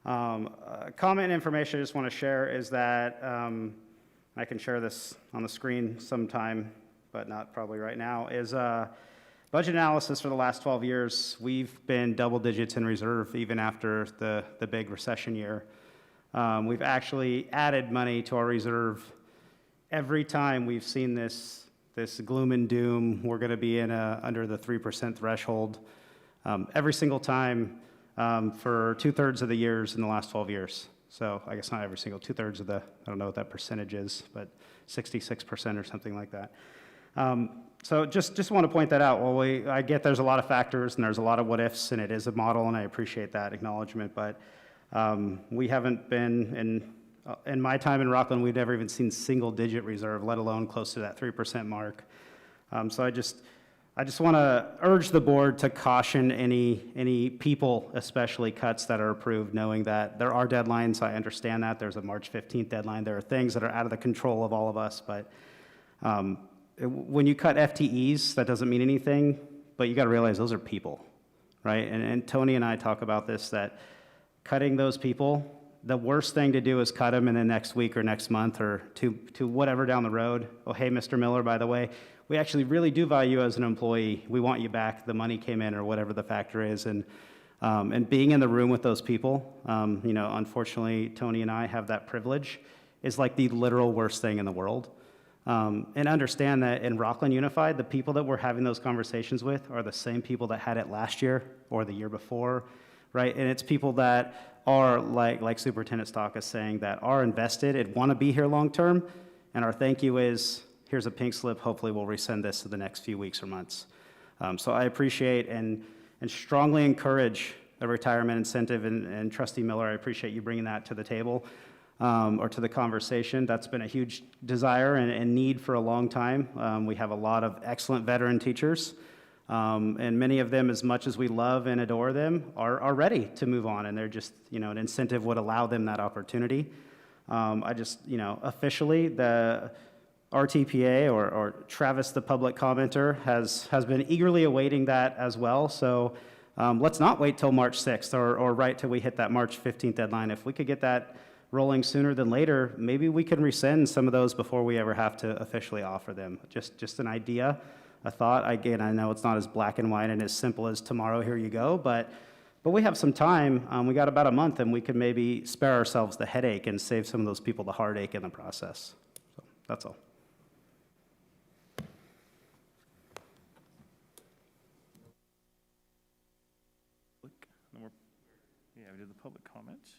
Comment information I just want to share is that I can share this on the screen sometime, but not probably right now, is budget analysis for the last 12 years. We've been double digits in reserve even after the big recession year. We've actually added money to our reserve every time we've seen this gloom and doom. We're going to be in under the 3% threshold every single time for 2/3 of the years in the last 12 years. So I guess not every single 2/3 of I don't know what that percentage is, but 66% or something like that. So just want to point that out. Well, I get there's a lot of factors and there's a lot of what ifs, and it is a model, and I appreciate that acknowledgement, but we haven't been, in my time in Rocklin, we've never even seen single-digit reserve, let alone close to that 3% mark. So I just want to urge the board to caution any people, especially cuts that are approved, knowing that there are deadlines. I understand that. There's a March 15th deadline. There are things that are out of the control of all of us, but when you cut FTEs, that doesn't mean anything, but you got to realize those are people, right? And Tony and I talk about this, that cutting those people, the worst thing to do is cut them in the next week or next month or to whatever down the road. Oh, hey, Mr. Miller, by the way, we actually really do value you as an employee. We want you back. The money came in or whatever the factor is. And being in the room with those people, unfortunately, Tony and I have that privilege, is like the literal worst thing in the world. And understand that in Rocklin Unified, the people that we're having those conversations with are the same people that had it last year or the year before, right? And it's people that are, like Superintendent Stock is saying, that are invested and want to be here long-term, and our thank you is, here's a pink slip, hopefully we'll resend this in the next few weeks or months. So I appreciate and strongly encourage a retirement incentive, and Trustee Miller, I appreciate you bringing that to the table. Or to the conversation. That's been a huge desire and need for a long time. We have a lot of excellent veteran teachers, and many of them, as much as we love and adore them, are ready to move on, and they're just, an incentive would allow them that opportunity. Officially, the RTPA or Travis, the public commenter, has been eagerly awaiting that as well. So let's not wait till March 6th or right till we hit that March 15th deadline. If we could get that rolling sooner than later, maybe we can rescind some of those before we ever have to officially offer them. Just an idea, a thought. Again, I know it's not as black and white and as simple as tomorrow, here you go, but we have some time. We got about a month, and we could maybe spare ourselves the headache and save some of those people the heartache in the process. So that's all. Yeah, we did the public comments.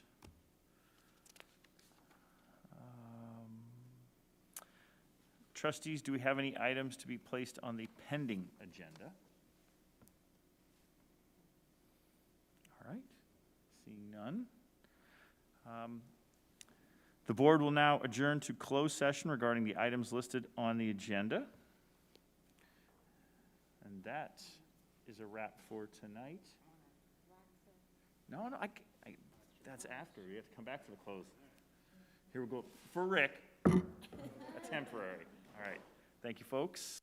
Trustees, do we have any items to be placed on the pending agenda? All right, seeing none. The board will now adjourn to closed session regarding the items listed on the agenda. And that is a wrap for tonight. No, that's after. We have to come back to the close. Here we go. For Rick, a temporary. All right. Thank you, folks.